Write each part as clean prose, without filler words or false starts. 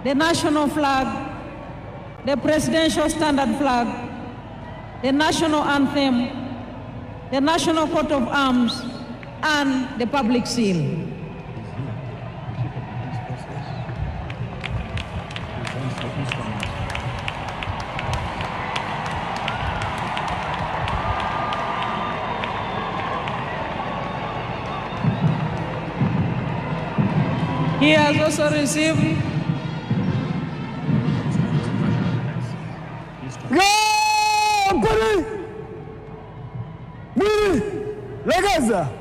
the national flag, the presidential standard flag, the national anthem, the national coat of arms, and the public seal. He has also received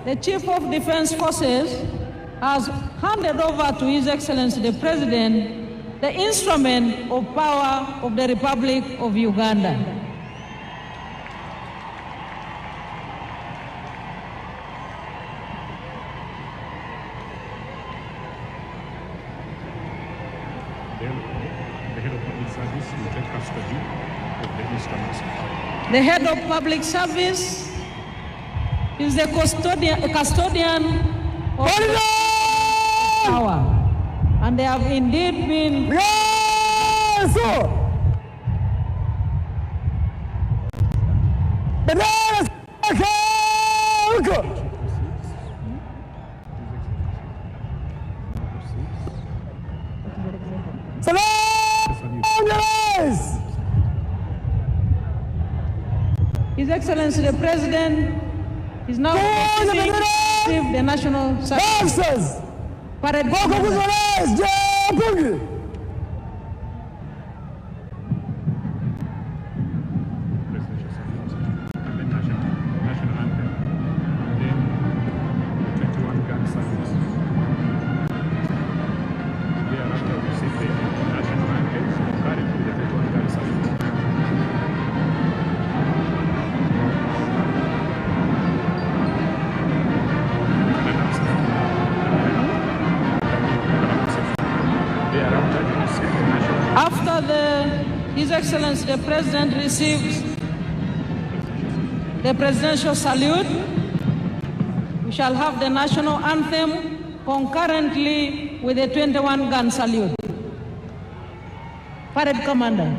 the Chief of Defense Forces has handed over to His Excellency the President the instrument of power of the Republic of Uganda. The head of public service is the custodian of power, and they have indeed been His Excellency the President is now receiving the national service. Parade His Excellency the President receives the presidential salute. We shall have the national anthem concurrently with the 21-gun salute. Parade Commander.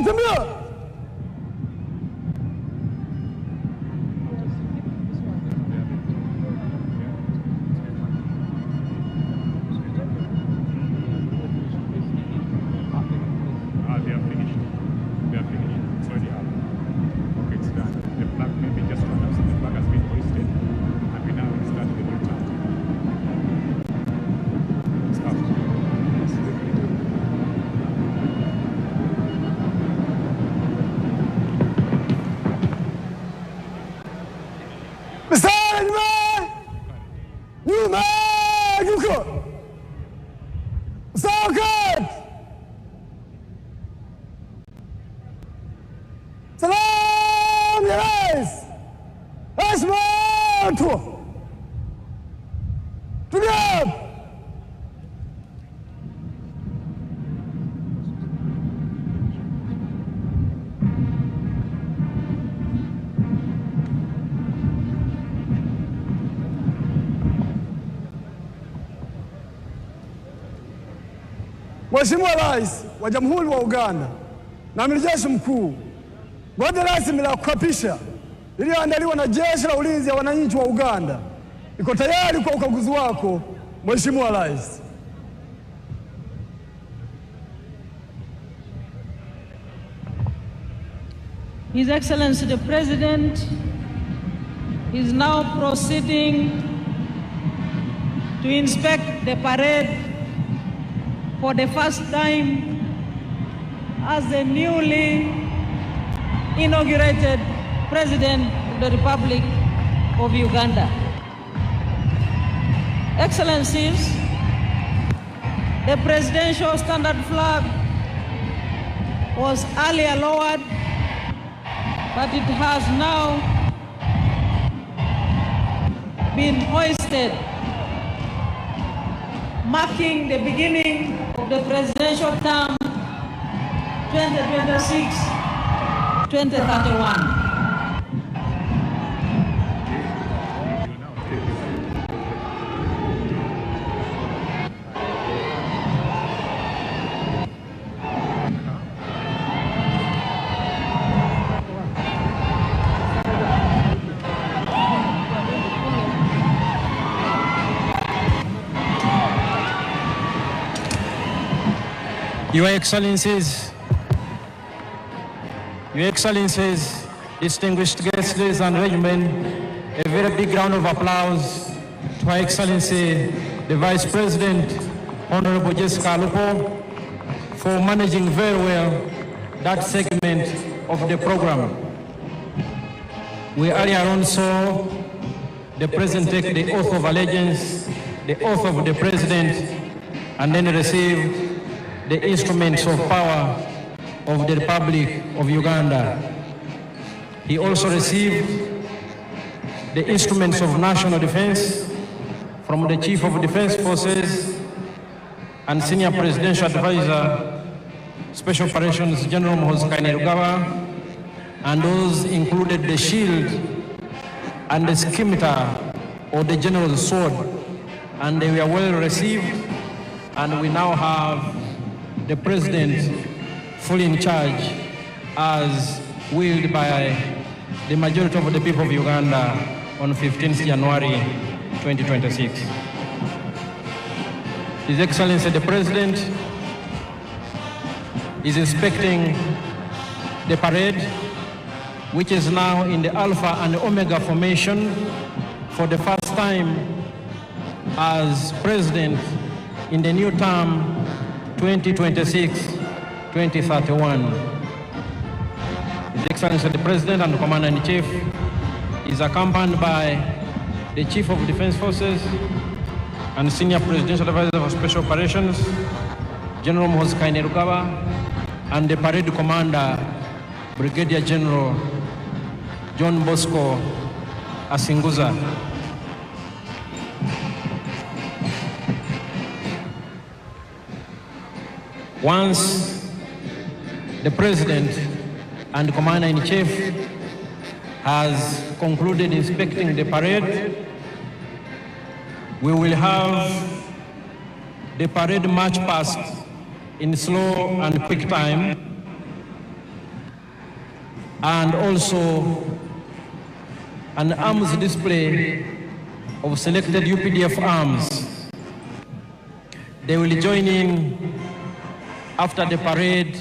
Tembea. Mheshimiwa Rais wa Jamhuri wa Uganda na Amiri Jeshi Mkuu, gwaride rasmi la kuapisha lililoandaliwa na Jeshi la Ulinzi ya Wananchi wa Uganda liko tayari kwa ukaguzi wako, Mheshimiwa Rais. His Excellency the President is now proceeding to inspect the parade for the first time as the newly inaugurated President of the Republic of Uganda. Excellencies, the presidential standard flag was earlier lowered, but it has now been hoisted, marking the beginning of the presidential term 2026-2031. Your Excellencies, distinguished guests, ladies and gentlemen, a very big round of applause to Her Excellency, the Vice President, Honorable Jessica Lupo, for managing very well that segment of the program. We earlier on saw the President take the oath of allegiance, the oath of the President, and then receive the instruments of power of the Republic of Uganda. He also received the instruments of national defense from the Chief of Defense Forces and Senior Presidential Advisor, Special Operations General KATI-PRESIDENTIAL, and those included the shield and the scimitar or the General's sword, and they were well received, and we now have the President fully in charge as willed by the majority of the people of Uganda on 15th January 2026. His Excellency the President is inspecting the parade, which is now in the Alpha and Omega formation for the first time as President in the new term 2026-2031. His Excellency the President and the Commander-in-Chief is accompanied by the Chief of Defense Forces and Senior Presidential Advisor for Special Operations, General KATI-PRESIDENTIAL, and the Parade Commander, Brigadier General John Bosco Asinguza. Once the President and Commander-in-Chief has concluded inspecting the parade, we will have the parade march past in slow and quick time, and also an arms display of selected UPDF arms. They will join in after the parade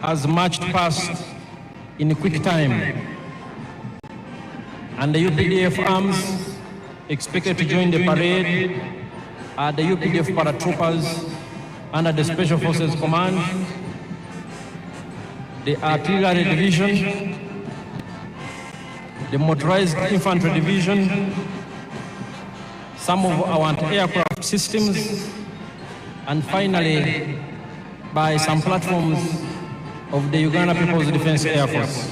has marched past in quick time. And the UPDF arms expected to join the parade are the UPDF paratroopers under the Special Forces Command, the Artillery Division, the Motorized Infantry Division, some of our anti-aircraft systems, and finally, by some platforms of the Uganda People's Defense Air Force.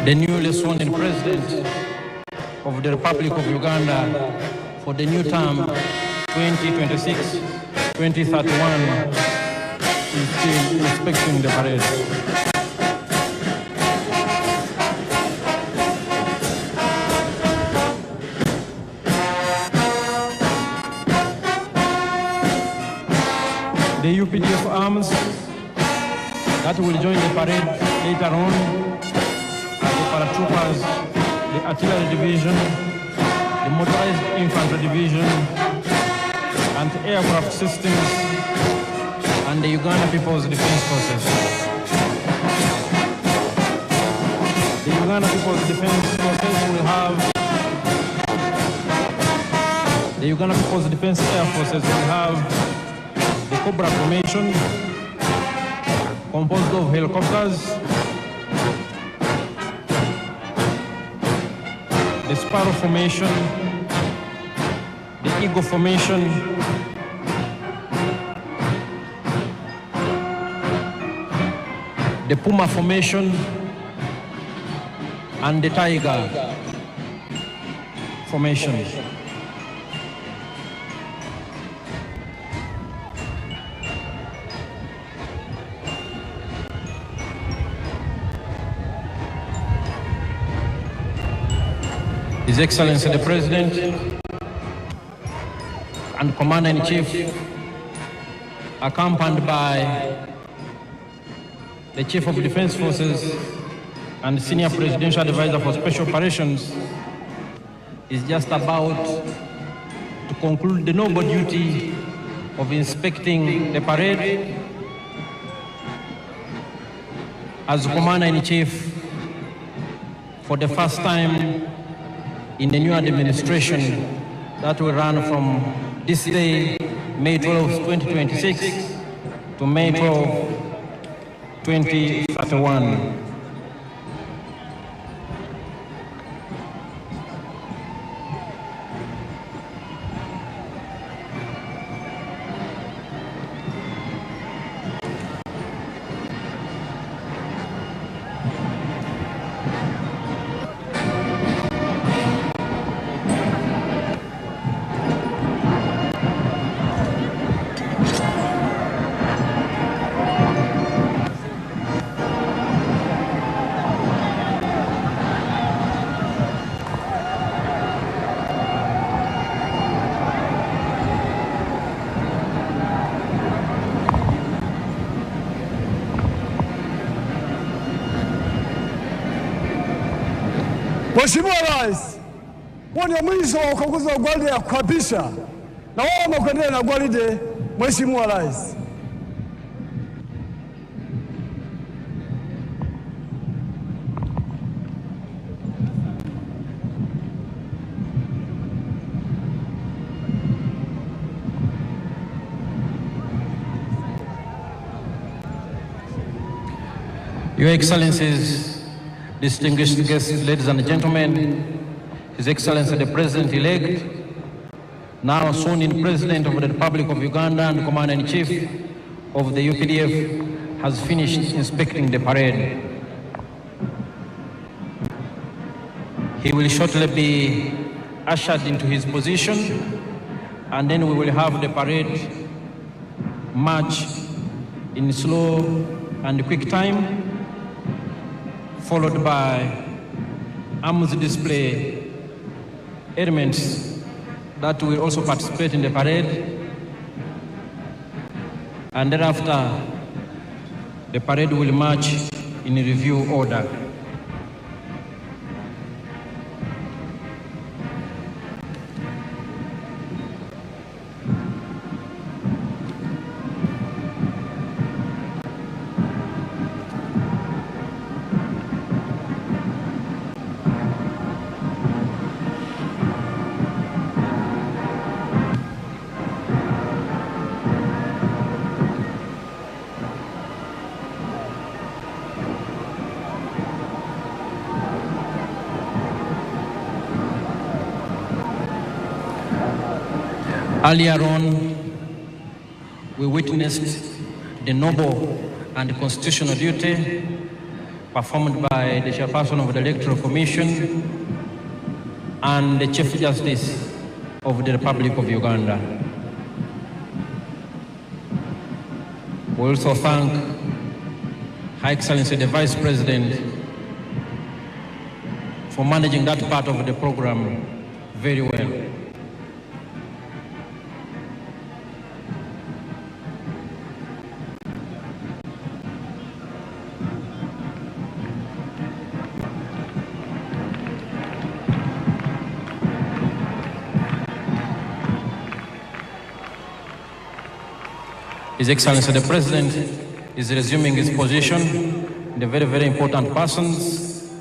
The newly sworn-in President of the Republic of Uganda for the new term 2026-2031 is still inspecting the parade. The UPDF arms that will join the parade later on are the paratroopers, the Artillery Division, the Motorized Infantry Division, anti-aircraft systems, and the Uganda People's Defense Forces. The Uganda People's Defense Forces will have, the Uganda People's Defense Air Forces will have the Cobra formation, composed of helicopters, the Sparrow formation, the Eagle formation, the Puma formation, and the Tiger formation. His Excellency the President and Commander-in-Chief, accompanied by the Chief of Defense Forces and Senior Presidential Advisor for Special Operations, is just about to conclude the noble duty of inspecting the parade as Commander-in-Chief for the first time in the new administration that will run from this day, May 12, 2026 to May 12, 2031. Mheshimiwa Rais, huo ndio mwisho wa ukaguzi wa gwaride ya kuapisha, na wao wamekuendelea na gwaride. Mheshimiwa Rais, Your Excellencies, distinguished guests, ladies and gentlemen, His Excellency the President-elect, now sworn-in President of the Republic of Uganda and Commander-in-Chief of the UPDF, has finished inspecting the parade. He will shortly be ushered into his position, and then we will have the parade march in slow and quick time, followed by arms display elements that will also participate in the parade. And thereafter, the parade will march in review order. Earlier on, we witnessed the noble and constitutional duty performed by the chairperson of the Electoral Commission and the Chief Justice of the Republic of Uganda. We also thank Her Excellency the Vice President for managing that part of the program very well. His Excellency the President is resuming his position, the very, very important persons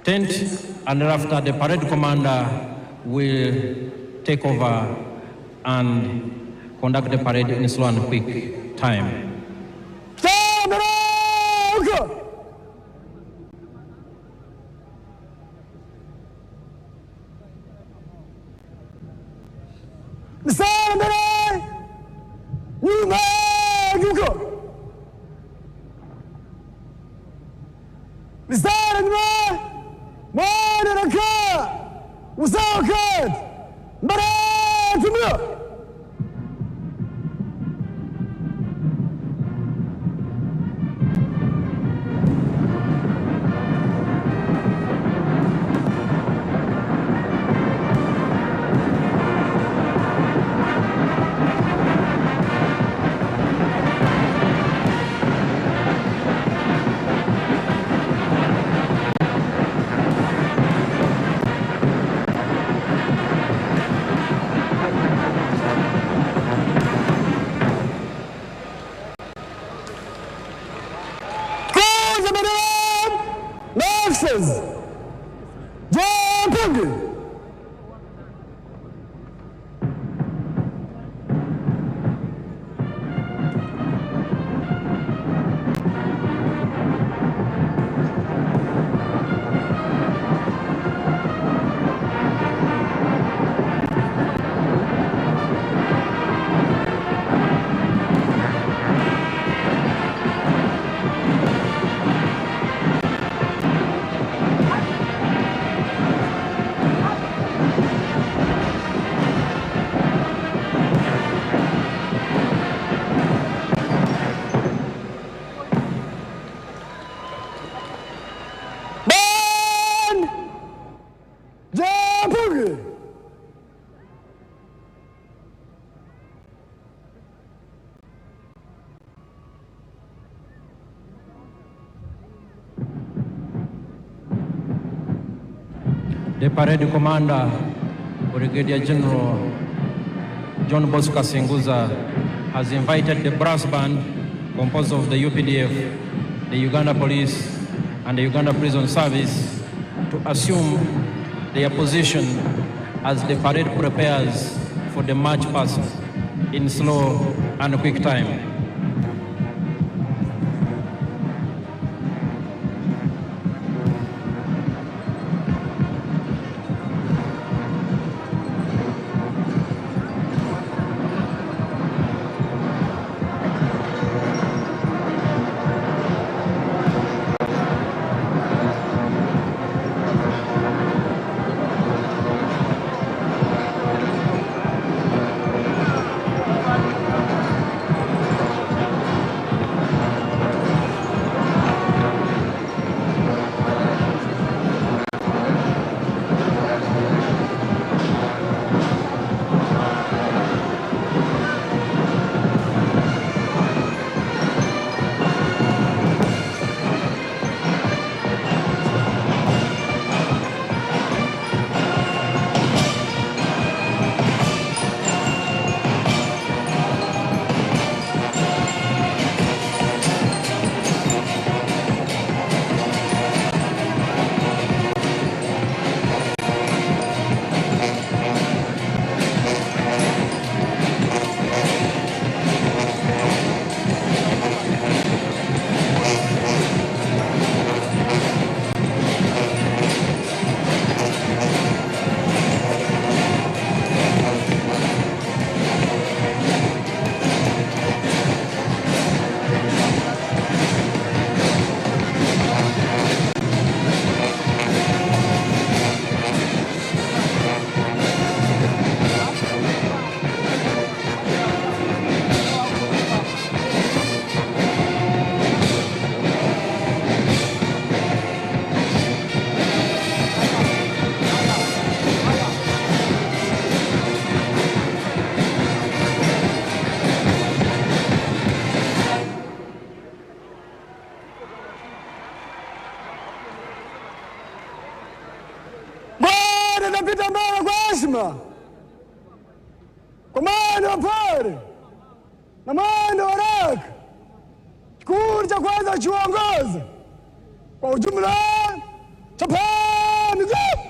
tent, and thereafter the parade commander will take over and conduct the parade in slow and quick time. the parade commander, Brigadier General John Bosco Senguza, has invited the brass band composed of the UPDF, the Uganda Police, and the Uganda Prison Service to assume their position as the parade prepares for the march past in slow and quick time. Napita mbele kwa heshima, kwa mwendo wa pole na mwendo wa haraka. Kikundi cha kwanza chuongoza kwa ujumla, chapeni miguu.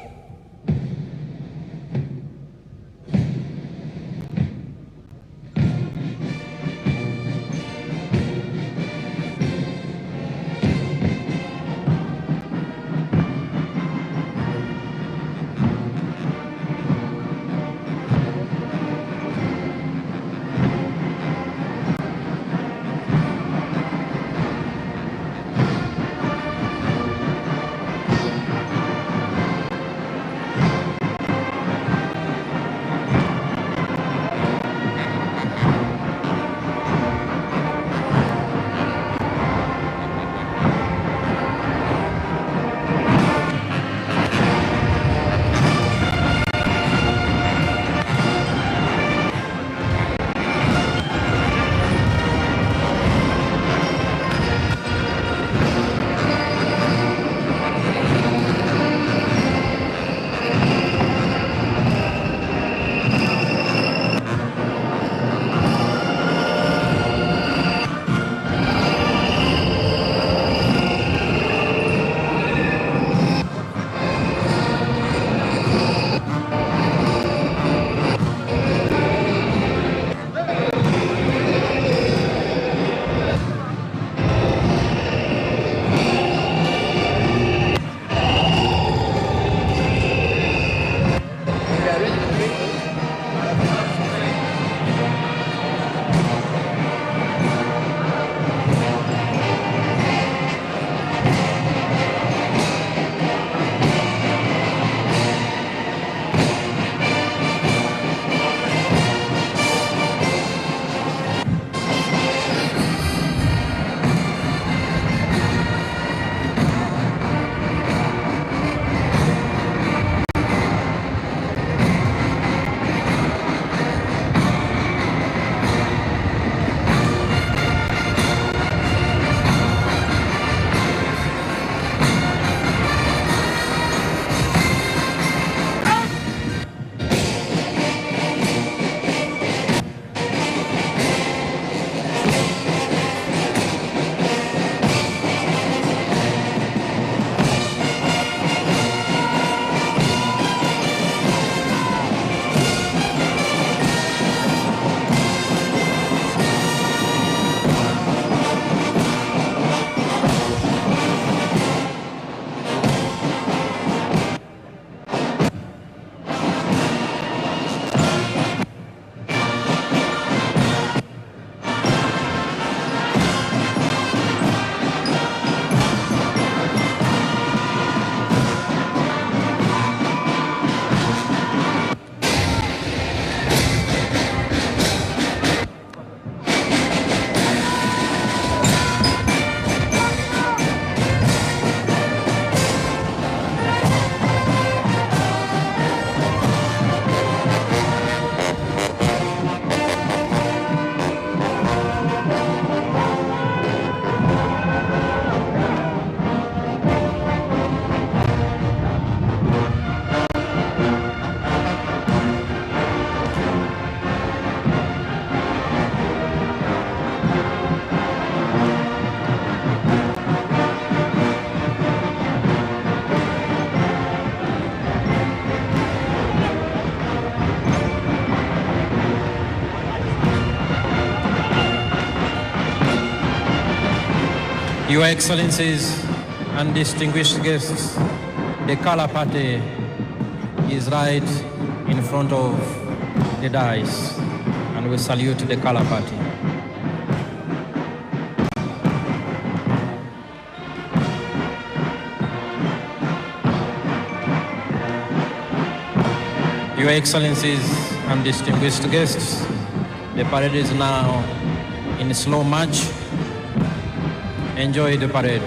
Your Excellencies and distinguished guests, the color party is right in front of the dais, and we salute the color party. Your Excellencies and distinguished guests, the parade is now in slow march. Enjoy the parade.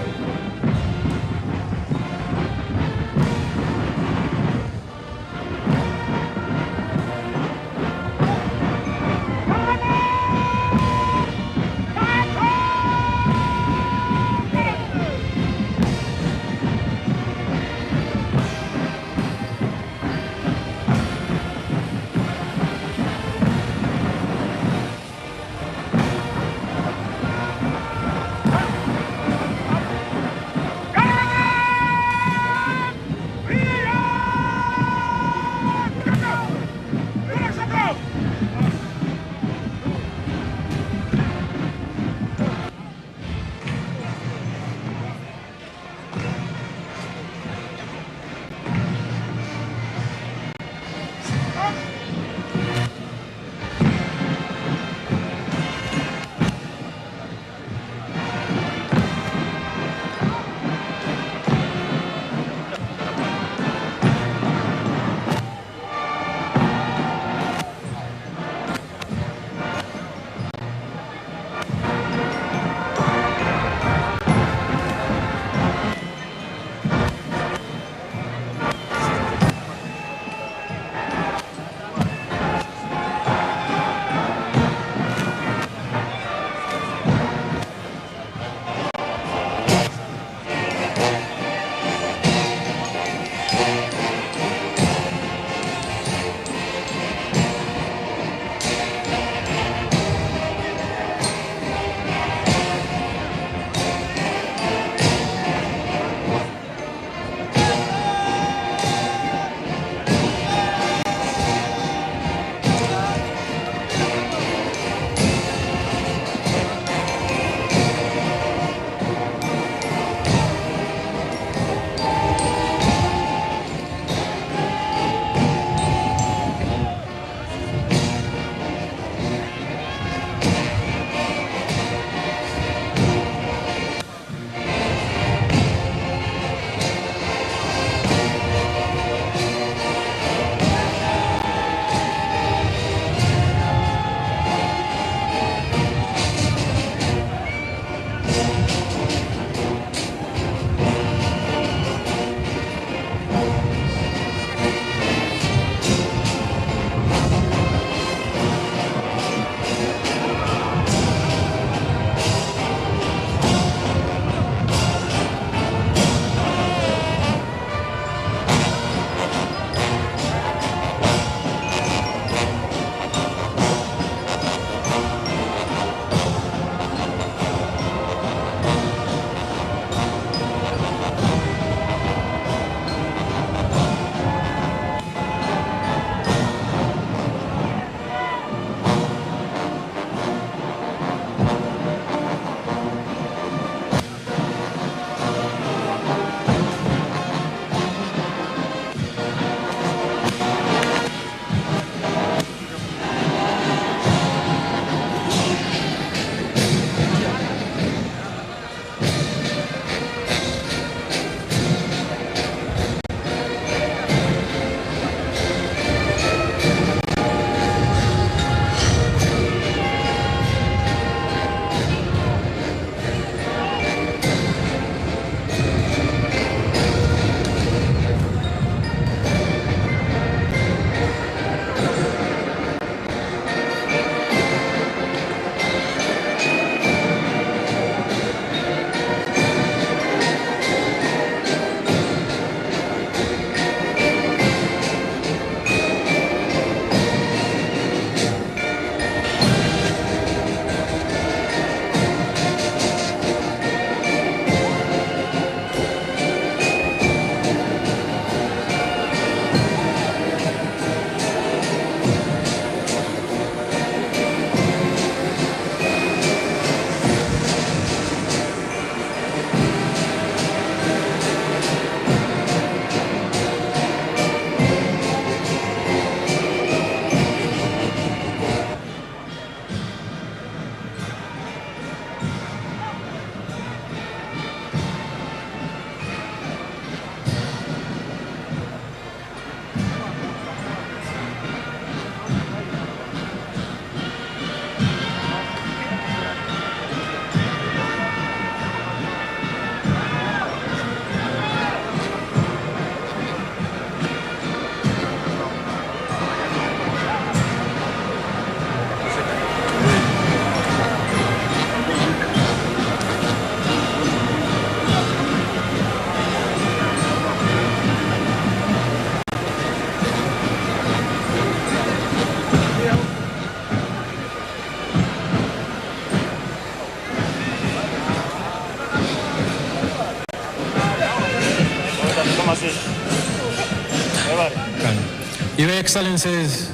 Your Excellencies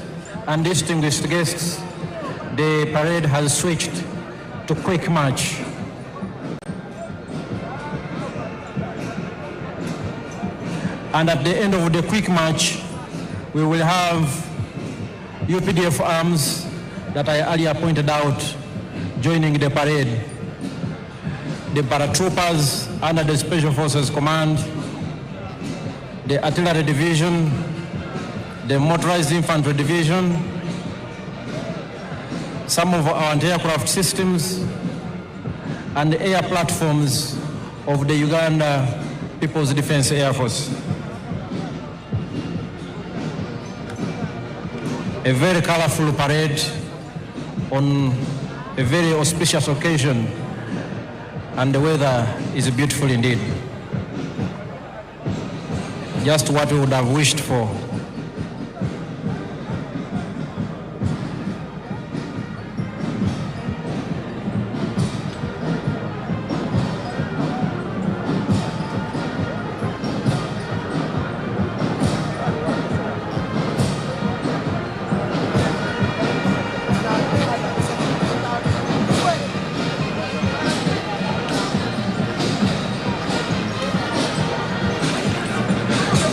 and distinguished guests, the parade has switched to quick march. And at the end of the quick march, we will have UPDF arms that I earlier pointed out joining the parade. The paratroopers under the Special Forces Command, the Artillery Division, the Motorized Infantry Division, some of our anti-aircraft systems, and the air platforms of the Uganda People's Defense Air Force. A very colorful parade on a very auspicious occasion, and the weather is beautiful indeed. Just what we would have wished for.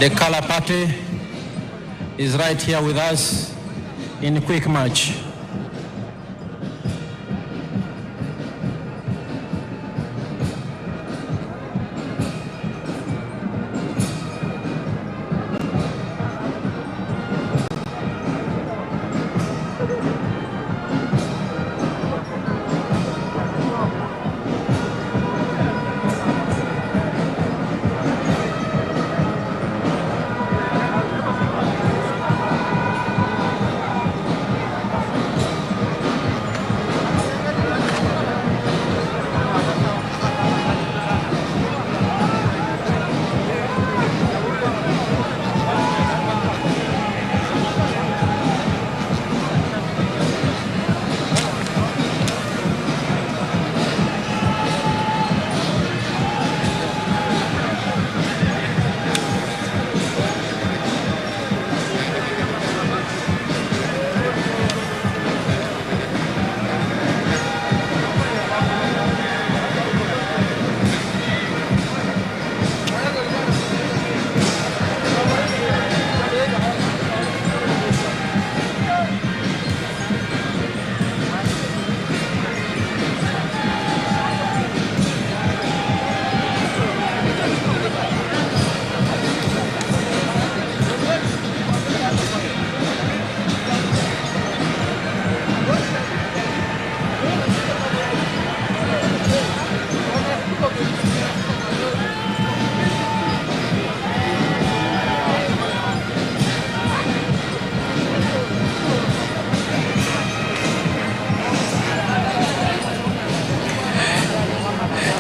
The color party is right here with us in quick march.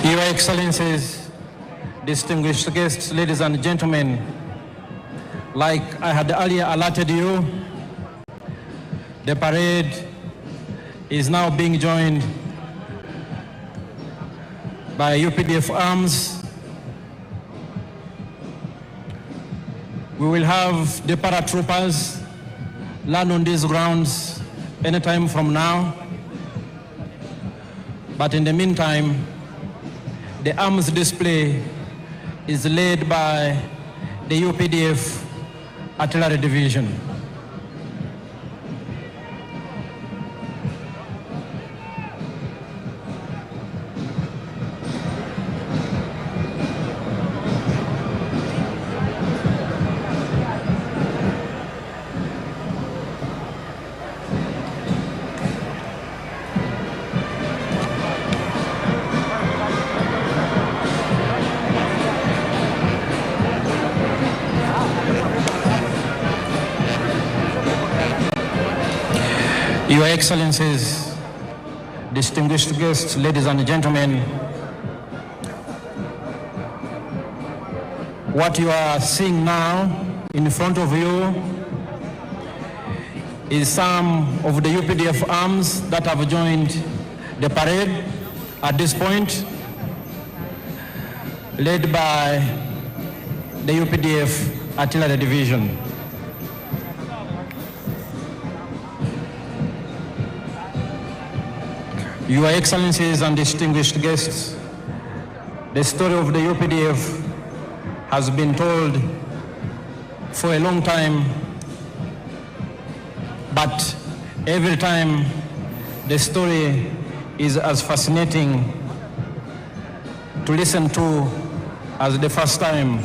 Your Excellencies, distinguished guests, ladies and gentlemen, like I had earlier alerted you, the parade is now being joined by UPDF arms. We will have the paratroopers land on these grounds anytime from now. But in the meantime, the arms display is led by the UPDF Artillery Division. Your Excellencies, distinguished guests, ladies and gentlemen, what you are seeing now in front of you is some of the UPDF arms that have joined the parade at this point, led by the UPDF Artillery Division. Your Excellencies and distinguished guests, the story of the UPDF has been told for a long time, but every time the story is as fascinating to listen to as the first time.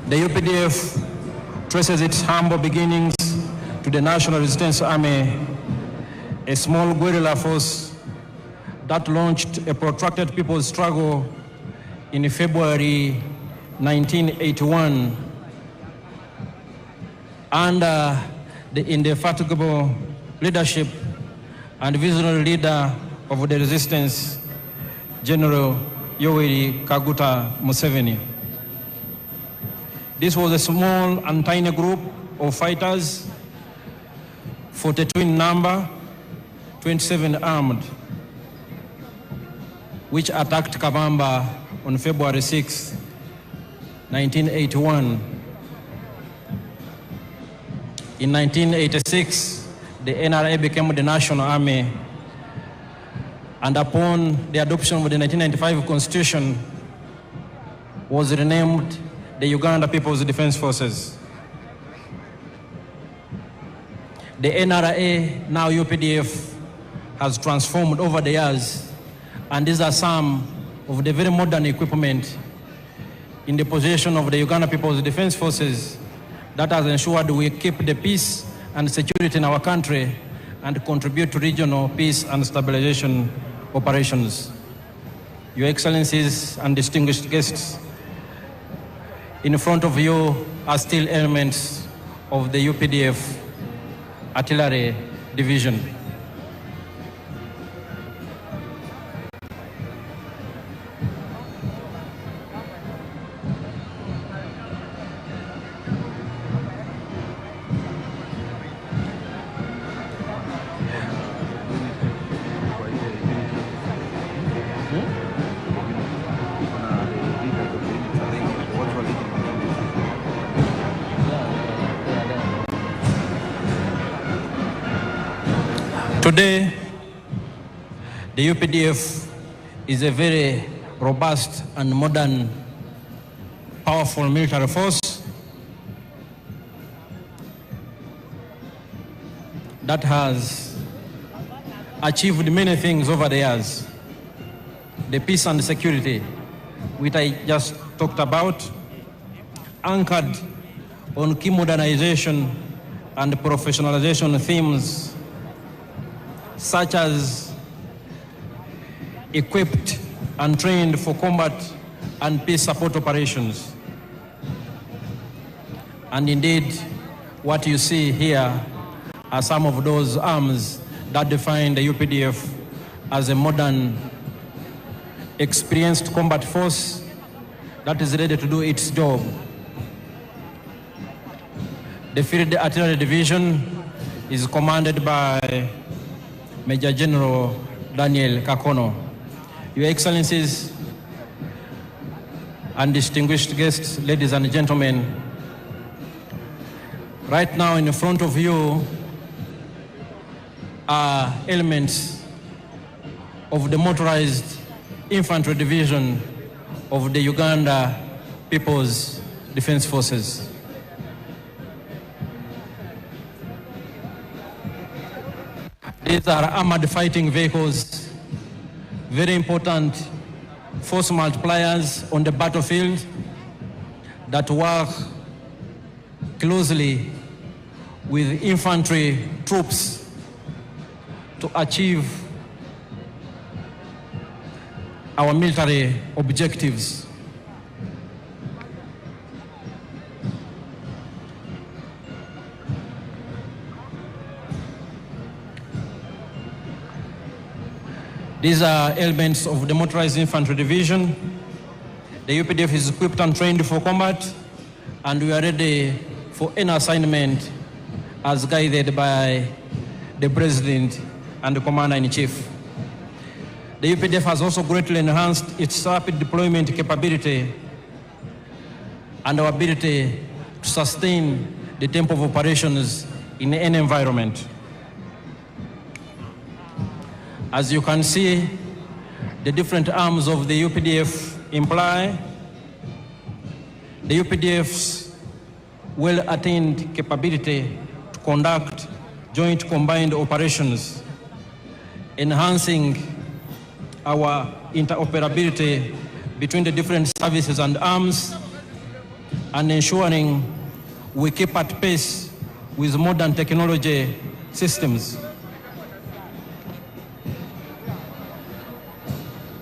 The UPDF traces its humble beginnings to the National Resistance Army, a small guerrilla force that launched a protracted people's struggle in February 1981 under the indefatigable leadership and visionary leader of the resistance, General Yoweri Kaguta Museveni. This was a small and tiny group of fighters, 42 in number, 27 armed, which attacked Kabamba on February 6, 1981. In 1986, the NRA became the National Army, and upon the adoption of the 1995 Constitution, was renamed the Uganda People's Defense Forces. The NRA, now UPDF, has transformed over the years, and these are some of the very modern equipment in the possession of the Uganda People's Defense Forces that has ensured we keep the peace and security in our country and contribute to regional peace and stabilization operations. Your Excellencies and distinguished guests, in front of you are still elements of the UPDF Artillery Division. Today, the UPDF is a very robust and modern, powerful military force that has achieved many things over the years. The peace and security, which I just talked about, anchored on key modernization and professionalization themes such as equipped and trained for combat and peace support operations. And indeed, what you see here are some of those arms that define the UPDF as a modern, experienced combat force that is ready to do its job. The Field Artillery Division is commanded by Major General Daniel Kakono. Your Excellencies and distinguished guests, ladies and gentlemen, right now in front of you are elements of the motorized infantry division of the Uganda People's Defense Forces. These are armored fighting vehicles, very important force multipliers on the battlefield that work closely with infantry troops to achieve our military objectives. These are elements of the Motorized Infantry Division. The UPDF is equipped and trained for combat, and we are ready for any assignment as guided by the President and the Commander-in-Chief. The UPDF has also greatly enhanced its rapid deployment capability and our ability to sustain the tempo of operations in any environment. As you can see, the different arms of the UPDF imply the UPDF's well-attained capability to conduct joint combined operations, enhancing our interoperability between the different services and arms, and ensuring we keep at pace with modern technology systems.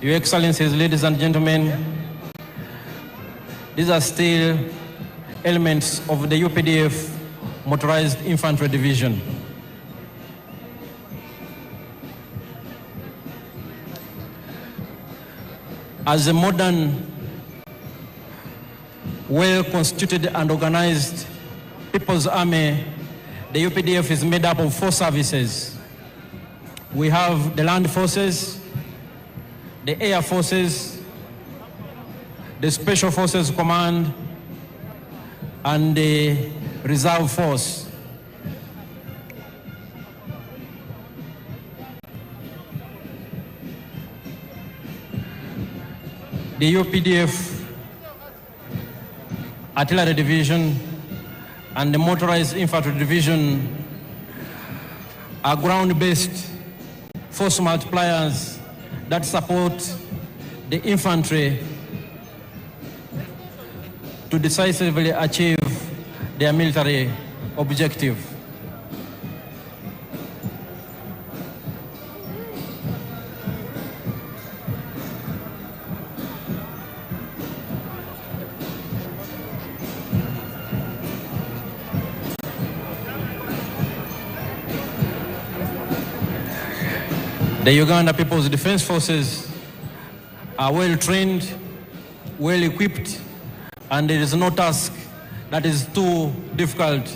Your Excellencies, ladies and gentlemen, these are still elements of the UPDF Motorized Infantry Division. As a modern, well-constituted and organized People's Army, the UPDF is made up of 4 services. We have the Land Forces, the Air Forces, the Special Forces Command, and the Reserve Force. The UPDF Artillery Division and the Motorized Infantry Division are ground-based force multipliers that support the infantry to decisively achieve their military objective. The Uganda People's Defense Forces are well trained, well equipped, and there is no task that is too difficult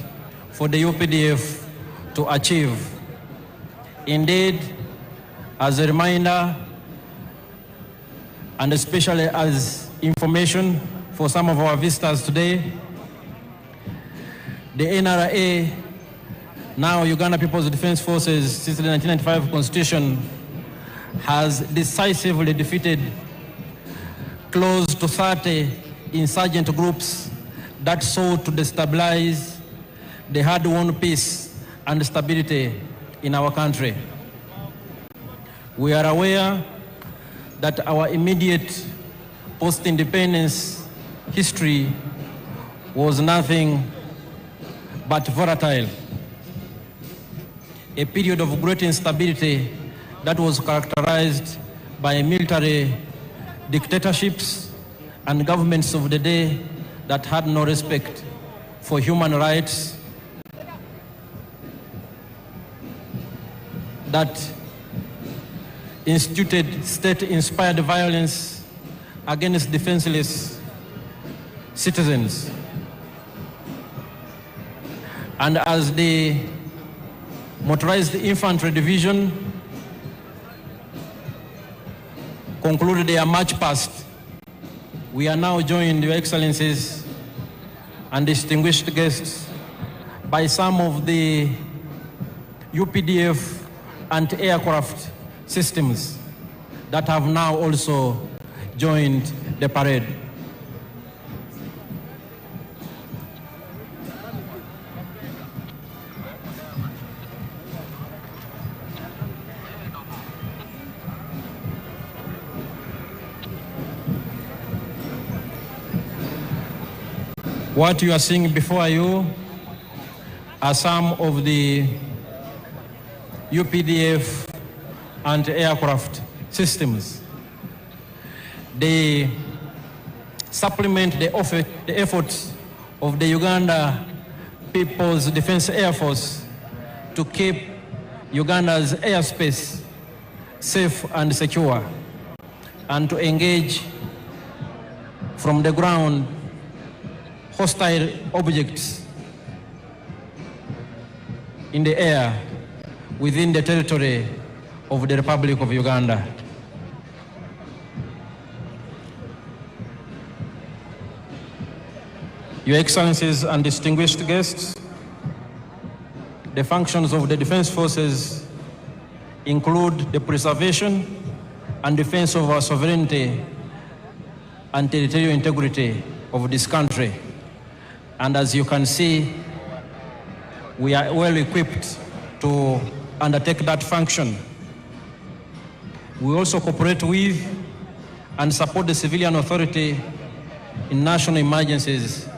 for the UPDF to achieve. Indeed, as a reminder, and especially as information for some of our visitors today, the NRA, now Uganda People's Defense Forces, since the 1995 Constitution, has decisively defeated close to 30 insurgent groups that sought to destabilize the hard-won peace and stability in our country. We are aware that our immediate post-independence history was nothing but volatile, a period of great instability that was characterized by military dictatorships and governments of the day that had no respect for human rights, that instituted state-inspired violence against defenseless citizens. And as the Motorized Infantry Division concluded their march past, we are now joined, Your Excellencies and distinguished guests, by some of the UPDF anti-aircraft systems that have now also joined the parade. What you are seeing before you are some of the UPDF anti-aircraft systems. They supplement the efforts of the Uganda People's Defense Air Force to keep Uganda's airspace safe and secure, and to engage from the ground hostile objects in the air within the territory of the Republic of Uganda. Your Excellencies and distinguished guests, the functions of the Defense Forces include the preservation and defense of our sovereignty and territorial integrity of this country. And as you can see, we are well equipped to undertake that function. We also cooperate with and support the civilian authority in national emergencies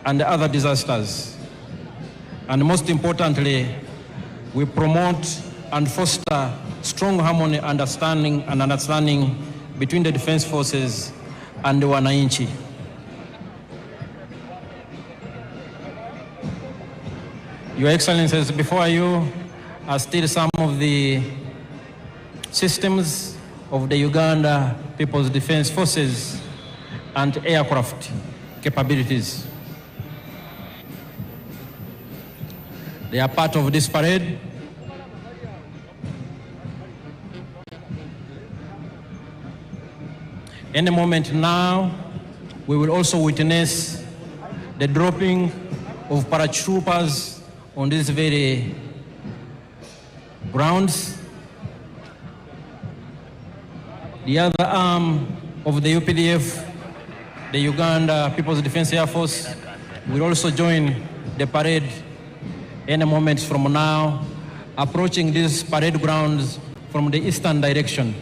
and other disasters. And most importantly, we promote and foster strong harmony, understanding between the defense forces and the wananchi. Your Excellencies, before you are still some of the systems of the Uganda People's Defense Forces and aircraft capabilities. They are part of this parade. Any moment now, we will also witness the dropping of paratroopers on these very grounds. The other arm of the UPDF, the Uganda People's Defense Air Force, will also join the parade any moment from now, approaching these parade grounds from the eastern direction.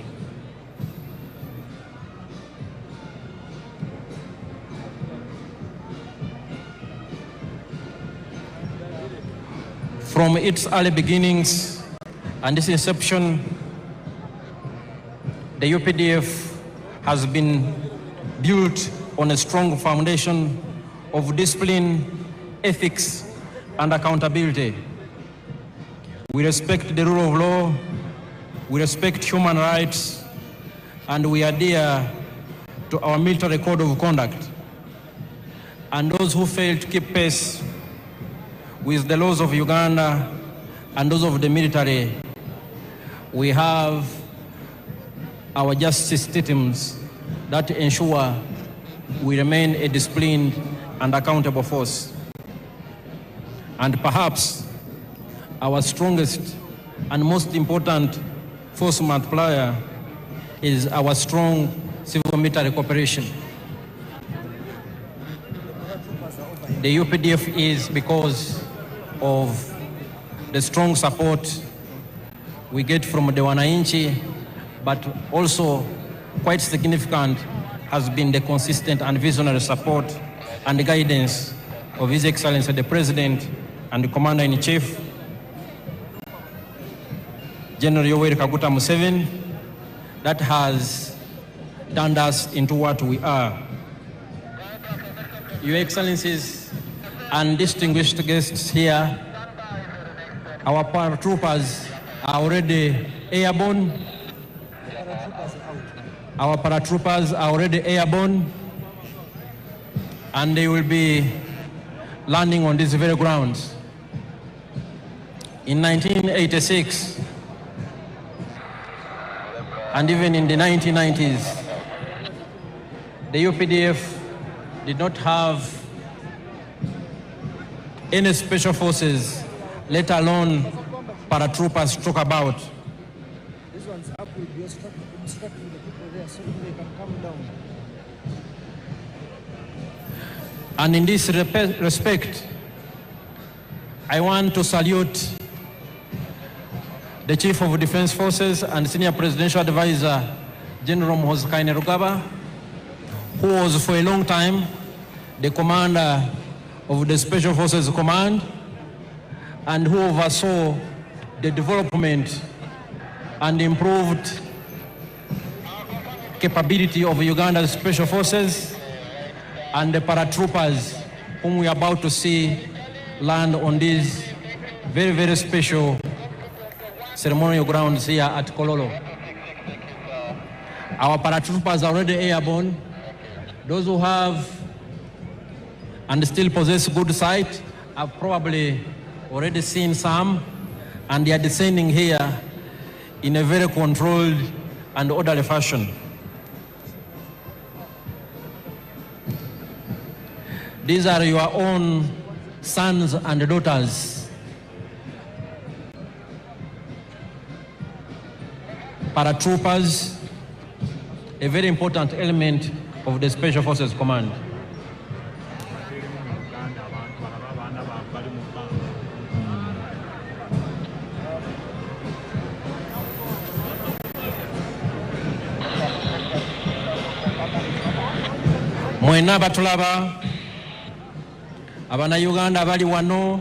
From its early beginnings and its inception, the UPDF has been built on a strong foundation of discipline, ethics, and accountability. We respect the rule of law, we respect human rights, and we adhere to our military code of conduct. And those who fail to keep pace with the laws of Uganda and those of the military, we have our justice systems that ensure we remain a disciplined and accountable force. And perhaps our strongest and most important force multiplier is our strong civil-military cooperation. The UPDF is because of the strong support we get from the wananchi, but also quite significant has been the consistent and visionary support and guidance of His Excellency the President and the Commander-in-Chief, General Yoweri Kaguta Museveni, that has turned us into what we are. Your Excellencies and distinguished guests here, our paratroopers are already airborne. Our paratroopers are already airborne, and they will be landing on these very grounds. In 1986, and even in the 1990s, the UPDF did not have any special forces, let alone paratroopers to talk about. This one's up with you instructing the people there so they can come down. And in this respect, I want to salute the Chief of Defense Forces and Senior Presidential Advisor, General Muhoozi Kainerugaba, who was for a long time the commander of the Special Forces Command and who oversaw the development and improved capability of Uganda's Special Forces and the paratroopers whom we are about to see land on these very, very special ceremonial grounds here at Okollo. Our paratroopers are already airborne. Those who have and still possess good sight have probably already seen some, and they are descending here in a very controlled and orderly fashion. These are your own sons and daughters. paratroopers, a very important element of the Special Forces Command. Mwena batulaba Abannayuganda abali wano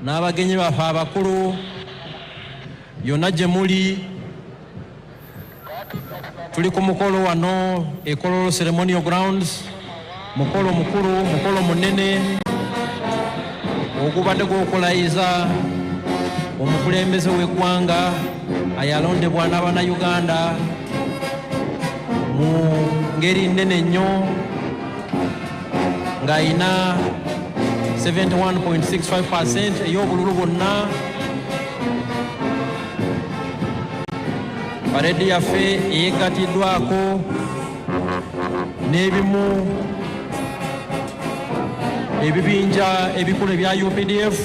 n'abagenyi baffe abakulu yonna gye muli, tuli ku mukolo wano Okollo Ceremonial Grounds, mukolo mukulu, mukolo munene ogubadde gw'okulayiza omukulembeze w'eggwanga ayalondebwa n'Abannayuganda mu ngeri nnene nnyo ng'ayina 71.65% ey'obululu bwonna. Parade yaffe eyeggatiddwako n'ebimu ebibinja ebikulu ebya UPDF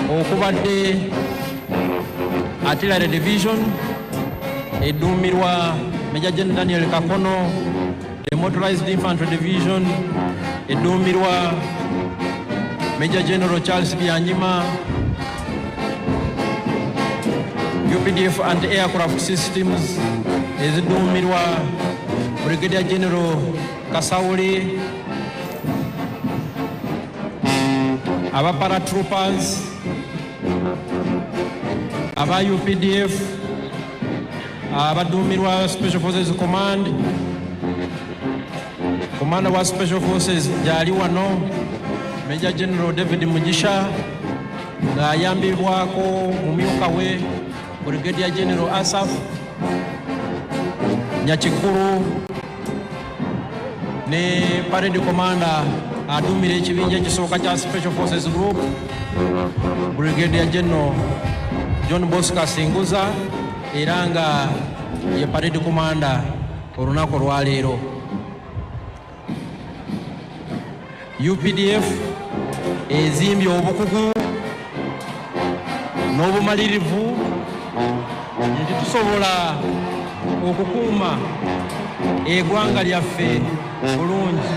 okubadde Artillery Division edduumirwa Major General Daniel Kakono, the Motorized Infantry Division edduumirwa Major General Charles Byanyima, UPDF anti-aircraft systems ezidduumirwa Brigadier General Kasawuli, aba paratroopers, aba UPDF abadduumirwa Special Forces Command, Commander wa Special Forces gyali wano Major General David Mugisha ng'ayambibwako mumyuka we Brigadier General Asaf Nyakikulu ne Parade Commander aduumira ekibinja ekisooka kya Special Forces Group Brigadier General John Bosco Singuza era nga ye Parade Commander olunaku olwaleero. UPDF ezimbye obukugu n'obumalirivu nti tusobola okukuuma eggwanga lyaffe bulungi.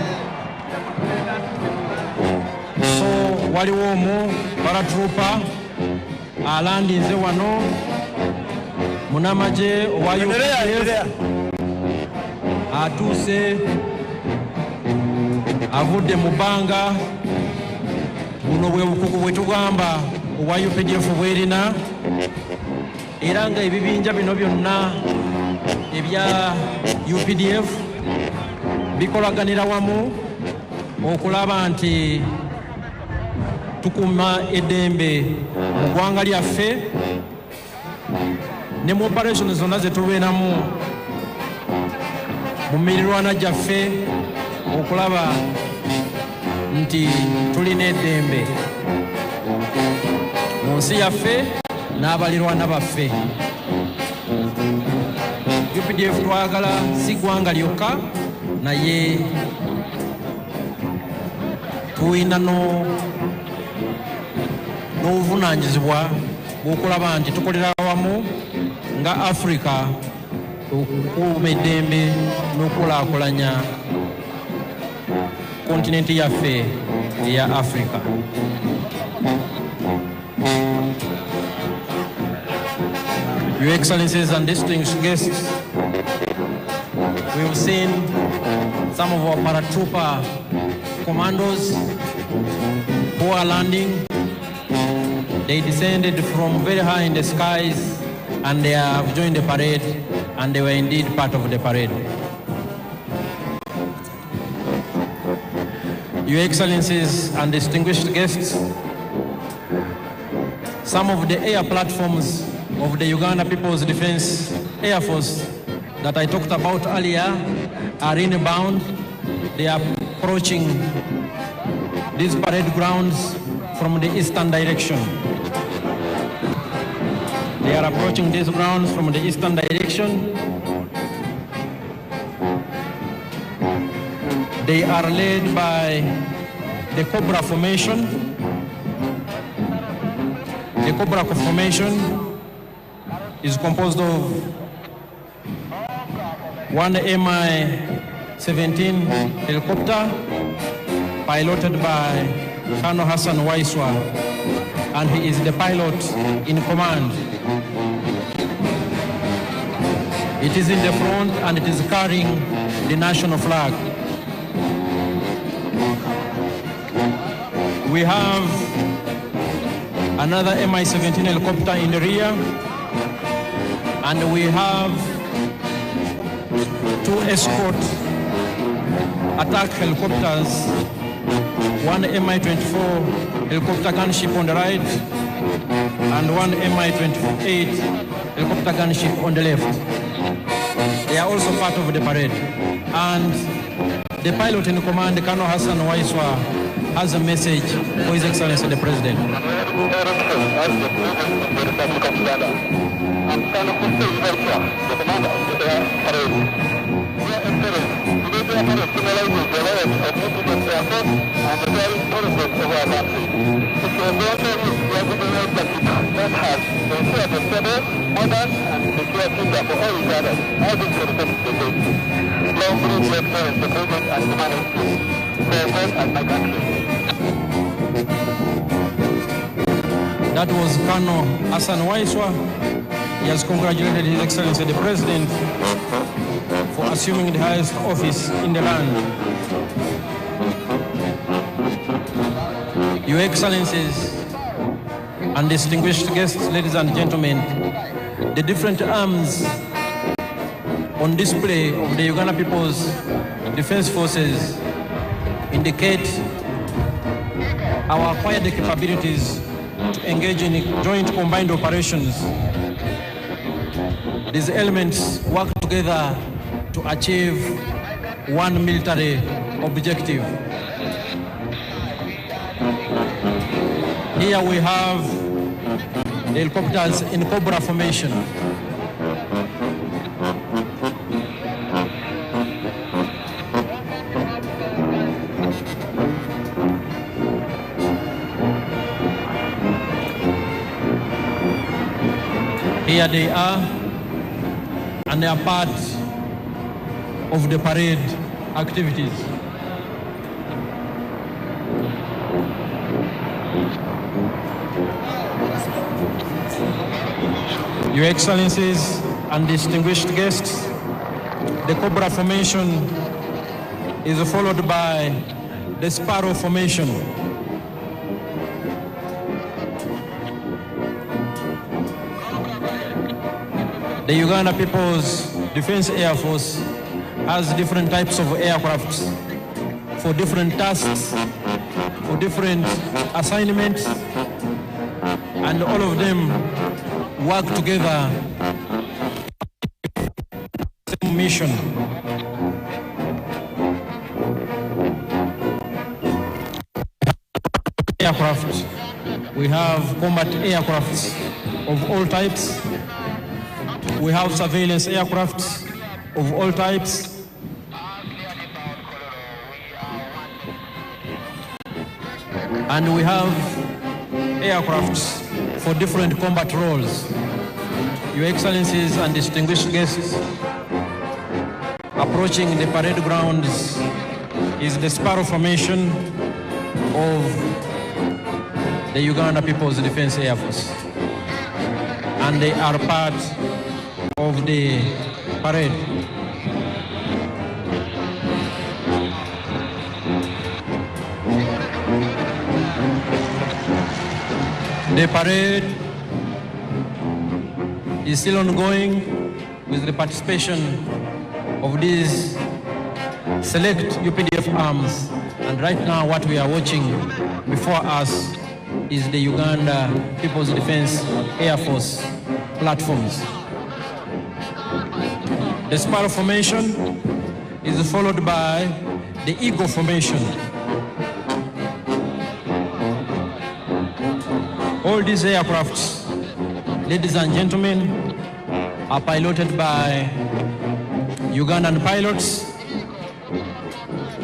So waliwo omu paratrooper alandinze wano munamaje owa UPDF atuuse avudde mu bbanga. Buno bwe bukugu bwe tugamba obwa UPDF bwerina era nga ebibinja bino byonna ebya UPDF bikolaganira wamu okulaba nti tukuuma eddembe mu ggwanga lyaffe ne mu operation zonna ze tubeeramu mu mirirwana gyaffe okulaba nti tulina eddembe mu nsi yaffe n'abalirwana baffe. UPDF twagala si ggwanga lyokka naye tulina n'obuvunaanyizibwa bw'okulaba nti tukolera awamu nga Africa okukuuma eddembe n'okulaakulanya kontinenti yaffe eya Africa. Your Excellencies and distinguished guests, we have seen some of our paratrooper commandos who are landing. They descended from very high in the skies and they have joined the parade, and they were indeed part of the parade. Your Excellencies and distinguished guests, some of the air platforms of the Uganda People's Defense Air Force that I talked about earlier are inbound. They are approaching these parade grounds from the eastern direction. They are approaching these grounds from the eastern direction. They are led by the Cobra Formation. The Cobra Formation is composed of one Mi-17 helicopter piloted by Colonel Hassan Waiswa, and he is the pilot in command. It is in the front and it is carrying the national flag. We have another Mi-17 helicopter in the rear, and we have two escort attack helicopters, one Mi-24 helicopter gunship on the right and one Mi-28 helicopter gunship on the left. They are also part of the parade. And the pilot in command, Colonel Hassan Waiswa, has a message for His Excellency the President. That was Colonel Hassan Waiswa. He has congratulated His Excellency the President for assuming the highest office in the land. Your Excellencies and distinguished guests, ladies and gentlemen, the different arms on display of the Uganda People's Defense Forces indicate our acquired capabilities to engage in joint combined operations. These elements work together to achieve one military objective. Here we have the helicopters in Cobra formation. Here they are, and they are part of the parade activities. Your Excellencies and distinguished guests, the Cobra formation is followed by the Sparrow formation. The Uganda People's Defense Air Force has different types of aircrafts for different tasks, for different assignments, and all of them work together same mission. Aircraft, we have combat aircrafts of all types. We have surveillance aircrafts of all types. And we have aircrafts for different combat roles. Your Excellencies and distinguished guests, approaching the parade grounds is the Sparrow formation of the Uganda People's Defense Air Force. And they are part of the parade. The parade is still ongoing with the participation of these select UPDF arms. And right now what we are watching before us is the Uganda People's Defense Air Force platforms. The Sparrow formation is followed by the Eagle formation. All these aircrafts, ladies and gentlemen, are piloted by Ugandan pilots,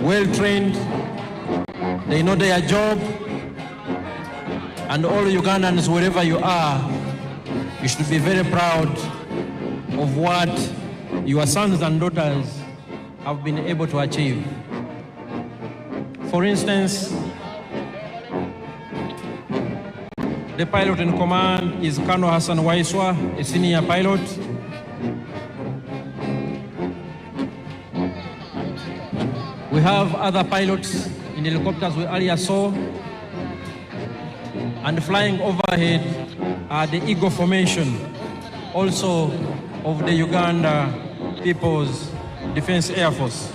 well trained, they know their job, and all Ugandans, wherever you are, you should be very proud of what your sons and daughters have been able to achieve. For instance, the pilot in command is Colonel Hassan Waiswa, a senior pilot. We have other pilots in helicopters we earlier saw. And flying overhead are the Eagle Formation, also of the Uganda People's Defense Air Force.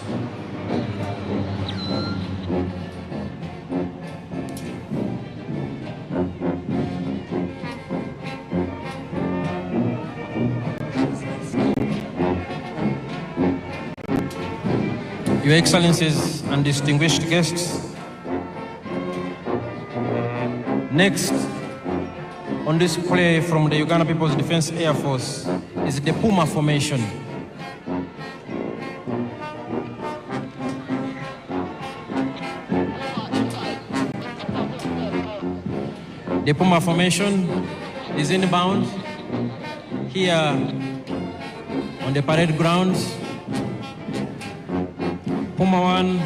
Your Excellencies and distinguished guests, next on display from the Uganda People's Defense Air Force is the Puma Formation. The Puma Formation is inbound here on the parade grounds. Puma 1,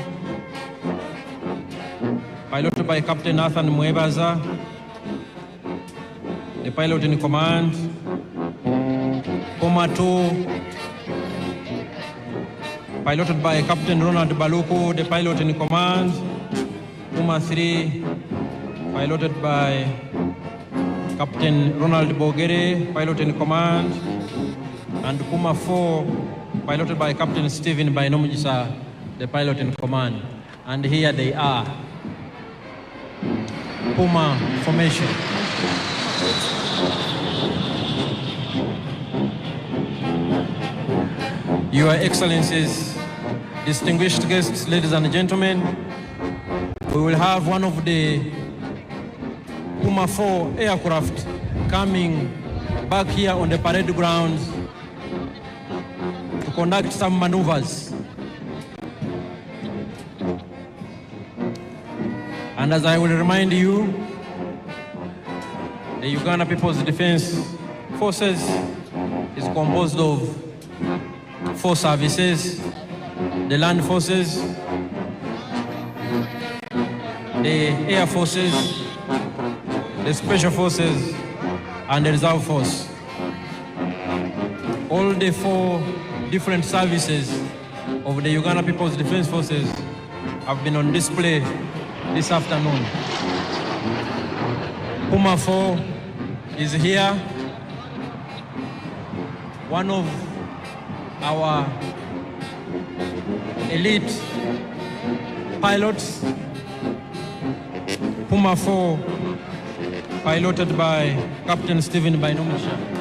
piloted by Captain Nathan Mwebaza, the pilot in command. Puma 2, piloted by Captain Ronald Baluku, the pilot in command. Puma 3, piloted by Captain Ronald Bogere, pilot in command. And Puma 4, piloted by Captain Stephen Bainomujisa, the pilot in command. And here they are. Puma Formation. Your Excellencies, distinguished guests, ladies and gentlemen, we will have one of the Puma 4 aircraft coming back here on the parade grounds to conduct some maneuvers. And as I will remind you, the Uganda People's Defense Forces is composed of 4 services: the Land Forces, the Air Forces, the Special Forces, and the Reserve Force. All the 4 different services of the Uganda People's Defense Forces have been on display this afternoon. Puma 4 is here, one of our elite pilots. Puma 4, piloted by Captain Stephen Bainomujisa.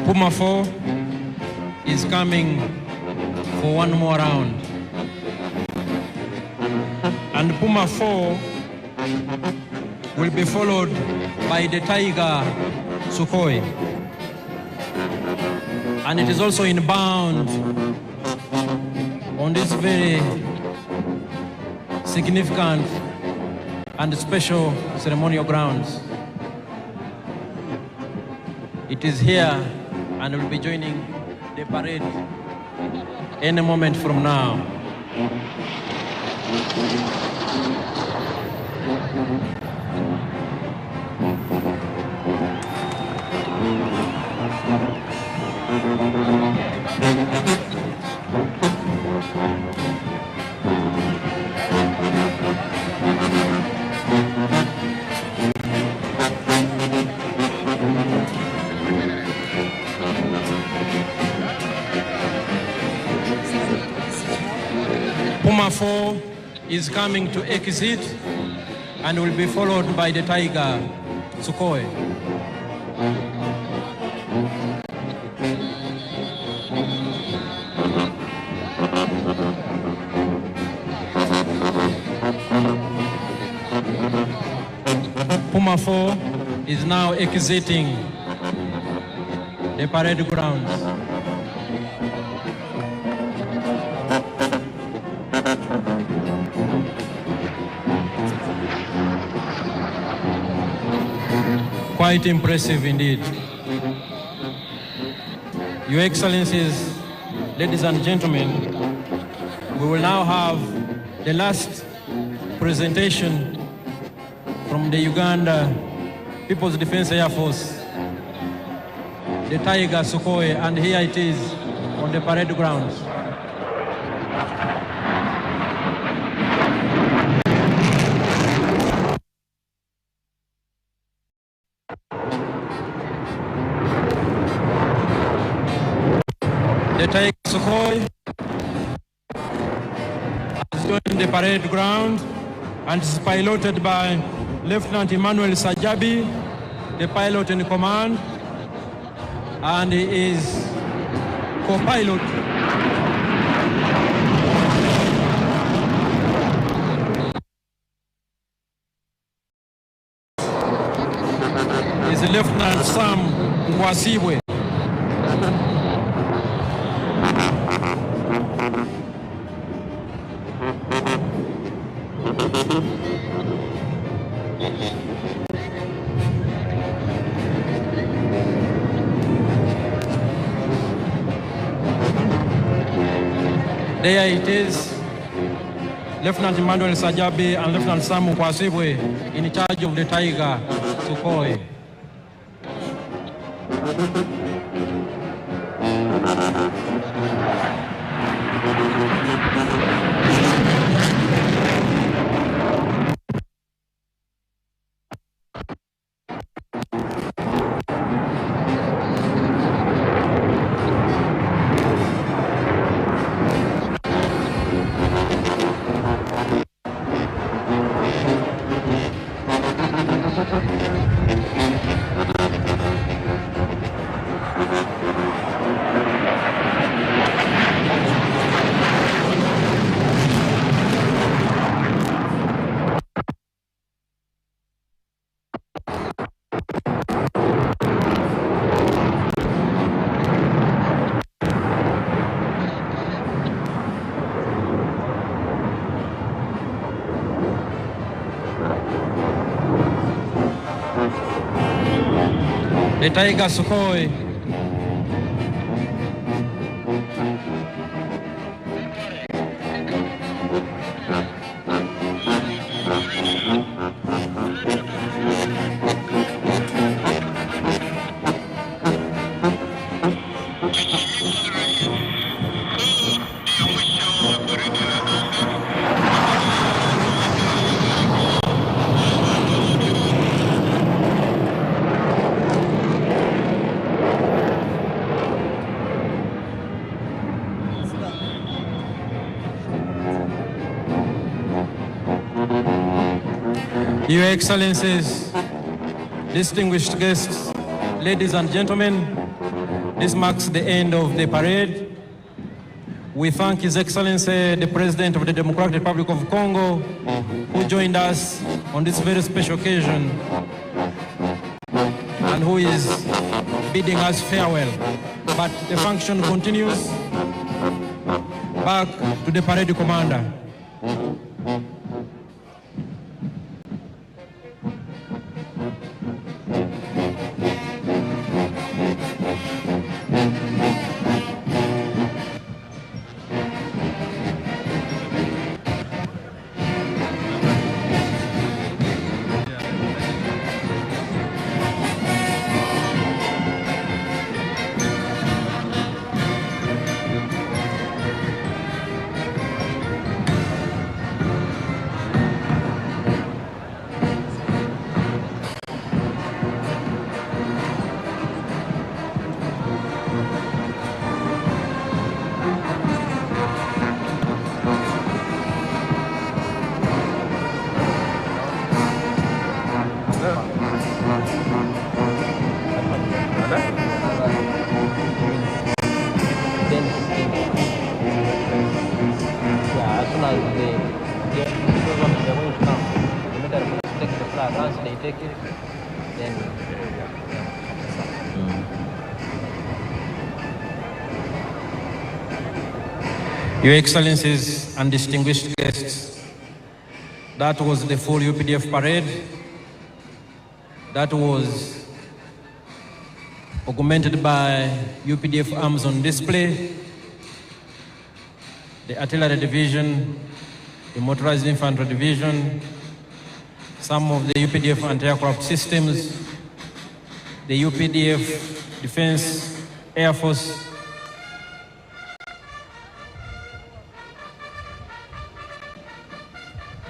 Puma 4 is coming for one more round. And Puma 4 will be followed by the Tiger Sukhoi. And it is also inbound on this very significant and special ceremonial grounds. It is here and will be joining the parade any moment from now. Puma 4 is coming to exit and will be followed by the Tiger Sukhoi. Puma 4 is now exiting the parade grounds. quite impressive indeed. Your Excellencies, ladies and gentlemen, we will now have the last presentation from the Uganda People's Defense Air Force, the Tiger Sukhoi, and here it is on the parade grounds. The Tiger Sukhoi has joined the parade ground and is piloted by Lieutenant Emmanuel Sajabi, the pilot in command, and he is co-pilot is Lieutenant Sam Mwasibwe. There it is, Lieutenant Emmanuel Sajabi and Lieutenant Sam Mwasibwe in charge of the Tiger Sukhoi. The Tiger Sukhoi Your Excellencies, distinguished guests, ladies and gentlemen, this marks the end of the parade. We thank His Excellency, the President of the Democratic Republic of Congo, who joined us on this very special occasion and who is bidding us farewell. But the function continues. Back to the parade commander. Your Excellencies and distinguished guests, that was the full UPDF parade. That was augmented by UPDF arms on display, the Artillery Division, the Motorized Infantry Division, some of the UPDF anti-aircraft systems, the UPDF Defense Air Force,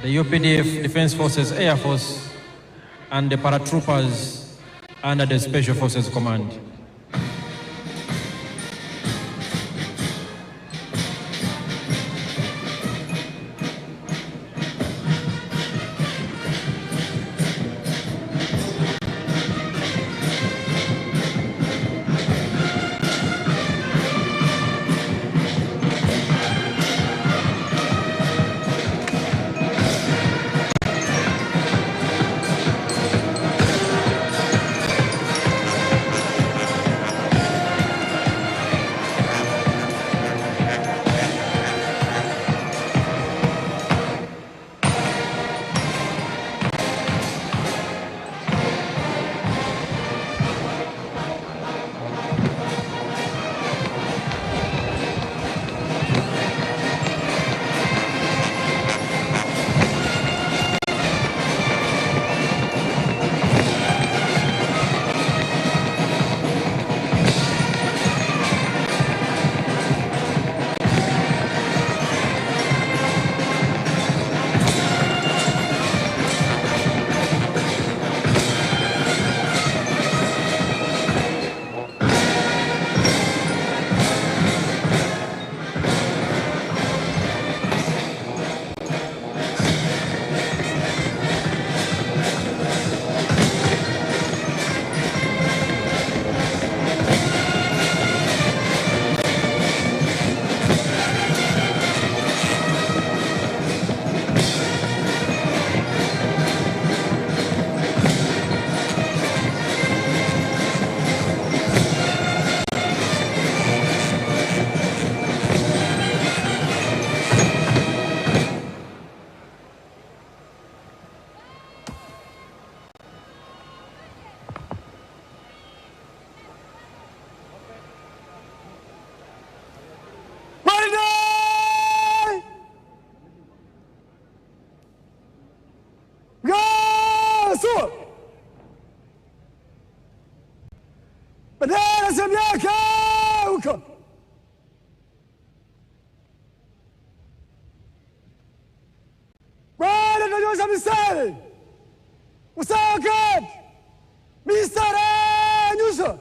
the UPDF Defense Forces Air Force, and the paratroopers under the Special Forces Command. Bendera za miaka huko. Bwana tunajua mistari. Usawa kati. Mistari nyuso.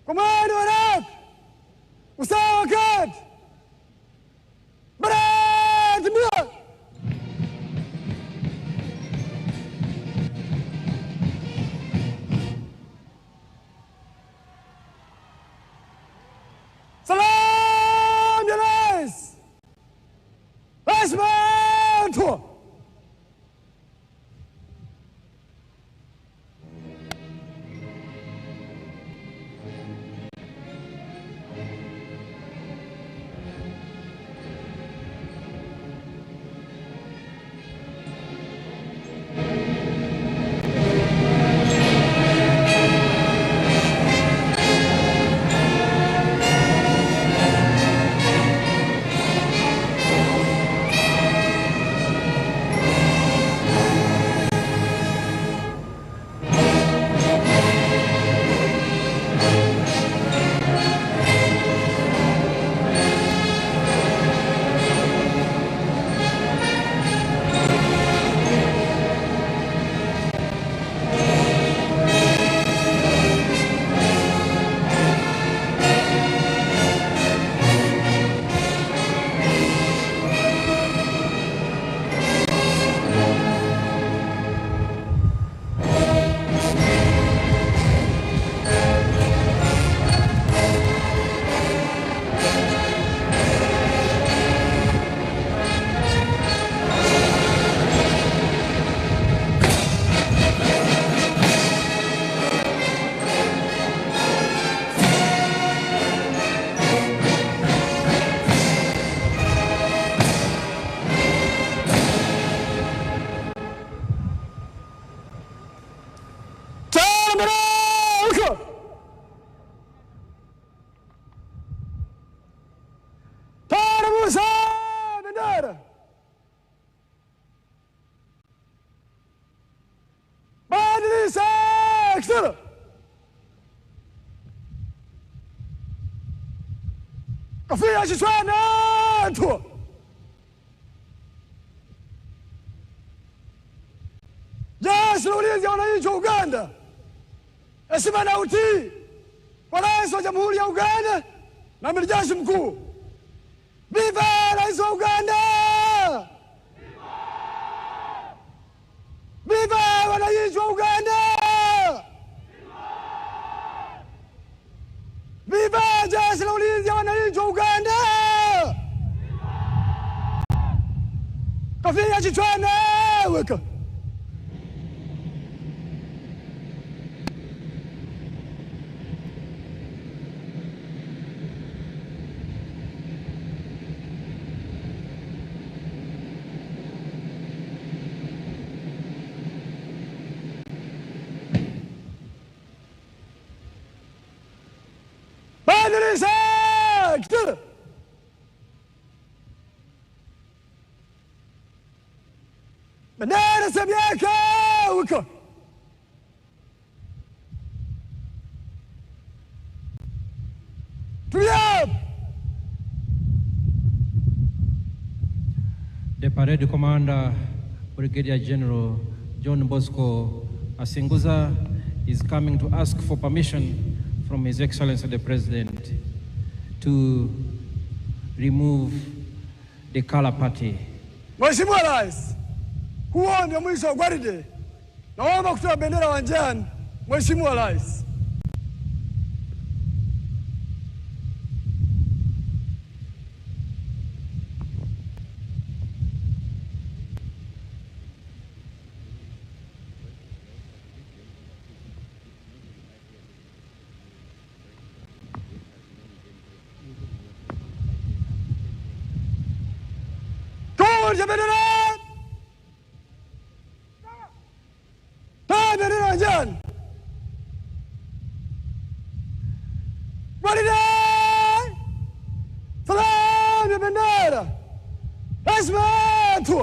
Komando haraka, usawa kati, barabara mbio. Salam ya rais, Asmanto. bendera. Badilisha kisura. Kofia kichwani tu. Jeshi la Ulinzi ya Wananchi wa Uganda, heshima na utii kwa Rais wa Jamhuri ya Uganda na Amiri Jeshi Mkuu. Viva Rais wa Uganda! Viva wananchi wa Uganda! Viva Jeshi la Ulinzi ya Wananchi wa Uganda! Kofia kichwani weka. Badilisha kisura. Bendera sabiaka weka. Tulia. The parade commander, Brigadier General John Bosco Asinguza, is coming to ask for permission from His Excellency the President to remove the color party. Mheshimiwa Rais, huo ndio mwisho wa gwaride. Naomba kutoa bendera uwanjani, Mheshimiwa Rais. Turja bendera! Toa bendera uwanjani! Gwaride! Salamu ya bendera! Heshima tu!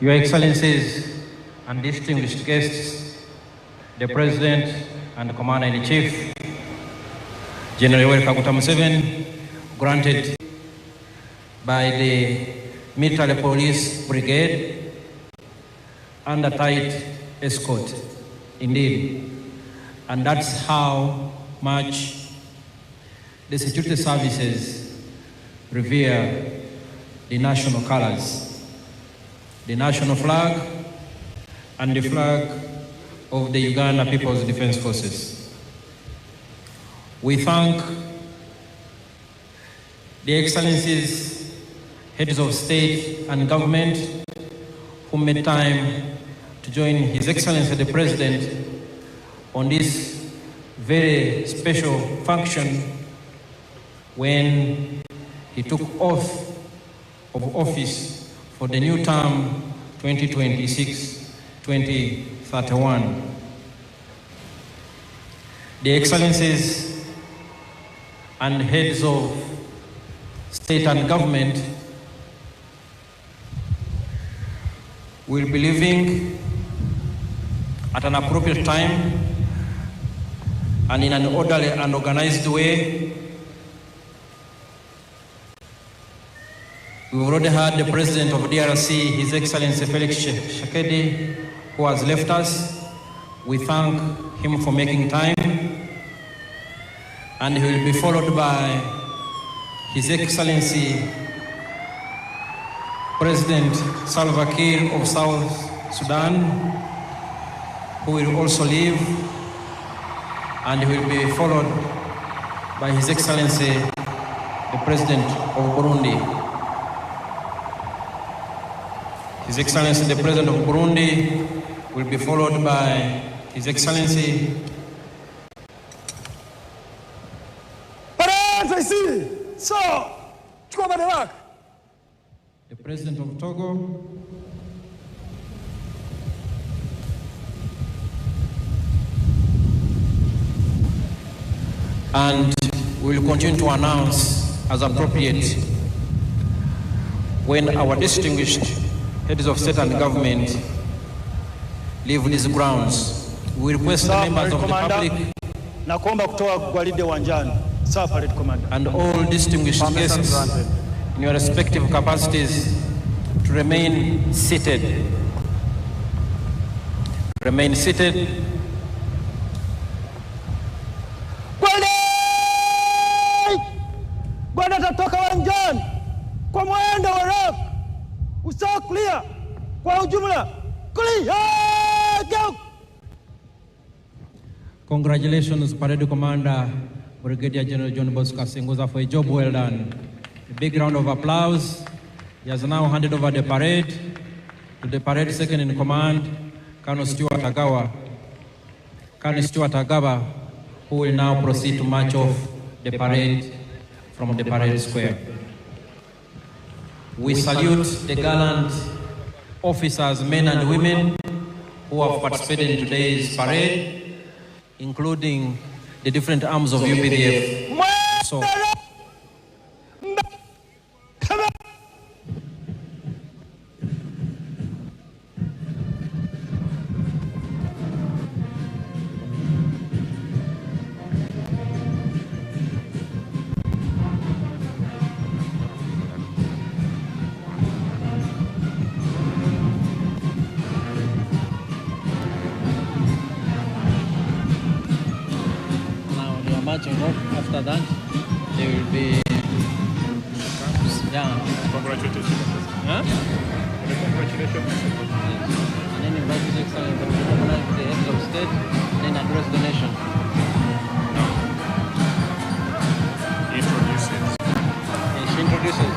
Your Excellencies and distinguished guests, the President and Commander-in-Chief, General Yoweri Kaguta Museveni, granted by the Military Police Brigade under tight escort, indeed. And that's how much the security services revere the national colors. the national flag, and the flag of the Uganda People's Defense Forces. We thank the Excellencies, heads of state and government who made time to join His Excellency the President on this very special function when he took oath of office for the new term 2026-2031. The Excellencies and heads of state and government will be leaving at an appropriate time and in an orderly and organized way. We've already heard the President of DRC, His Excellency Felix Tshisekedi, who has left us. We thank him for making time, and he will be followed by His Excellency President Salva Kiir of South Sudan, who will also leave, and he will be followed by His Excellency the President of Burundi. His Excellency the President of Burundi will be followed by His Excellency the President of Togo, and we will continue to announce as appropriate when our distinguished heads of state and government leave these grounds. We request the members of the public and all distinguished guests in your respective capacities to remain seated. Remain seated. Bwana tatoka uwanjani kwa mwendo wa rafu. Usawa clear kwa ujumla. Clear. Go. Congratulations, Parade Commander Brigadier General John Bosco Sengoza, for a job well done. A big round of applause. He has now handed over the parade to the parade second in command, Colonel Stuart Agawa. Colonel Stuart Agawa, who will now proceed to march off the parade from the parade square. We salute the gallant officers, men and women, who have participated in today's parade, including the different arms of UPDF. So, marching off. After that, they will be. Yeah. Congratulations. Huh? Congratulations. And then invite His Excellency the heads of state, then address the nation. Introduces. She introduces.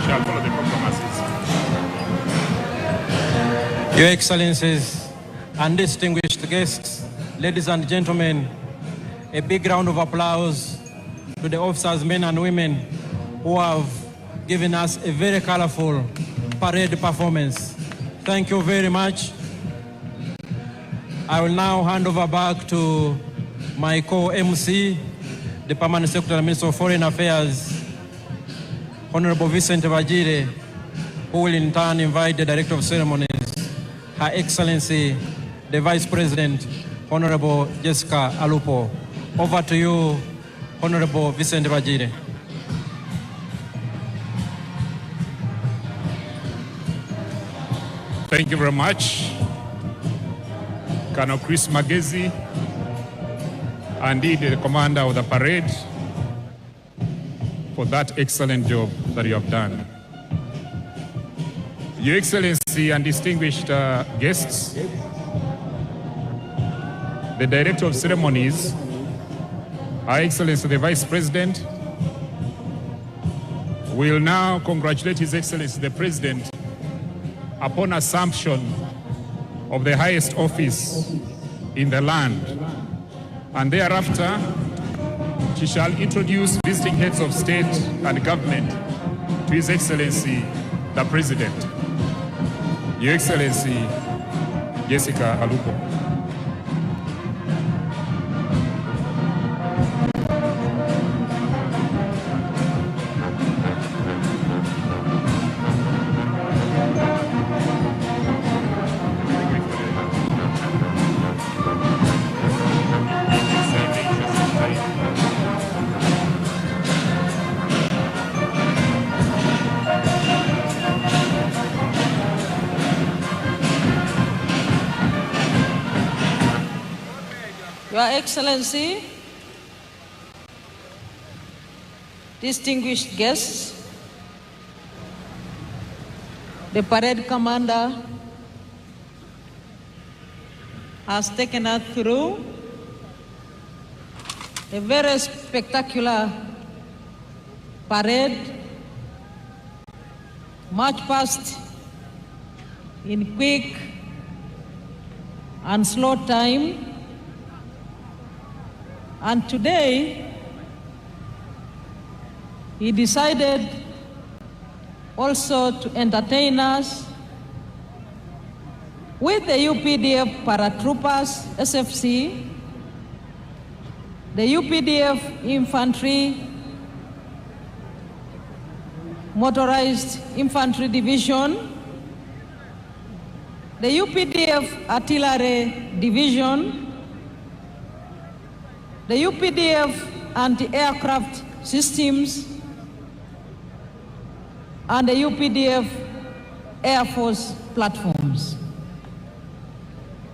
Shall follow the proclamations. Your Excellencies and distinguished guests, ladies and gentlemen, a big round of applause to the officers, men and women, who have given us a very colorful parade performance. Thank you very much. I will now hand over back to my co-MC, the Permanent Secretary and Minister of Foreign Affairs, Honorable Vincent Vagire, who will in turn invite the Director of Ceremonies, Her Excellency, the Vice President, Honorable Jessica Alupo. Over to you, Honorable Vincent Vagire. Thank you very much, Colonel Chris Magezi, and indeed the commander of the parade, for that excellent job that you have done. Your Excellency and distinguished guests, the Director of Ceremonies, Her Excellency the Vice President, will now congratulate His Excellency the President upon assumption of the highest office in the land. And thereafter, she shall introduce visiting heads of state and government to His Excellency the President. Your Excellency, Jessica Alupo. Your Excellency, distinguished guests, the parade commander has taken us through a very spectacular parade, march past in quick and slow time. And today, he decided also to entertain us with the UPDF paratroopers, SFC, the UPDF Infantry, Motorized Infantry Division, the UPDF Artillery Division, the UPDF Anti-Aircraft Systems, and the UPDF Air Force platforms.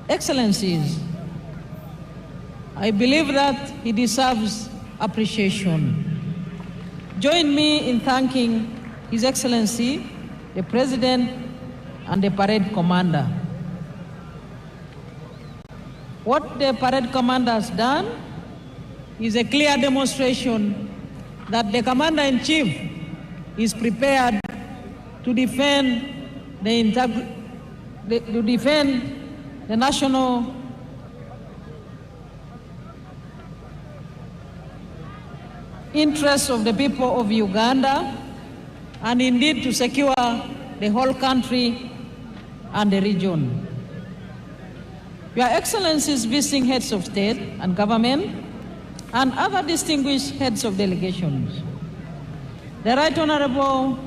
Excellencies, I believe that he deserves appreciation. Join me in thanking His Excellency, the President, and the parade commander. What the parade commander has done is a clear demonstration that the Commander-in-Chief is prepared to defend the national interests of the people of Uganda, and indeed to secure the whole country and the region. Your Excellencies, visiting heads of state and government, and other distinguished heads of delegations, the Right Honorable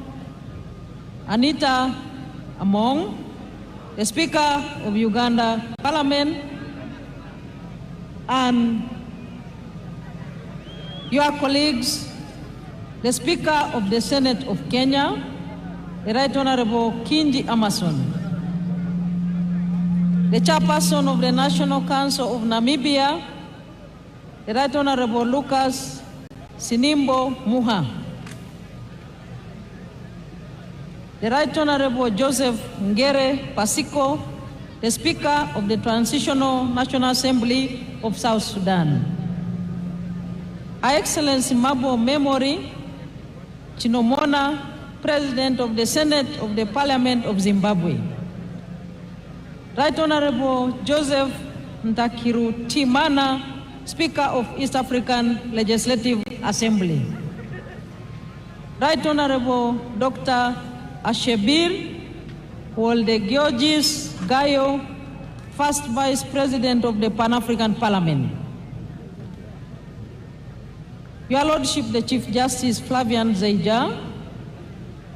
Anita Among, the Speaker of Uganda Parliament, and your colleagues, the Speaker of the Senate of Kenya, the Right Honorable Kingi Amason, the Chairperson of the National Council of Namibia, the Right Honorable Lucas Sinimbo Muha, the Right Honorable Joseph Ngere Pasiko, the Speaker of the Transitional National Assembly of South Sudan, Her Excellency Mabo Memory Chinomona, President of the Senate of the Parliament of Zimbabwe, Right Honorable Joseph Ntakiru Timana, Speaker of East African Legislative Assembly, Right Honorable Dr. Ashebir Wolde-Georgis Gayo, First Vice President of the Pan-African Parliament, Your Lordship, the Chief Justice Flavian Zeija,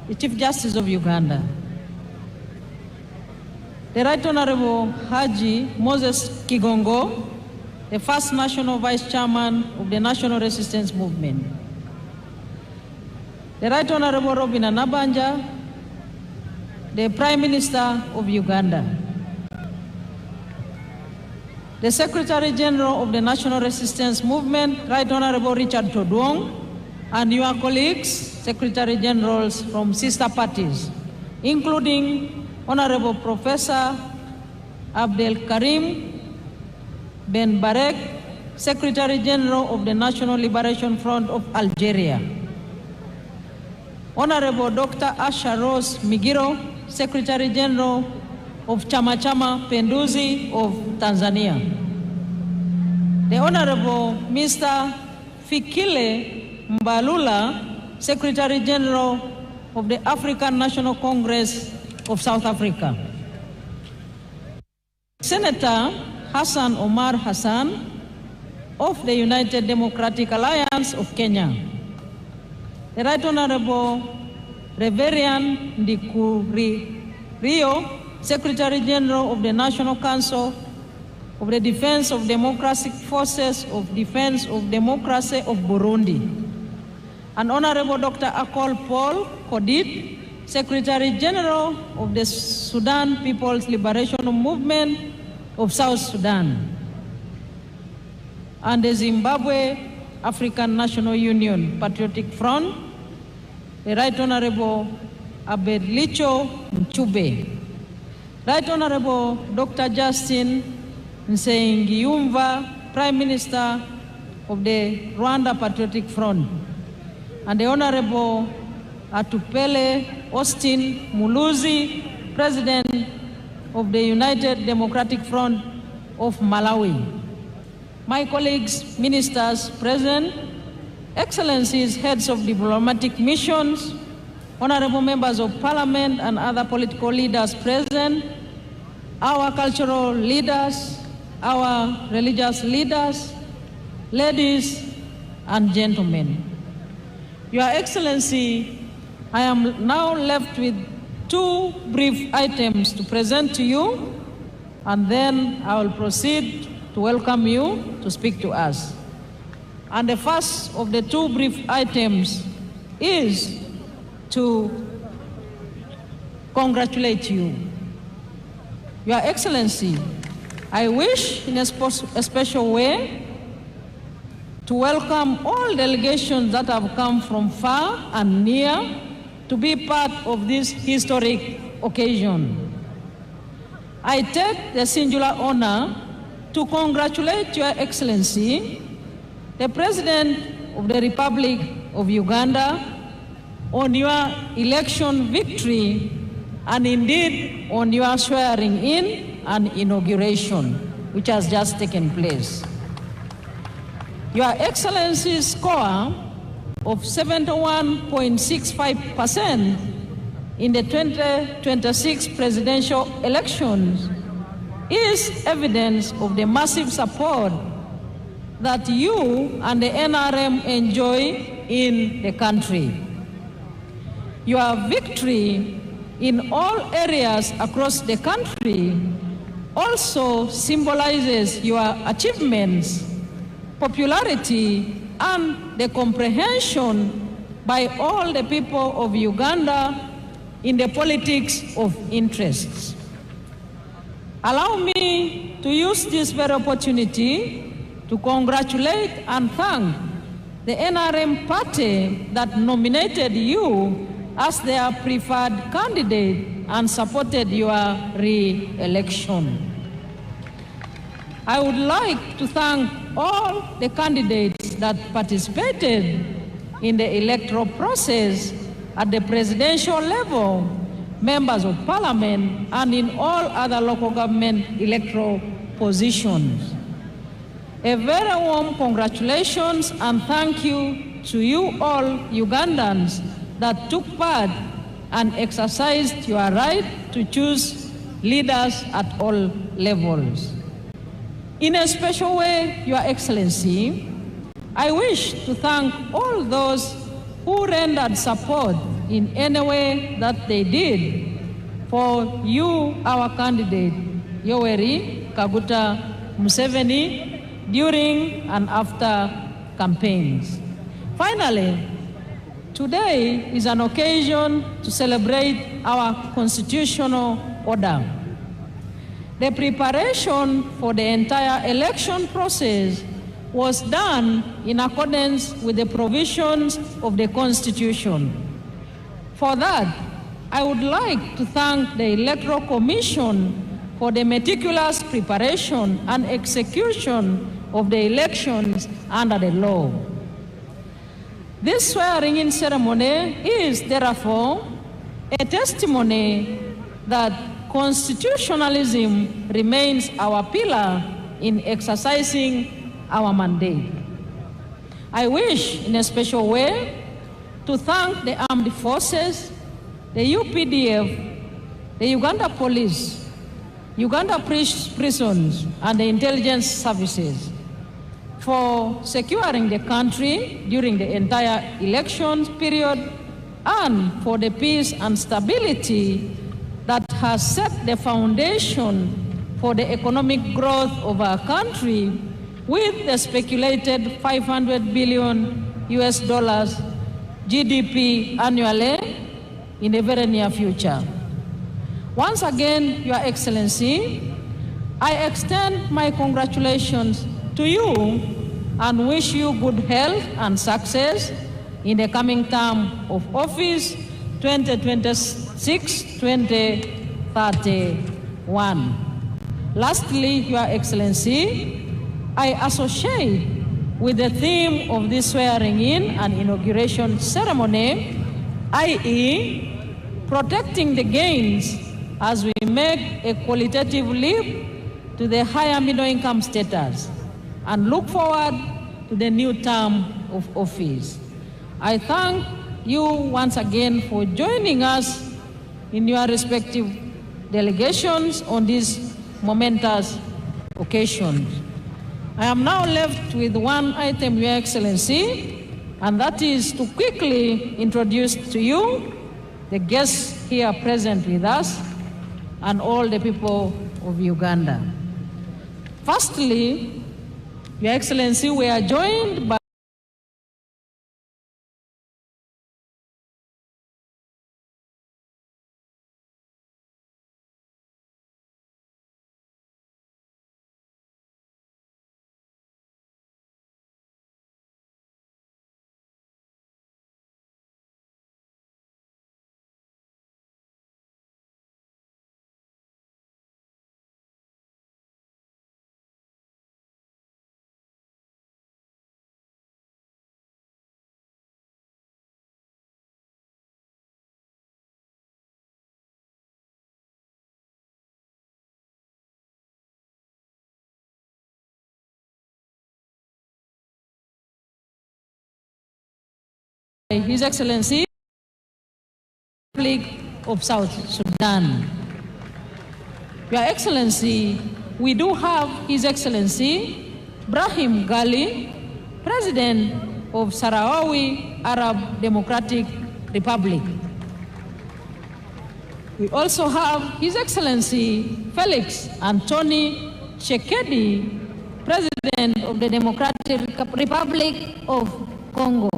the Chief Justice of Uganda, the Right Honorable Haji Moses Kigongo, the first National Vice Chairman of the National Resistance Movement, the Right Honorable Robin Anabanja, the Prime Minister of Uganda, the Secretary General of the National Resistance Movement, Right Honorable Richard Todwong, and your colleagues, Secretary Generals from sister parties, including Honorable Professor Abdel Karim Ben Barek, Secretary General of the National Liberation Front of Algeria. Honorable Dr. Asha Rose Migiro, Secretary General of Chama Chama Penduzi of Tanzania. The Honorable Mr. Fikile Mbalula, Secretary General of the African National Congress of South Africa. Senator Hassan Omar Hassan of the United Democratic Alliance of Kenya. The Right Honorable Reverend Ndikuriyo, Secretary General of the National Council of the Defense of Democratic Forces of Defense of Democracy of Burundi. And Honorable Dr. Akol Paul Kodit, Secretary General of the Sudan People's Liberation Movement of South Sudan. And the Zimbabwe African National Union Patriotic Front, the Right Honorable Abedlicho Mchube. Right Honorable Dr. Justin Nsengiyumva, Prime Minister of the Rwanda Patriotic Front, and the Honorable Atupele Austin Muluzi, President of the United Democratic Front of Malawi. My colleagues, ministers present, excellencies, heads of diplomatic missions, honorable members of parliament and other political leaders present, our cultural leaders, our religious leaders, ladies and gentlemen. Your Excellency, I am now left with two brief items to present to you, and then I will proceed to welcome you to speak to us. And the first of the two brief items is to congratulate you. Your Excellency, I wish in a special way to welcome all delegations that have come from far and near to be part of this historic occasion. I take the singular honor to congratulate Your Excellency, the President of the Republic of Uganda, on your election victory and indeed on your swearing in and inauguration, which has just taken place. Your Excellency's score of 71.65% in the 2026 presidential elections is evidence of the massive support that you and the NRM enjoy in the country. Your victory in all areas across the country also symbolizes your achievements, popularity, and the comprehension by all the people of Uganda in the politics of interests. Allow me to use this very opportunity to congratulate and thank the NRM party that nominated you as their preferred candidate and supported your re-election. I would like to thank all the candidates that participated in the electoral process at the presidential level, members of parliament, and in all other local government electoral positions. A very warm congratulations and thank you to you all Ugandans that took part and exercised your right to choose leaders at all levels. In a special way, Your Excellency, I wish to thank all those who rendered support in any way that they did for you, our candidate, Yoweri Kaguta Museveni, during and after campaigns. Finally, today is an occasion to celebrate our constitutional order. The preparation for the entire election process was done in accordance with the provisions of the Constitution. For that, I would like to thank the Electoral Commission for the meticulous preparation and execution of the elections under the law. This swearing-in ceremony is therefore a testimony that constitutionalism remains our pillar in exercising our mandate. I wish in a special way to thank the armed forces, the UPDF, the Uganda Police, Uganda prisons, and the intelligence services for securing the country during the entire election period and for the peace and stability that has set the foundation for the economic growth of our country with the speculated $500 billion GDP annually in the very near future. Once again, Your Excellency, I extend my congratulations to you and wish you good health and success in the coming term of office 2026-2031. Lastly, Your Excellency, I associate with the theme of this swearing-in and inauguration ceremony, i.e., protecting the gains as we make a qualitative leap to the higher middle-income status and look forward to the new term of office. I thank you once again for joining us in your respective delegations on this momentous occasion. I am now left with one item, Your Excellency, and that is to quickly introduce to you the guests here present with us and all the people of Uganda. Firstly, Your Excellency, we are joined by His Excellency, Republic of South Sudan. Your Excellency, we do have His Excellency Brahim Gali, President of Sahrawi Arab Democratic Republic. We also have His Excellency Felix Anthony Tshisekedi, President of the Democratic Republic of Congo.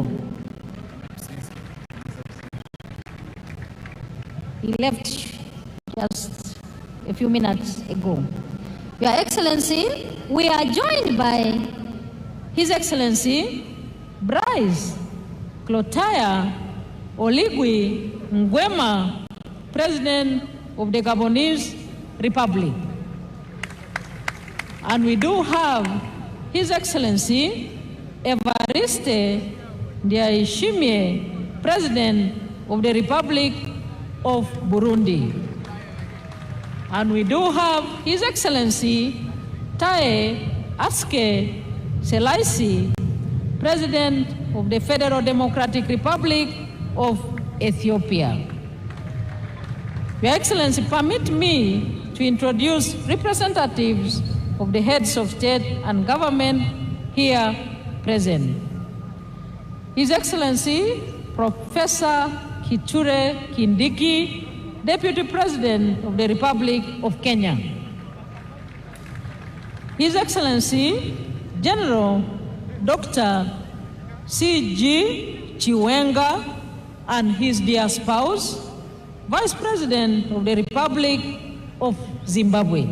He left just a few minutes ago. Your Excellency, we are joined by His Excellency Bryce Clotaire Oligui Nguema, President of the Gabonese Republic. And we do have His Excellency Evariste Ndayishimiye, President of the Republic of Burundi. And we do have His Excellency Taye Atske Selassie, President of the Federal Democratic Republic of Ethiopia. Your Excellency, permit me to introduce representatives of the heads of state and government here present. His Excellency Professor Kithure Kindiki, Deputy President of the Republic of Kenya. His Excellency General Dr. C.G. Chiwenga and his dear spouse, Vice President of the Republic of Zimbabwe.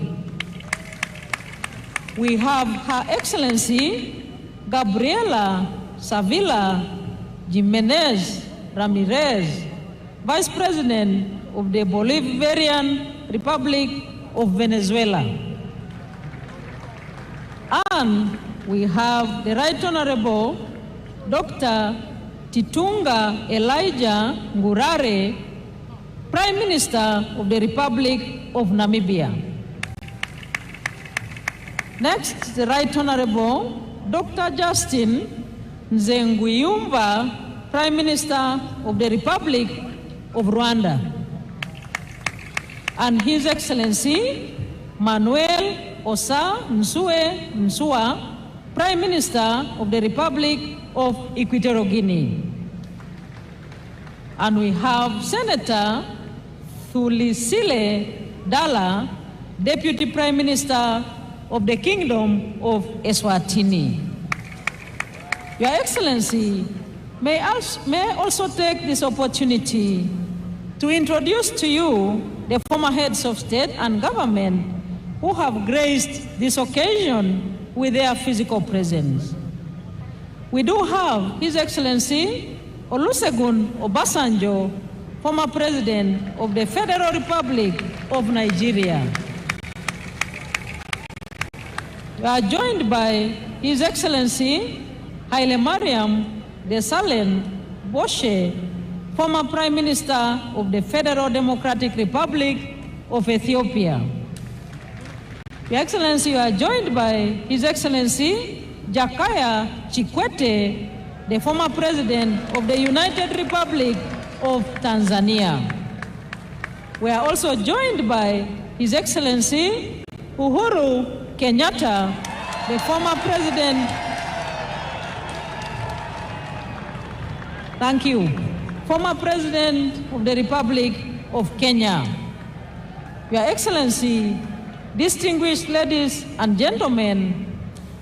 We have Her Excellency Gabriela Savila Jimenez Ramirez, Vice President of the Bolivarian Republic of Venezuela. And we have the Right Honorable Dr. Titunga Elijah Ngurare, Prime Minister of the Republic of Namibia. Next, the Right Honorable Dr. Justin Nzenguyumba, Prime Minister of the Republic of Rwanda. And His Excellency Manuel Osa Nsue Nsua, Prime Minister of the Republic of Equatorial Guinea. And we have Senator Thulisile Dala, Deputy Prime Minister of the Kingdom of Eswatini. Your Excellency, may I also take this opportunity to introduce to you the former heads of state and government who have graced this occasion with their physical presence. We do have His Excellency Olusegun Obasanjo, former President of the Federal Republic of Nigeria. We are joined by His Excellency Haile Mariam Desalegn Boshe, former Prime Minister of the Federal Democratic Republic of Ethiopia. Your Excellency, you are joined by His Excellency Jakaya Kikwete, the former President of the United Republic of Tanzania. We are also joined by His Excellency Uhuru Kenyatta, the former President. Thank you. Former President of the Republic of Kenya. Your Excellency, distinguished ladies and gentlemen,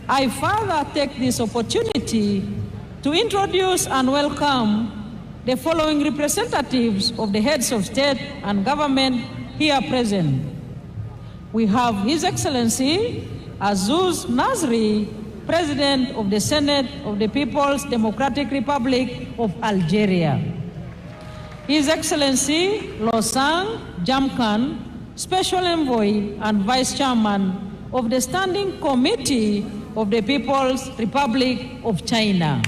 I further take this opportunity to introduce and welcome the following representatives of the heads of state and government here present. We have His Excellency Azuz Nasri, President of the Senate of the People's Democratic Republic of Algeria. His Excellency Losang Jamkan, Special Envoy and Vice Chairman of the Standing Committee of the People's Republic of China.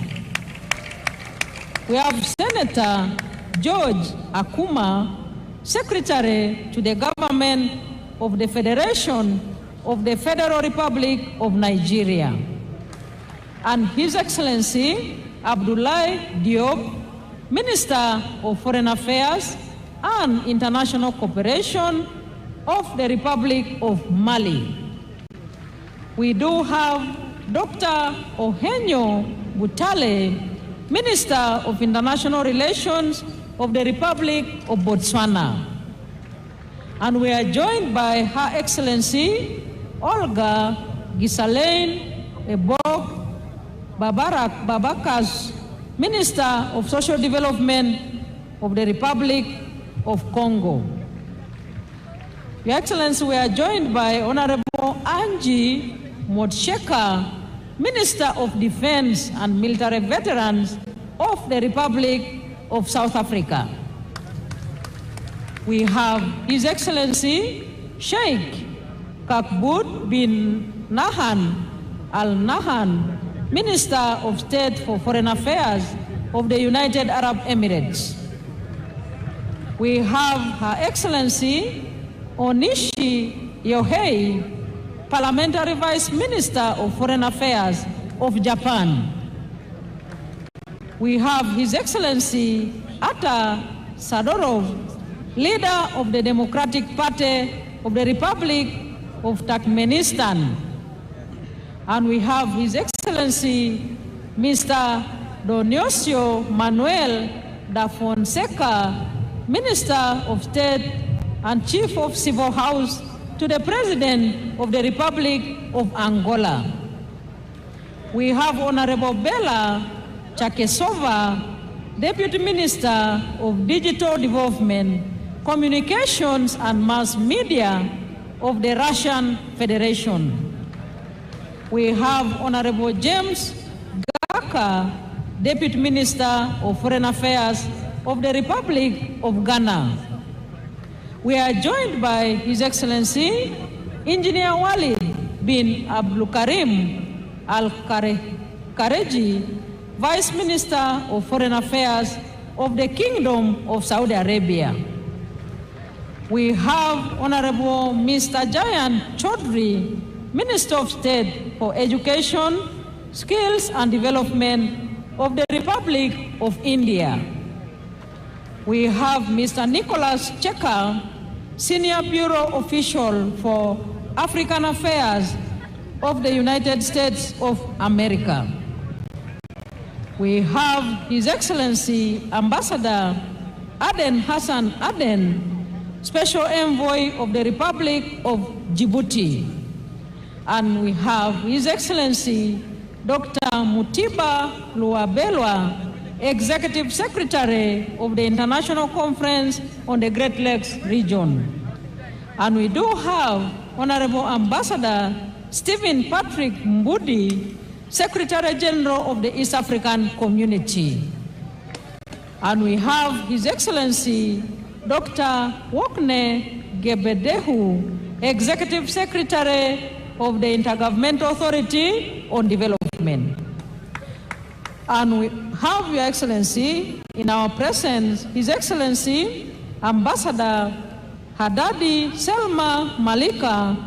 We have Senator George Akuma, Secretary to the Government of the Federation of the Federal Republic of Nigeria. And His Excellency Abdoulaye Diop, Minister of Foreign Affairs and International Cooperation of the Republic of Mali. We do have Dr. Ohenyo Butale, Minister of International Relations of the Republic of Botswana. And we are joined by Her Excellency Olga Gisalaine Ebok Babakas, Minister of Social Development of the Republic of Congo. Your Excellency, we are joined by Honorable Angie Motsheka, Minister of Defense and Military Veterans of the Republic of South Africa. We have His Excellency Sheikh Kakbut bin Nahan Al Nahan, Minister of State for Foreign Affairs of the United Arab Emirates. We have Her Excellency Onishi Yohei, Parliamentary Vice Minister of Foreign Affairs of Japan. We have His Excellency Atta Sadorov, Leader of the Democratic Party of the Republic of Turkmenistan. And we have His Excellency Mr. Dionisio Manuel da Fonseca, Minister of State and Chief of Civil House to the President of the Republic of Angola. We have Honorable Bella Chakesova, Deputy Minister of Digital Development, Communications and Mass Media of the Russian Federation. We have Honorable James Gaka, Deputy Minister of Foreign Affairs of the Republic of Ghana. We are joined by His Excellency Engineer Walid bin Abdulkarim Al-Kareji, Vice Minister of Foreign Affairs of the Kingdom of Saudi Arabia. We have Honorable Mr. Jayan Chaudhry, Minister of State for Education, Skills and Development of the Republic of India. We have Mr. Nicholas Checker, Senior Bureau Official for African Affairs of the United States of America. We have His Excellency Ambassador Aden Hassan Aden, Special Envoy of the Republic of Djibouti. And we have His Excellency Dr. Mutiba Luabelwa, Executive Secretary of the International Conference on the Great Lakes region. And we do have Honorable Ambassador Stephen Patrick Mbudi, Secretary General of the East African Community. And we have His Excellency Dr. Wokne Gebedehu, Executive Secretary of the Intergovernmental Authority on Development. And we have Your Excellency in our presence, His Excellency Ambassador Haddadi Selma Malika,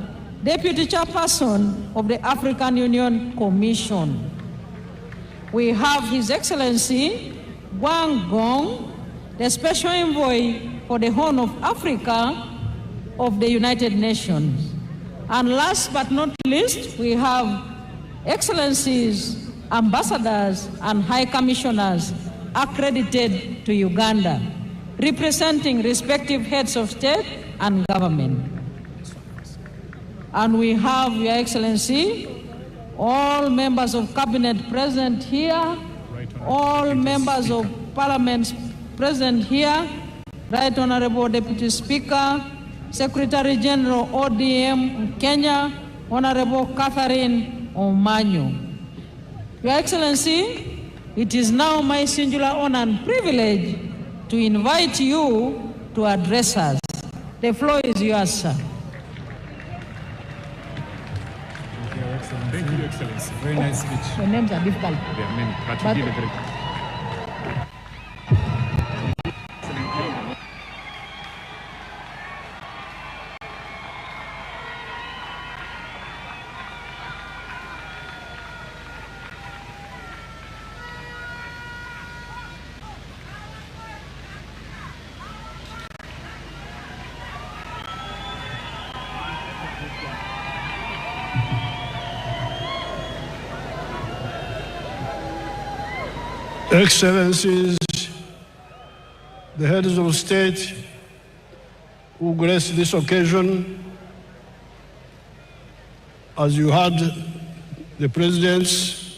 Deputy Chairperson of the African Union Commission. We have His Excellency Wang Gong, the Special Envoy for the Horn of Africa of the United Nations. And last but not least, we have Excellencies, Ambassadors, and High Commissioners accredited to Uganda, representing respective heads of state and government. And we have, Your Excellency, all members of cabinet present here, all members of parliament present here, Right Honorable Deputy Speaker, Secretary General ODM Kenya, Honorable Catherine Omanyo. Your Excellency, it is now my singular honor and privilege to invite you to address us. The floor is yours, sir. Thank you, Your Excellency. Very nice speech. Your names are difficult. There are many, but you did a very good. Excellencies, the heads of state who grace this occasion, as you heard the presidents,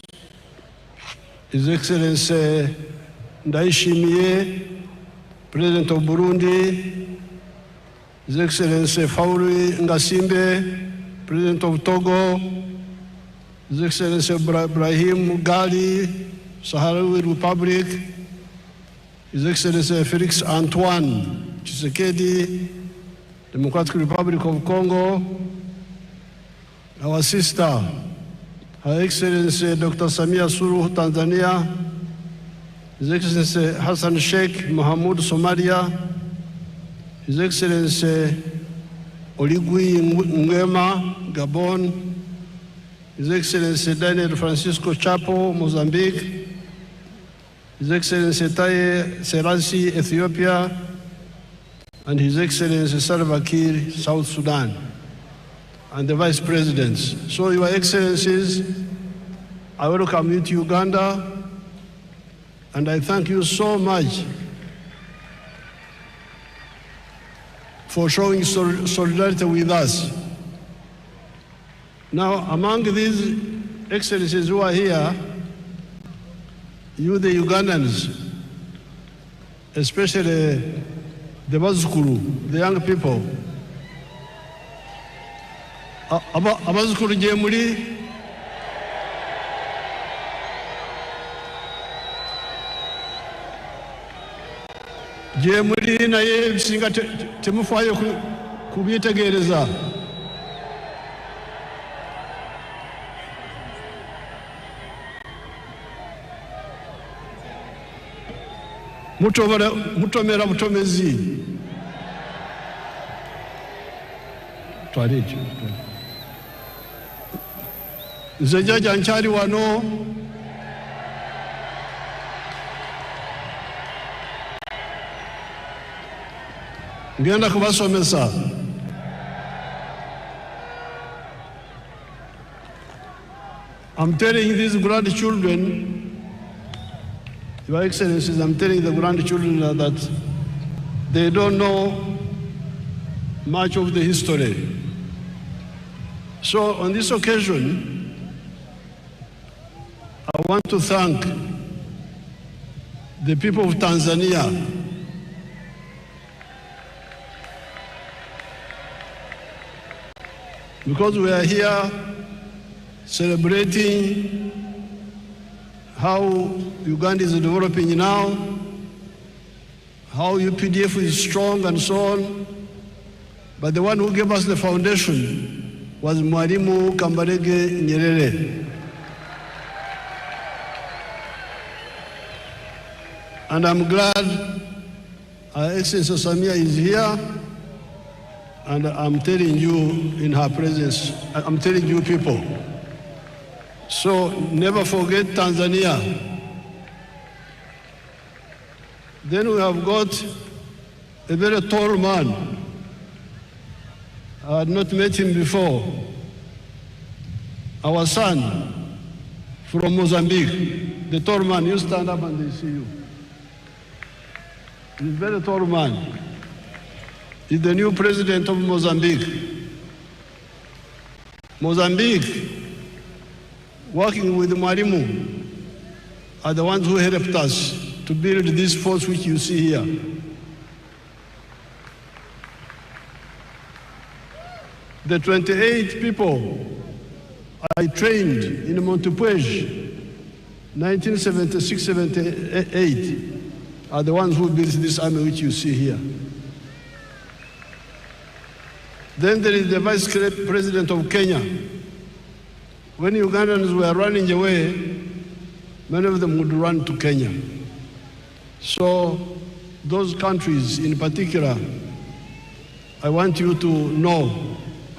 His Excellency Ndayishimiye, President of Burundi, His Excellency Fauri Ngasimbe, President of Togo, His Excellency Ibrahim Gali, Sahrawi Republic, His Excellency Felix Antoine Tshisekedi, Democratic Republic of Congo, our sister, Her Excellency Dr. Samia Suluhu, Tanzania, His Excellency Hassan Sheikh Mohamud, Somalia, His Excellency Oligui Nguema, Gabon, His Excellency Daniel Francisco Chapo, Mozambique, His Excellency Taye Selassie, Ethiopia, and His Excellency Salva Kiir, South Sudan, and the Vice Presidents. So, Your Excellencies, I welcome you to Uganda, and I thank you so much for showing solidarity with us. Now, among these excellencies who are here, you, the Ugandans, especially the Bazukuru, the young people, Abazukuru Jemuli, gye muli naye ebisinga temufaayo kubyetegereza. Mutomera butomezi. Twali ekyo. Nze jjajja nkyali wano. Ngenda kubasomesa. I'm telling these grandchildren, Your Excellencies, I'm telling the grandchildren that they don't know much of the history. So on this occasion, I want to thank the people of Tanzania because we are here celebrating how Uganda is developing now, how UPDF is strong and so on. But the one who gave us the foundation was Mwalimu Kambarage Nyerere. And I'm glad Our Excellency Samia is here, and I'm telling you in her presence, I'm telling you people. So never forget Tanzania. Then we have got a very tall man. I had not met him before. Our son from Mozambique, the tall man, you stand up and they see you. He's a very tall man. He's the new president of Mozambique. Mozambique, working with Mwalimu, are the ones who helped us to build this force which you see here. The 28 people I trained in Montepuez, 1976-78, are the ones who built this army which you see here. Then there is the Vice President of Kenya. When Ugandans were running away, many of them would run to Kenya. So those countries in particular, I want you to know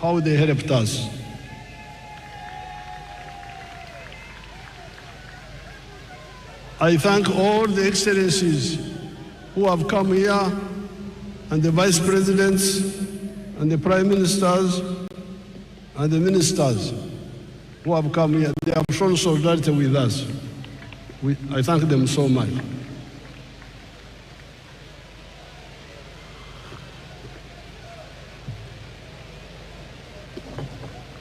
how they helped us. I thank all the excellencies who have come here, and the vice presidents, and the prime ministers, and the ministers who have come here. They have shown solidarity with us. I thank them so much.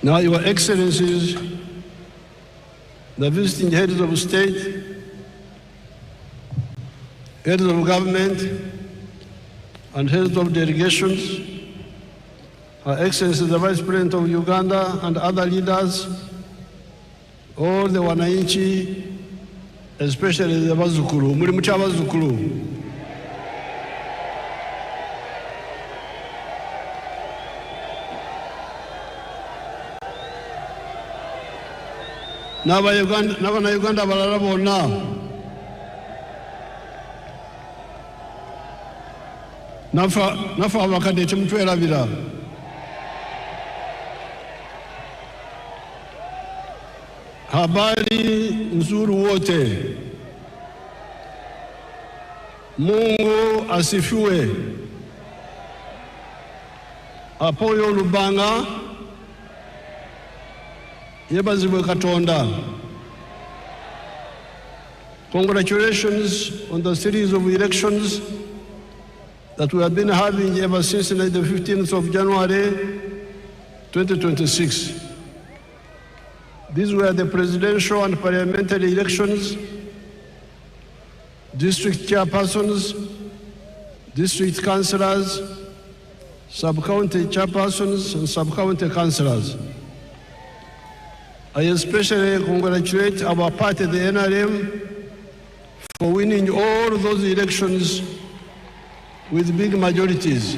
Now, Your Excellencies, the visiting heads of state, heads of government, and heads of delegations, Her Excellency the Vice President of Uganda and other leaders, all the wananchi, especially the Bazukuru, muri mucha Bazukuru. N'abana Uganda balala bonna nafa abakadde temutwerabira. Habari nzuri wote. Mungu asifiwe. Apoyo Lubanga yebazibwe Katonda. Congratulations on the series of elections that we have been having ever since the 15th of January 2026. These were the presidential and parliamentary elections, district chairpersons, district councillors, sub-county chairpersons, and sub-county councillors. I especially congratulate our party, the NRM, for winning all those elections with big majorities.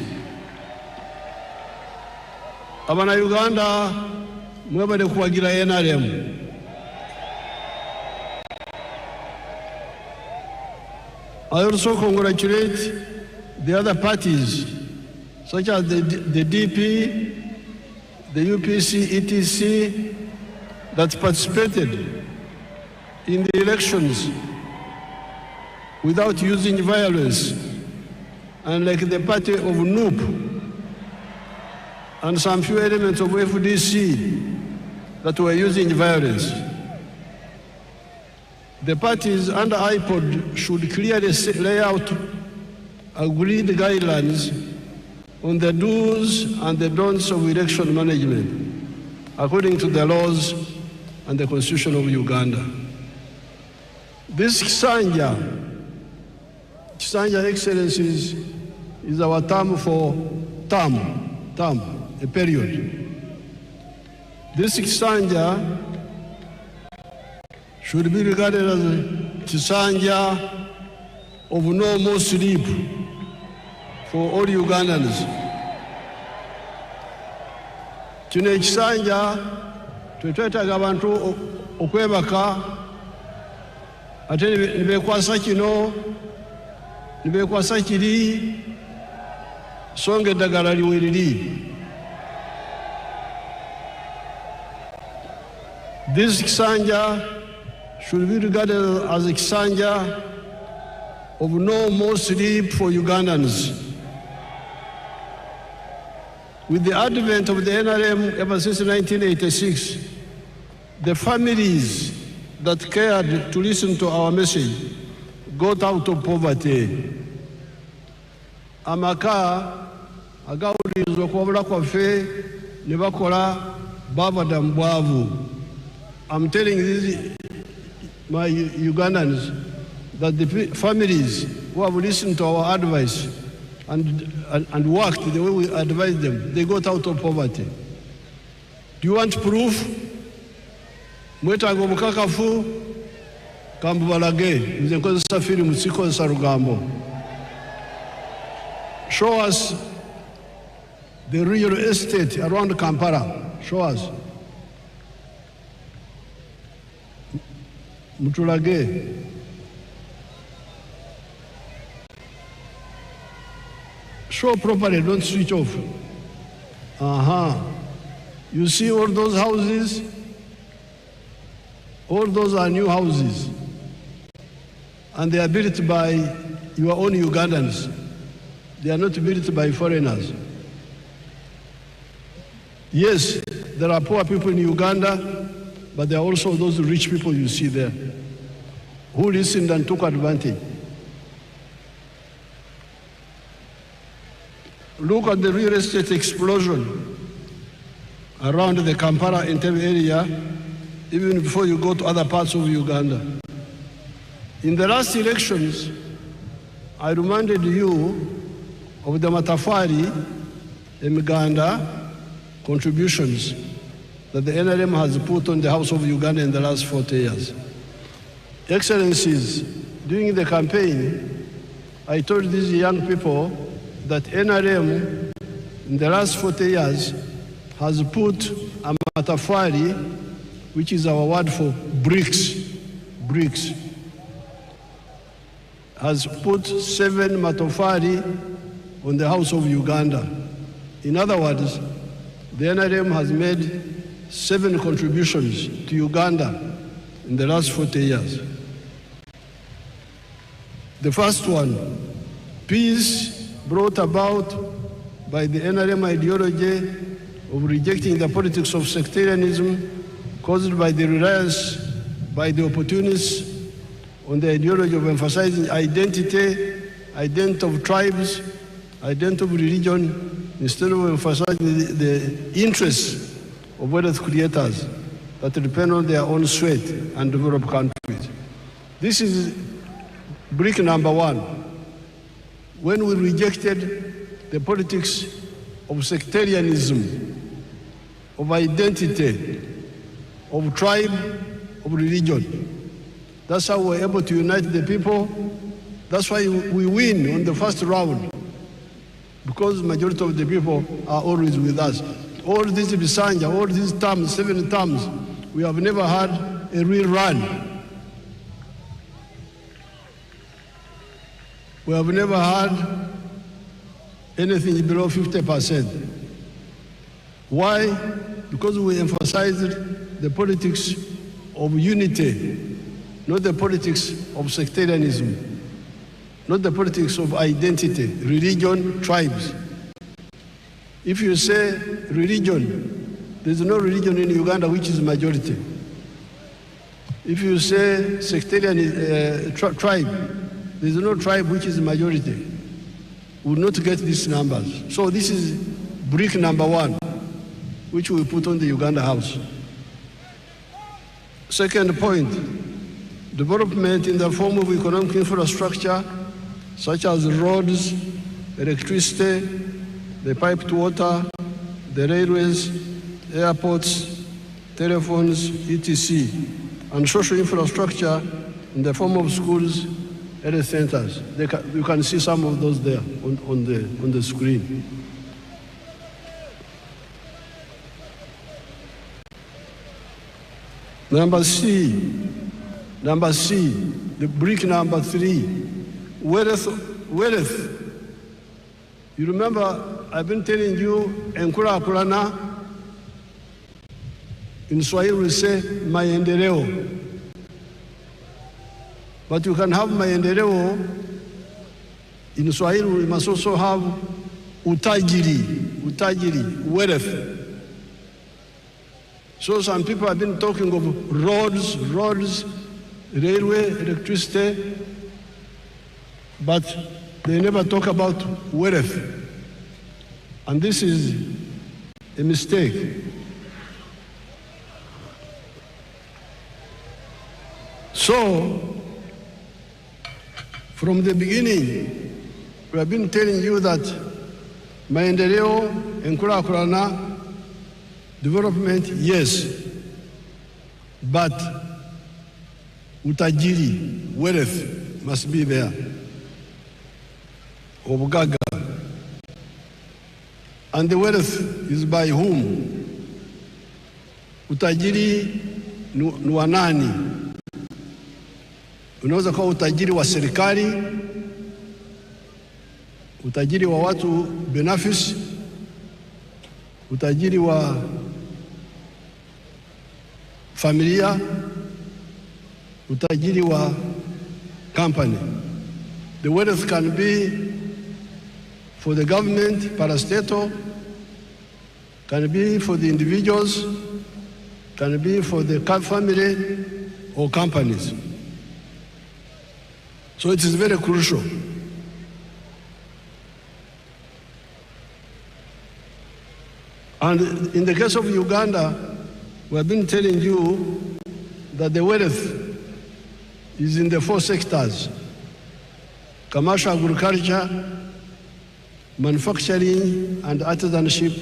Abana Uganda, mwebale kuwagira NRM. I also congratulate the other parties, such as the DP, the UPC, ETC, that participated in the elections without using violence, and like the party of NUP and some few elements of FDC that were using violence. The parties under IPOD should clearly lay out agreed guidelines on the do's and the don'ts of election management, according to the laws and the Constitution of Uganda. This Kisanja Excellencies, is our term for a period. This Kisanja should be regarded as a Kisanja of no more sleep for all Ugandans. Kino ekisanja twetwetaaga abantu okwebaka ate nibekwasa kino nibekwasa kiri songa eddagala liweriri. This Kisanja should be regarded as a Kisanja of no more sleep for Ugandans. With the advent of the NRM ever since 1986, the families that cared to listen to our message got out of poverty. Amaka agawulirizwa okwabula kwaffe ne bakola bavada mu bwavu. I'm telling these my Ugandans that the families who have listened to our advice and worked the way we advised them, they got out of poverty. Do you want proof? Mwetaaga obukakafu kambubalage nze nkozesa firimu sikozesa lugambo. Show us the real estate around Kampala. Show us. Mutulage. Show properly, don't switch off. You see all those houses? All those are new houses. And they are built by your own Ugandans. They are not built by foreigners. Yes, there are poor people in Uganda, but there are also those rich people you see there who listened and took advantage. Look at the real estate explosion around the Kampala Entebbe area, even before you go to other parts of Uganda. In the last elections, I reminded you of the Matafari, Emiganda contributions that the NRM has put on the House of Uganda in the last 40 years. Excellencies, during the campaign, I told these young people that NRM in the last 40 years has put a matafari, which is our word for bricks, has put 7 matafari on the House of Uganda. In other words, the NRM has made 7 contributions to Uganda in the last 40 years. The first one, peace brought about by the NRM ideology of rejecting the politics of sectarianism caused by the reliance by the opportunists on the ideology of emphasizing identity of tribes, identity of religion, instead of emphasizing the interests of wealth creators that depend on their own sweat and develop countries. This is brick number 1. When we rejected the politics of sectarianism, of identity, of tribe, of religion. That's how we're able to unite the people. That's why we win on the first round because majority of the people are always with us. All these Bisanja, all these terms, 7 terms, we have never had a real run. We have never had anything below 50%. Why? Because we emphasized the politics of unity, not the politics of sectarianism, not the politics of identity, religion, tribes. If you say religion, there's no religion in Uganda which is majority. If you say sectarian tribe, there's no tribe which is majority. We will not get these numbers. So this is brick number 1, which we put on the Uganda House. Second point, development in the form of economic infrastructure, such as roads, electricity, the piped water, the railways, airports, telephones, etc., and social infrastructure in the form of schools, health centers. You can see some of those there on the screen. Number C, the brick number 3, wealth. You remember, I've been telling you, Enkura Kulana, in Swahili we say, maendeleo. But you can have maendeleo, in Swahili we must also have utajiri, wealth. So some people have been talking of roads, railway, electricity, but they never talk about wealth. And this is a mistake. So, from the beginning, we have been telling you that maendeleo, enkurakurana, development, yes, but utajiri, wealth, must be there. Obugaga. And the wealth is by whom? Utajiri ni wa nani? Unaweza kuwa utajiri wa serikali, utajiri wa watu binafsi, utajiri wa familia, utajiri wa company. The wealth can be for the government, parastatal, can be for the individuals, can be for the family or companies. So it is very crucial. And in the case of Uganda, we have been telling you that the wealth is in the 4 sectors: commercial agriculture, manufacturing and artisanship,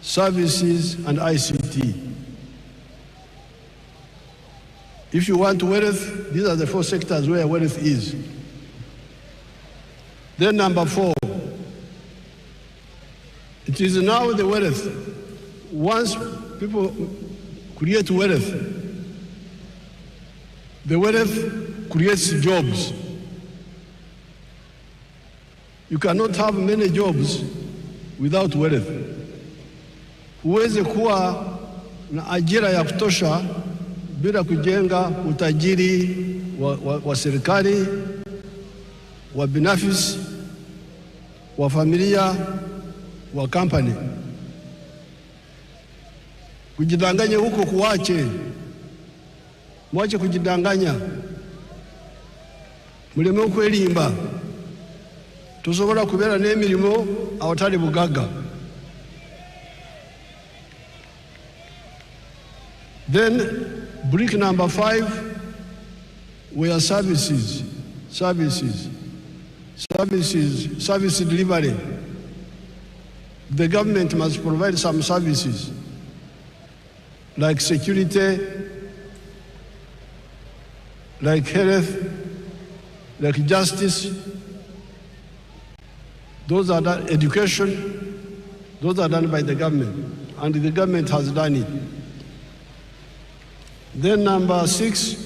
services and ICT. If you want wealth, these are the 4 sectors where wealth is. Then number 4, it is now the wealth. Once people create wealth, the wealth creates jobs. You cannot have many jobs without wealth. Huwezi kuwa na ajira ya kutosha bila kujenga utajiri wa serikali, wa binafsi, wa familia, wa company. Kujidanganya huko kuache. Mwache kujidanganya. Muleme okwelimba. Tusobola kubera n'emirimo awatali bugaga. Then brick number 5 were services. Service delivery. The government must provide some services like security, like health, like justice. Those are done, education, those are done by the government, and the government has done it. Then number 6,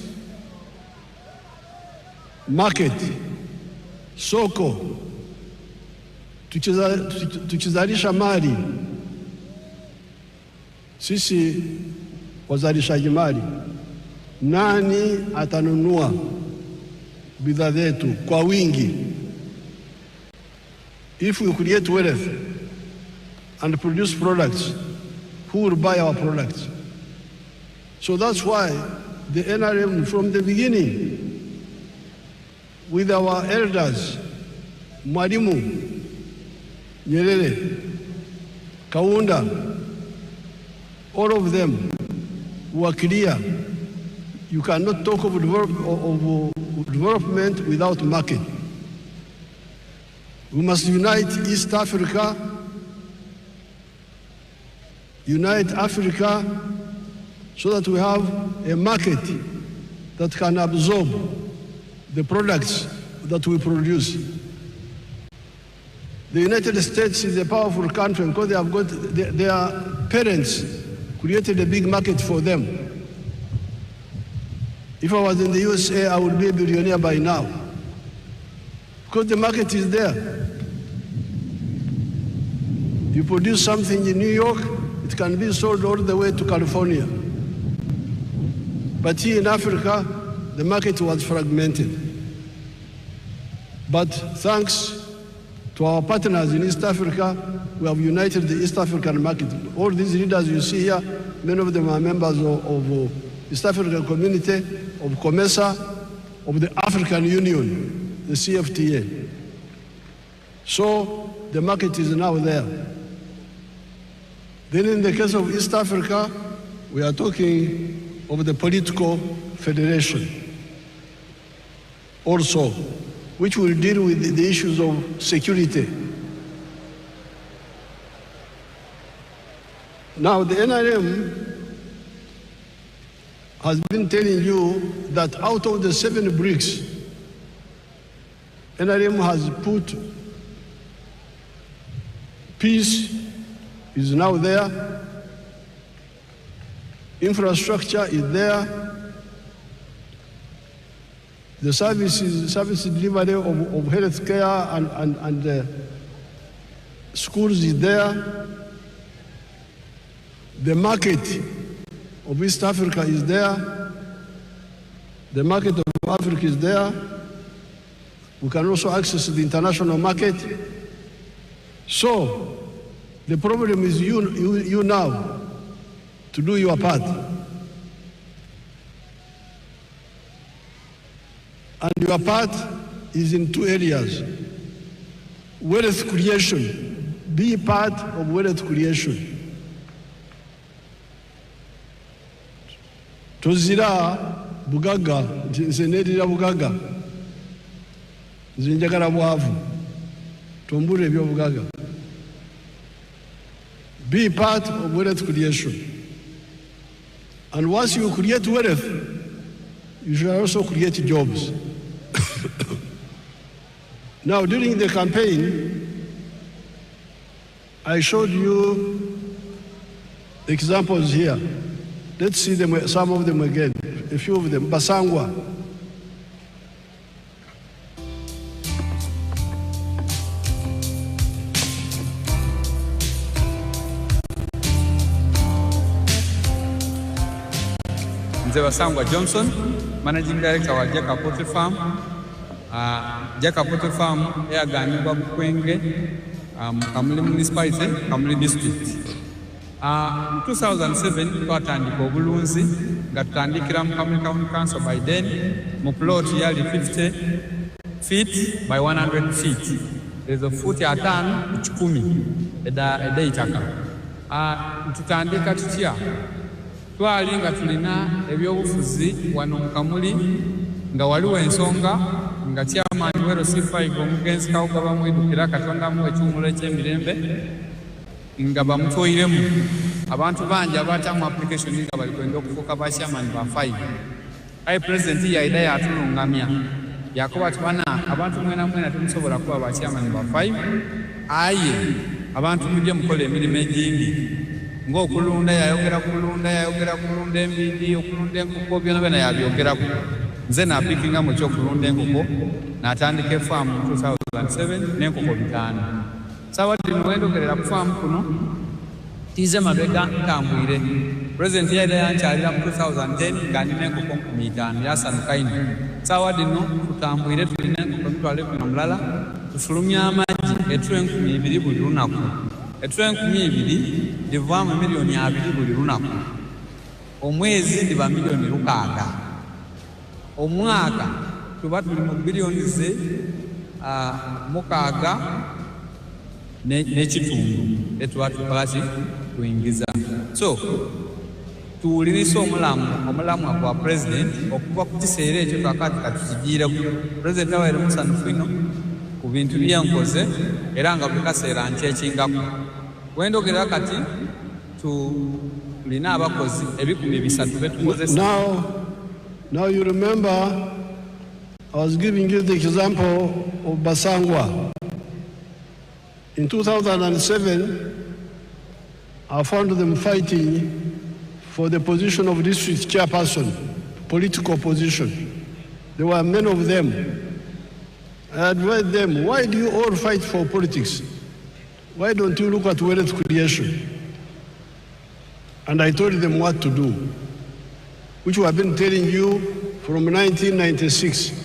market, soko, tukizalisha mali, sisi wazalishaji mali, nani atanunua bidhaa zetu kwa wingi? If we create wealth and produce products, who will buy our products? So that's why the NRM from the beginning, with our elders, Mwalimu, Nyerere, Kaunda, all of them were clear. You cannot talk of development without market. We must unite East Africa, unite Africa, so that we have a market that can absorb the products that we produce. The United States is a powerful country because they have got their parents created a big market for them. If I was in the USA, I would be a billionaire by now, because the market is there. You produce something in New York, it can be sold all the way to California. But here in Africa, the market was fragmented. But thanks to our partners in East Africa, we have united the East African market. All these leaders you see here, many of them are members of East African Community, of COMESA, of the African Union, the CFTA. So the market is now there. Then in the case of East Africa, we are talking of the political federation also, which will deal with the issues of security. Now the NRM has been telling you that out of the 7 BRICS, NRM has put peace is now there, infrastructure is there, the service delivery of health care and schools is there, the market of East Africa is there, the market of Africa is there, we can also access the international market. So the problem is you now to do your part. And your part is in 2 areas. Wealth creation. Be part of wealth creation. Tozira bugaga, nzenedira bugaga. Zinjagala bwavu. Tombure byo bugaga. Be part of wealth creation. And once you create wealth, you should also create jobs. Now, during the campaign, I showed you examples here. Let's see them, some of them again, a few of them. Basangwa. Basangwa Johnson, Managing Director wa Jaka Poultry Farm. Jaka Poultry Farm yaganibwa Bukwenge, Kamuli Municipality, Kamuli District. 2007 twatandika obulunzi nga tutandikira mu Kamuli County Council by then mu plot yali 50 feet by 100 feet. There's a foot atano kumi eda itaka. Tutandika tutya twali nga tulina ebyobufuzi wano mu Kamuli nga waliwo ensonga nga chairman wero C5 omugenzi kawugaba mwidukira Katonda mu ekyumulo eky'emirembe nga bamutoyiremu abantu bangi abatamu application nga bali kwenda okufuuka ba chairman ba 5. Aye president yaida yatulungamya yakoba tubana abantu mwena mwena tumusobola kuba ba chairman ba 5 aye abantu mujje mukola emirimu egingi ng'okulunda yayogera kulunda embidi okulunda enkoko byonna yabyogerako nze napikinga mu ky'okulunda enkoko n'atandika efaamu mu 2007 n'enkoko 5 sawadde niwendogerera ku faamu kuno tiize mabega ntambwire pulezidenti yaida yankyalira mu 2010 nga nina enkoko 5 yasanuka ino sawadde no tutambwire tulina enkoko mitwalo 2 mulala tufulumya amagi etula 2,000 buli lunaku etula 2,000 livaamu miliyoni 2 buli lunaku omwezi liba miliyoni 6 omwaka tuba tuli mu biliyoni ze 6 n'ekitundu etuba tukolaki kuyingiza so tuwuliriza omulamwa gwa pulezidenti okuva ku kiseera ekyo twakati katukigiireku pulezidenti awaire musanufu ino ku bintu byenkoze era nga buli kaseera nkyekingako wendogerera kati tulina abakozi 300 betukozesa. Now you remember I was giving you the example of Basangwa. In 2007, I found them fighting for the position of district chairperson, political position. There were many of them. I advised them, why do you all fight for politics? Why don't you look at wealth creation? And I told them what to do, which we have been telling you from 1996.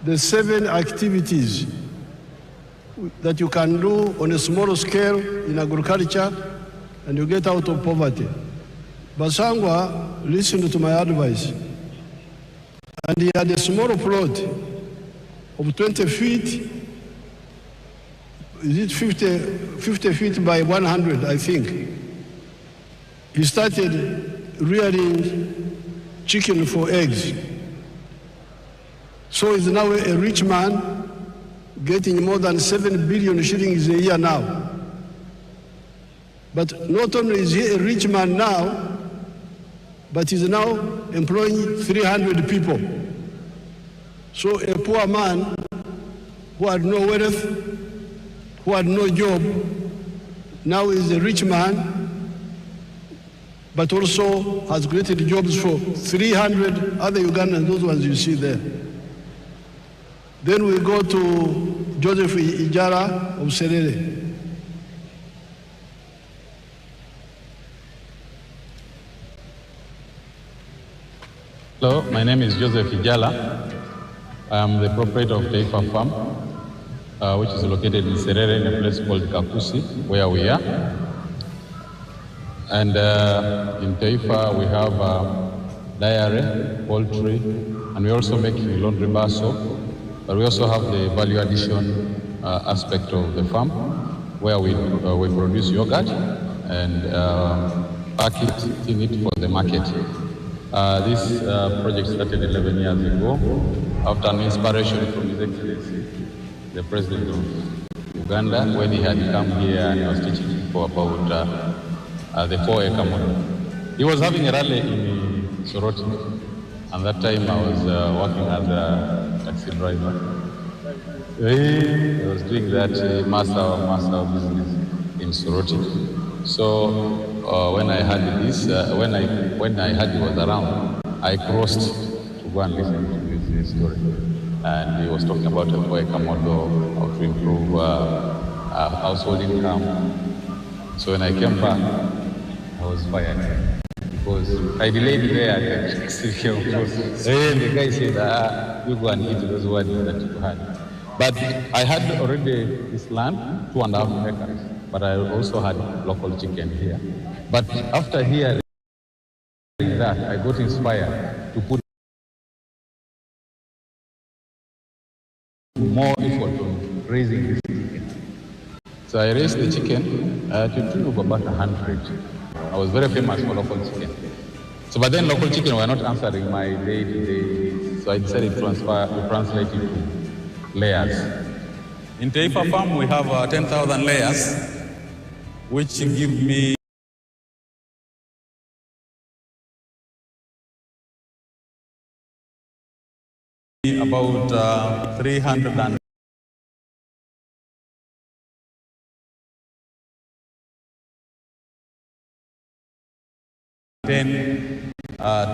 The 7 activities that you can do on a small scale in agriculture and you get out of poverty. Basangwa listened to my advice and he had a small plot of 20 feet, is it 50 feet by 100, I think. He started rearing chicken for eggs. So he's now a rich man, getting more than 7 billion shillings a year now. But not only is he a rich man now, but he's now employing 300 people. So a poor man who had no wealth, who had no job, now is a rich man, but also has created jobs for 300 other Ugandans, those ones you see there. Then we go to Joseph Ijara of Serere. Hello, my name is Joseph Ijala. I am the proprietor of Taifa Farm, which is located in Serere in a place called Kakusi, where we are. And in Taifa we have dairy, poultry, and we also make laundry basso. But we also have the value addition aspect of the farm, where we produce yogurt and pack it in it for the market. This project started 11 years ago after an inspiration from His Excellency, the President of Uganda, when he had come here and he was teaching people about the 4-acre model. He was having a rally in Soroti. And that time I was working as a taxi driver. I was doing that master business in Soroti. So when I heard this, when I heard he was around, I crossed to go and listen to his story. And he was talking about a 4-acre model, how to improve household income. So when I came back, I was fired. Because I delayed there at the taxi and the guy said, you go and eat those ones that you had. But I had already this land, 2.5 acres, but I also had local chicken here. But after hearing that, I got inspired to put more effort on raising this chicken. So I raised the chicken to a tune of about 100. I was very famous for local chicken. So, but then local chicken were not answering my day-to-day needs. So I decided to translate it to layers. In Taifa Farm, we have 10,000 layers, which give me about 300 10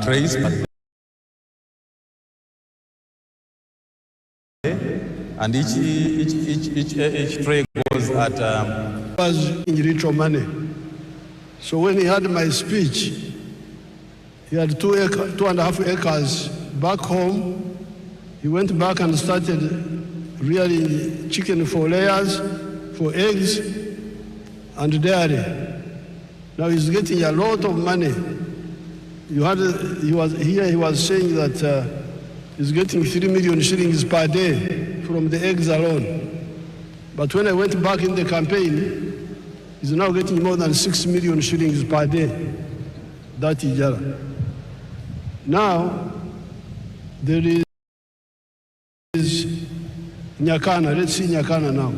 trays, and each tray goes at was in little money. So when he had my speech, he had 2.5 acres back home. He went back and started rearing chicken for layers, for eggs, and dairy. Now he's getting a lot of money. He was saying that he's getting 3 million shillings per day from the eggs alone. But when I went back in the campaign, he's now getting more than 6 million shillings per day. That Ijara. Now, there is Nyakana. Let's see Nyakana now.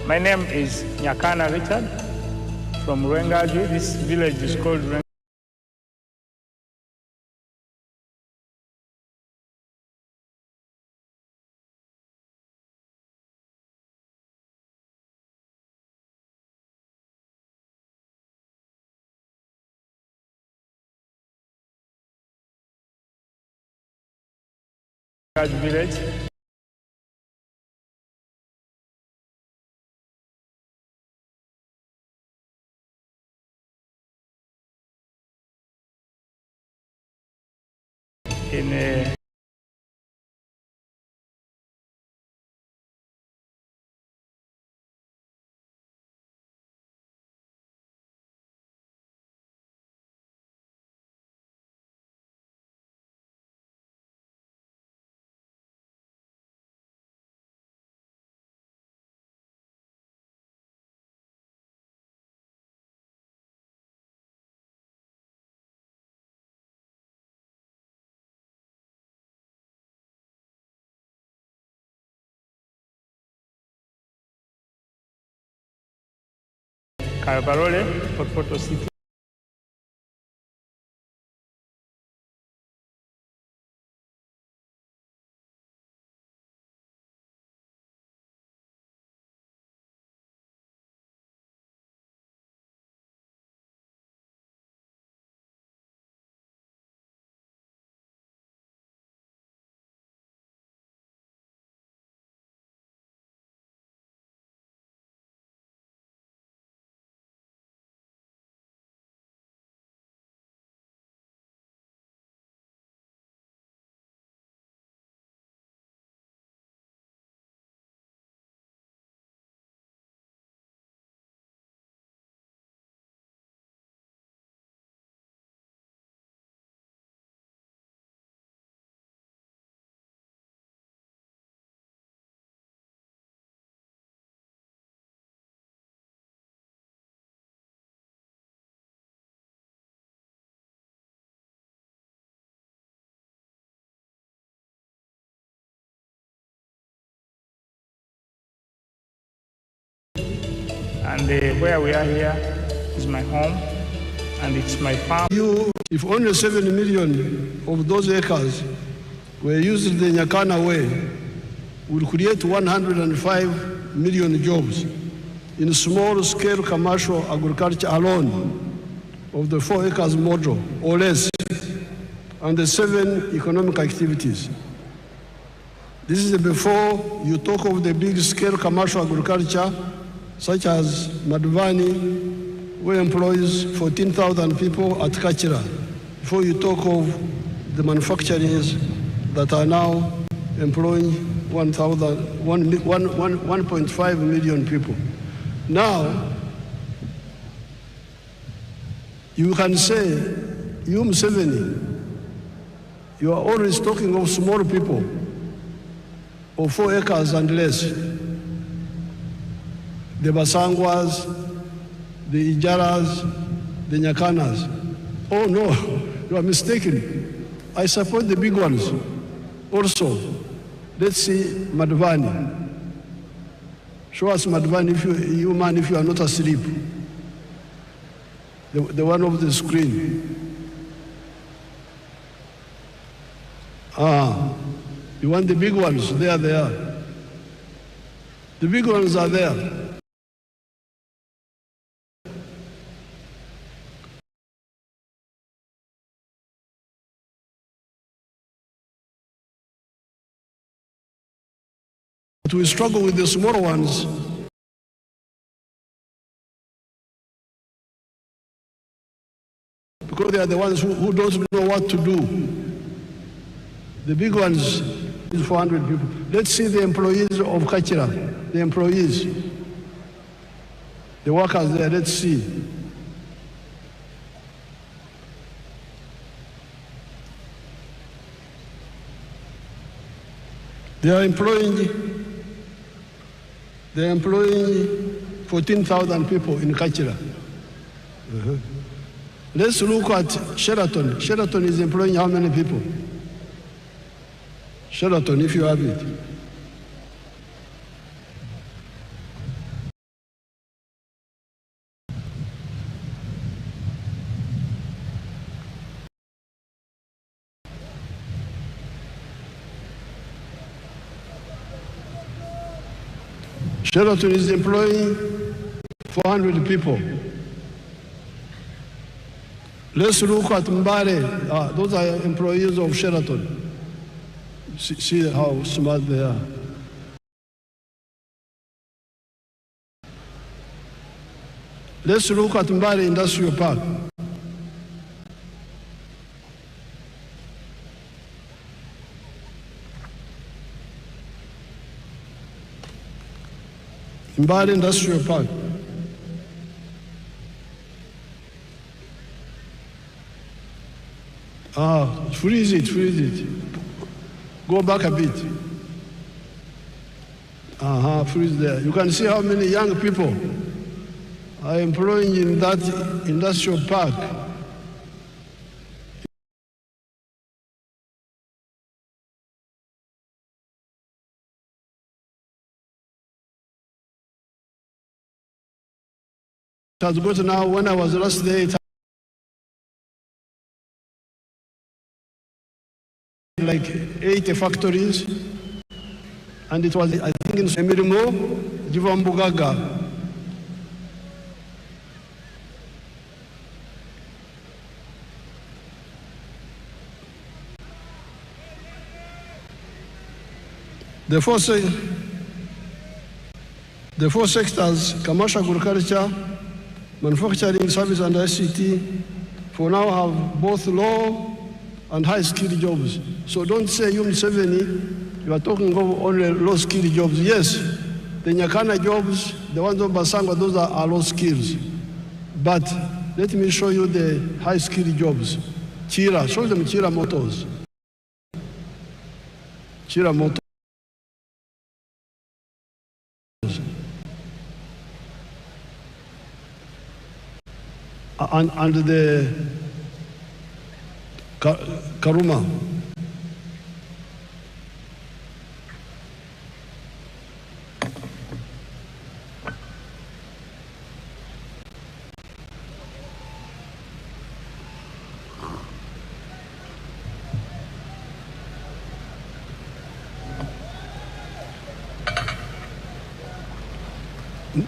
My name is Nyakana Richard from Rwengaju. This village is called Rwengaju village. In a Karabarole, Potpoto City. And where we are here is my home, and it's my farm. If only 7 million of those acres were used the Nyakana way, will create 105 million jobs in small-scale commercial agriculture alone of the 4 acres model or less, and the 7 economic activities. This is before you talk of the big-scale commercial agriculture, such as Madvani, where employs 14,000 people at Kachira, before you talk of the manufacturers that are now employing 1.5 million people. Now, you can say, you Museveni, you are always talking of small people, of 4 acres and less. The Basangwas, the Ijaras, the Nyakanas. Oh no, you are mistaken. I support the big ones also. Let's see Madhvani. Show us Madhvani, if you man, if you are not asleep. The one of the screen. You want the big ones? They are there. The big ones are there. But we struggle with the smaller ones. Because they are the ones who don't know what to do. The big ones is 400 people. Let's see the employees of Kachira, the employees, the workers there, let's see. They are employing 14,000 people in Kachira. Let's look at Sheraton. Sheraton is employing how many people? Sheraton, if you have it. Sheraton is employing 400 people. Let's look at Mbare. Those are employees of Sheraton. See how smart they are. Let's look at Mbare Industrial Park. Mbare Industrial Park. Freeze it. Go back a bit. Freeze there. You can see how many young people are employing in that industrial park. It has got now, when I was last there, it had like 80 factories, and it was, I think, in Emirimo, Jivambugaga. The four sectors, commercial agriculture, manufacturing, service, and ICT, for now have both low and high-skilled jobs. So don't say you are talking of only low-skilled jobs. Yes, the Nyakana jobs, the ones of Basangwa, those are low skills. But let me show you the high-skilled jobs. Chira, show them Chira Motors. Chira Motors. And the Karuma.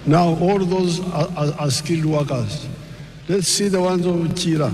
Now all those are skilled workers. Let's see the ones of Chira.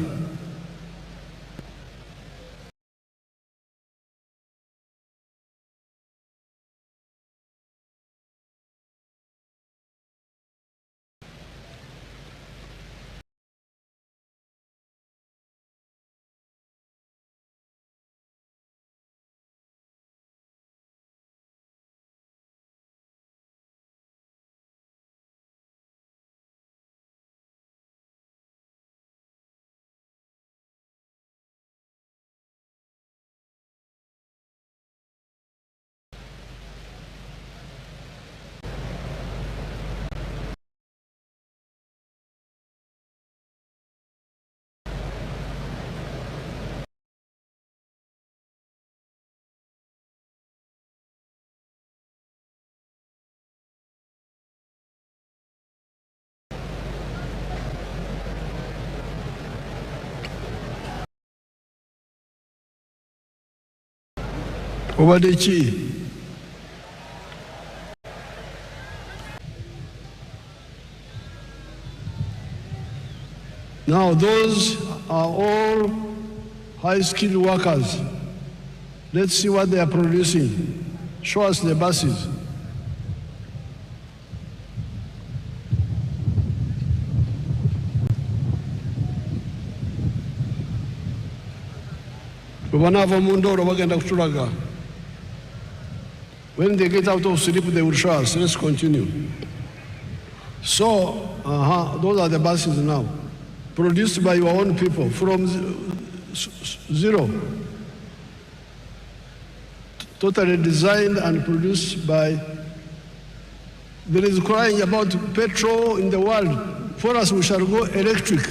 Obadde ki? Now those are all high-skilled workers. Let's see what they are producing. Show us the buses. When they get out of sleep, they will show us. Let's continue. So, those are the buses now, produced by your own people from zero. Totally designed and produced by. There is crying about petrol in the world. For us, we shall go electric.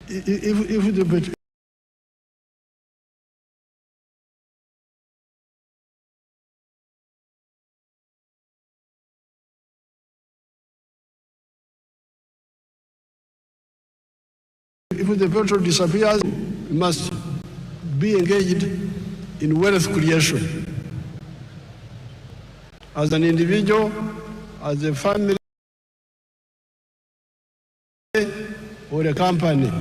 If the petrol disappears, we must be engaged in wealth creation. As an individual, as a family, or a company.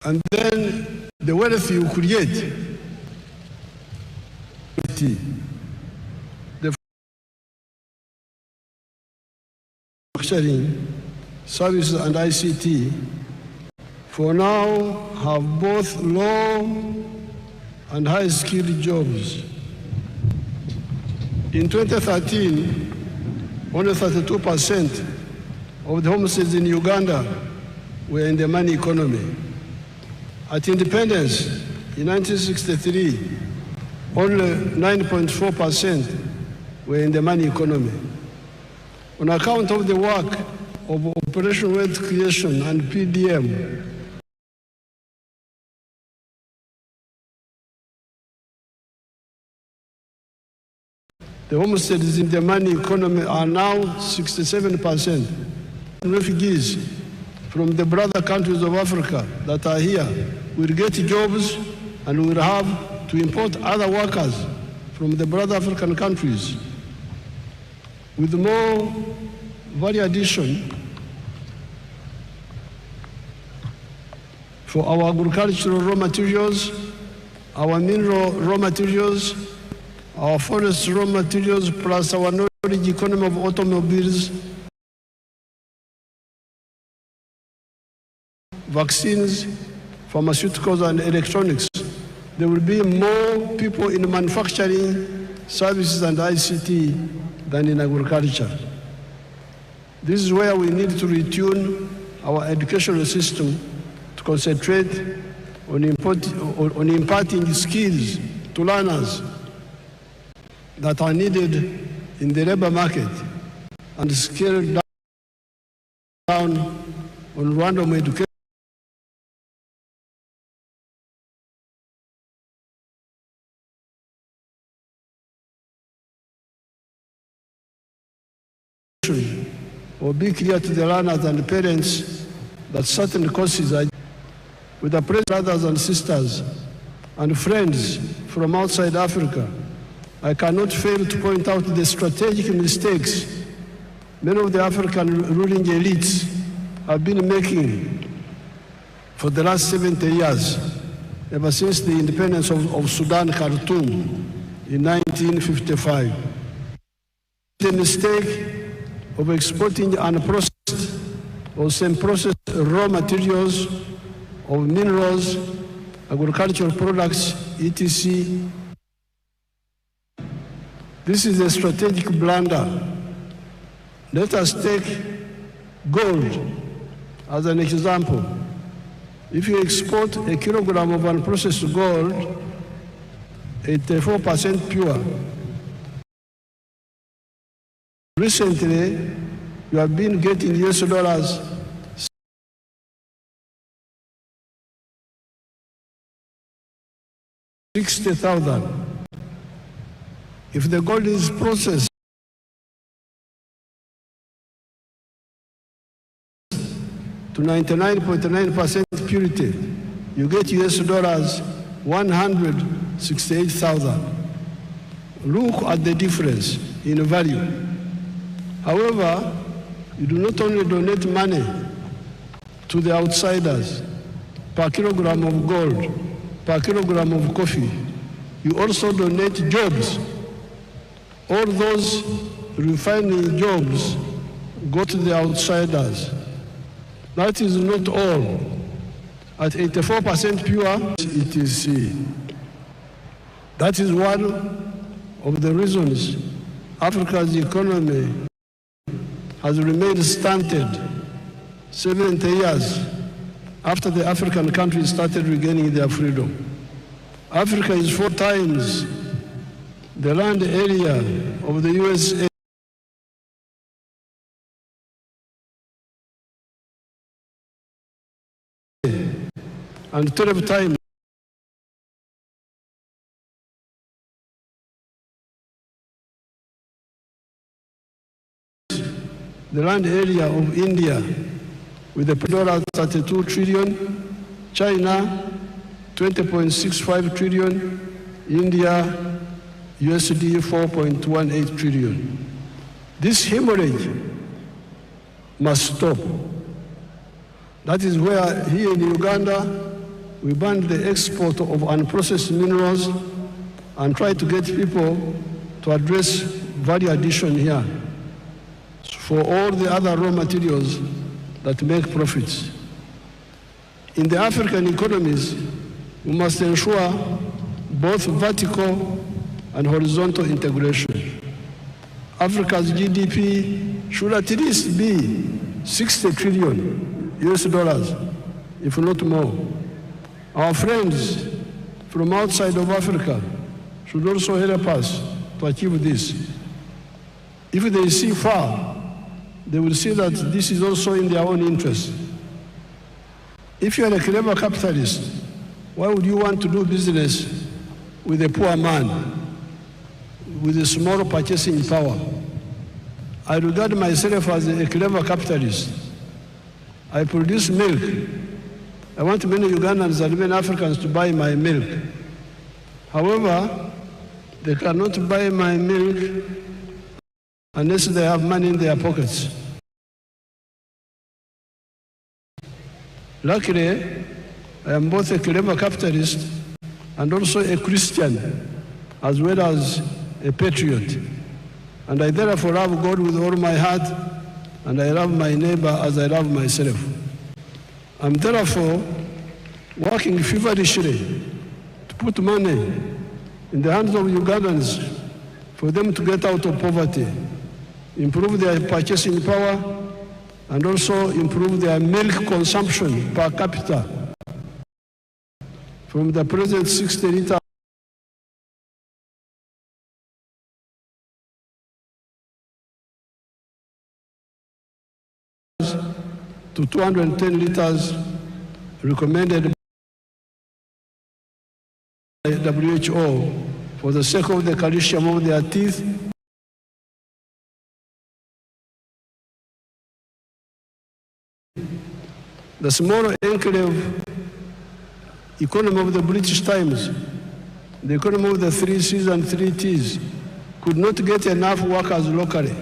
And then the wealth you create, the manufacturing, services and ICT, for now have both low and high-skilled jobs. In 2013, only 32% of the homesteads in Uganda were in the money economy. At independence, in 1963, only 9.4% were in the money economy. On account of the work of Operation Wealth Creation and PDM, the homesteads in the money economy are now 67%. Refugees from the brother countries of Africa that are here will get jobs and will have to import other workers from the brother African countries. With more value addition for our agricultural raw materials, our mineral raw materials, our forest raw materials, plus our knowledge economy of automobiles, vaccines, pharmaceuticals, and electronics. There will be more people in manufacturing, services, and ICT than in agriculture. This is where we need to retune our educational system to concentrate on imparting skills to learners that are needed in the labor market and scale down on random education or be clear to the learners and the parents that certain courses are with the brothers and sisters and friends from outside Africa. I cannot fail to point out the strategic mistakes many of the African ruling elites have been making for the last 70 years, ever since the independence of Sudan, Khartoum, in 1955. The mistake of exporting unprocessed or semi-processed raw materials of minerals, agricultural products, etc. This is a strategic blunder. Let us take gold as an example. If you export a kilogram of unprocessed gold, 84% pure. Recently, you have been getting US dollars $60,000. If the gold is processed to 99.9% purity, you get US dollars 168,000. Look at the difference in value. However, you do not only donate money to the outsiders per kilogram of gold, per kilogram of coffee, you also donate jobs. All those refining jobs go to the outsiders. That is not all. At 84% pure, etc. That is one of the reasons Africa's economy has remained stunted 70 years after the African countries started regaining their freedom. Africa is 4 times the land area of the USA. And 12 times the land area of India, with the $32 trillion, China 20.65 trillion, India USD 4.18 trillion. This hemorrhage must stop. That is where here in Uganda we banned the export of unprocessed minerals and try to get people to address value addition here for all the other raw materials that make profits. In the African economies, we must ensure both vertical and horizontal integration. Africa's GDP should at least be 60 trillion US dollars, if not more. Our friends from outside of Africa should also help us to achieve this. If they see far, they will see that this is also in their own interest. If you are a clever capitalist, why would you want to do business with a poor man with a small purchasing power? I regard myself as a clever capitalist. I produce milk. I want many Ugandans and many Africans to buy my milk. However, they cannot buy my milk unless they have money in their pockets. Luckily, I am both a clever capitalist and also a Christian, as well as a patriot. And I therefore love God with all my heart, and I love my neighbor as I love myself. I'm therefore working feverishly to put money in the hands of Ugandans for them to get out of poverty, improve their purchasing power, and also improve their milk consumption per capita from the present 60 liters to 210 liters recommended by WHO for the sake of the calcium of their teeth . The small enclave economy of the British Times, the economy of the 3 C's and 3 T's, could not get enough workers locally,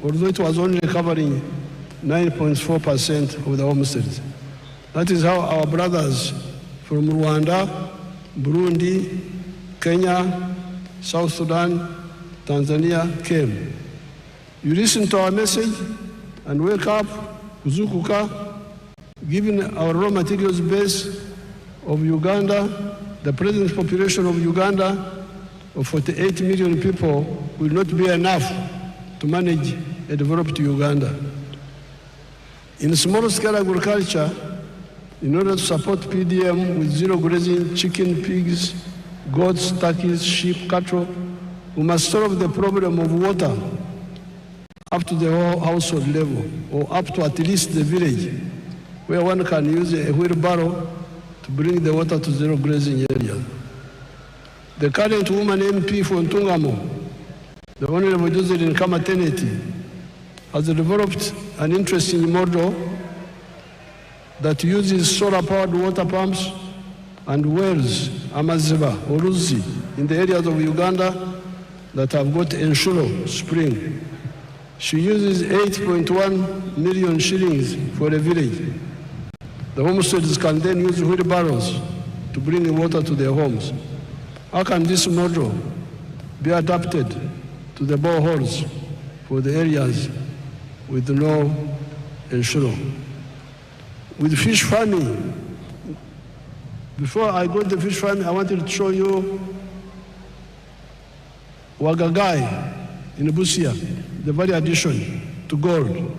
although it was only covering 9.4% of the homesteads. That is how our brothers from Rwanda, Burundi, Kenya, South Sudan, Tanzania came. You listen to our message and wake up kuzukuka, given our raw materials base of Uganda, the present population of Uganda of 48 million people will not be enough to manage a developed Uganda. In small-scale agriculture, in order to support PDM with zero grazing chicken, pigs, goats, turkeys, sheep, cattle, we must solve the problem of water up to the whole household level, or up to at least the village, where one can use a wheelbarrow to bring the water to zero grazing area. The current woman MP for Ntungamo, the Honorable Jocelyn Kamateneti, has developed an interesting model that uses solar-powered water pumps and wells, Amaziba or Ruzi, in the areas of Uganda that have got Enshuro spring. She uses 8.1 million shillings for a village. The homesteads can then use wheelbarrows to bring water to their homes. How can this model be adapted to the boreholes for the areas with no Enshuro? With fish farming, before I go to fish farming, I wanted to show you Wagagai in Busia, the value addition to gold.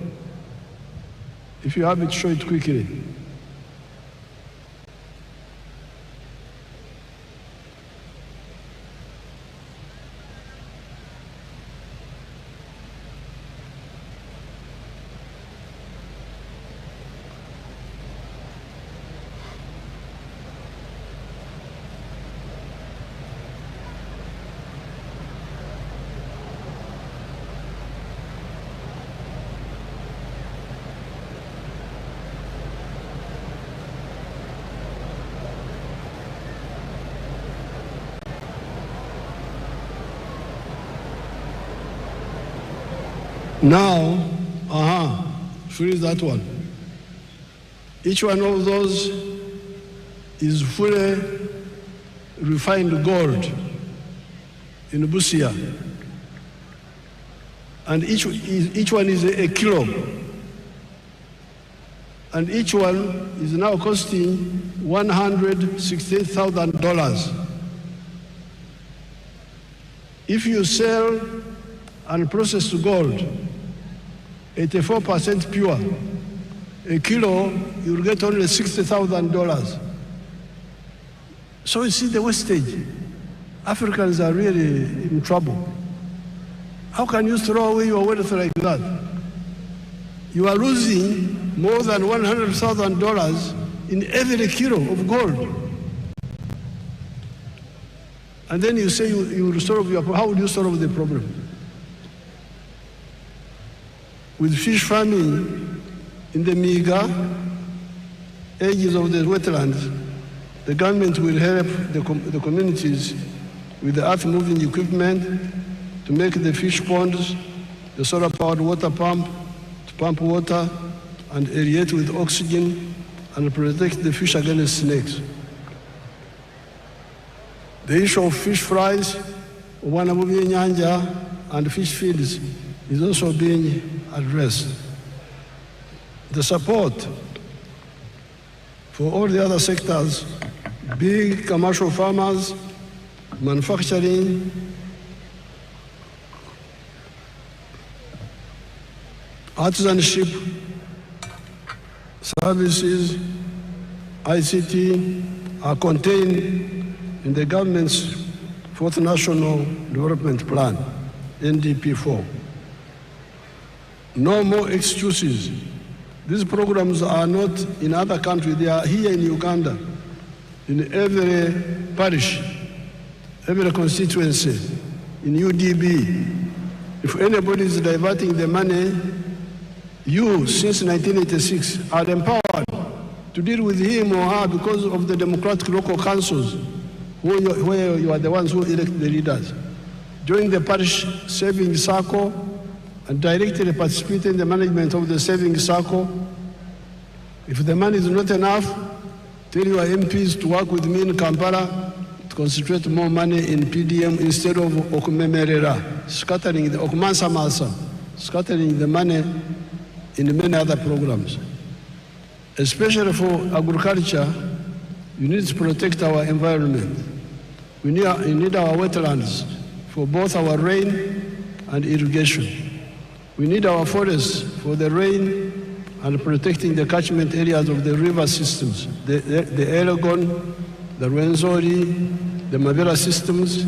If you have it, show it quickly. Now, freeze that one. Each one of those is fully refined gold in Busia. And each one is a kilo. And each one is now costing $168,000. If you sell and process gold, 84% pure, a kilo, you'll get only $60,000. So you see the wastage. Africans are really in trouble. How can you throw away your wealth like that? You are losing more than $100,000 in every kilo of gold. And then you say you will solve your problem. How would you solve the problem? With fish farming in the Miga edges of the wetlands, the government will help the communities with the earth-moving equipment to make the fish ponds, the solar-powered water pump, to pump water and aerate with oxygen and protect the fish against snakes. The issue of fish fries, nyanja, and fish feeds is also being addressed. The support for all the other sectors, big commercial farmers, manufacturing, artisanship, services, ICT are contained in the government's Fourth National Development Plan, NDP4. No more excuses. These programs are not in other countries, they are here in Uganda, in every parish, every constituency, in UDB. If anybody is diverting the money, you, since 1986, are empowered to deal with him or her because of the democratic local councils, where you are the ones who elect the leaders. Join the parish savings circle and directly participate in the management of the savings circle. If the money is not enough, tell your MPs to work with me in Kampala to concentrate more money in PDM instead of okumemerera, scattering the okumansamasa, scattering the money in many other programs. Especially for agriculture, you need to protect our environment. You need our wetlands for both our rain and irrigation. We need our forests for the rain and protecting the catchment areas of the river systems, the Elgon, the Rwenzori, the Mabera systems,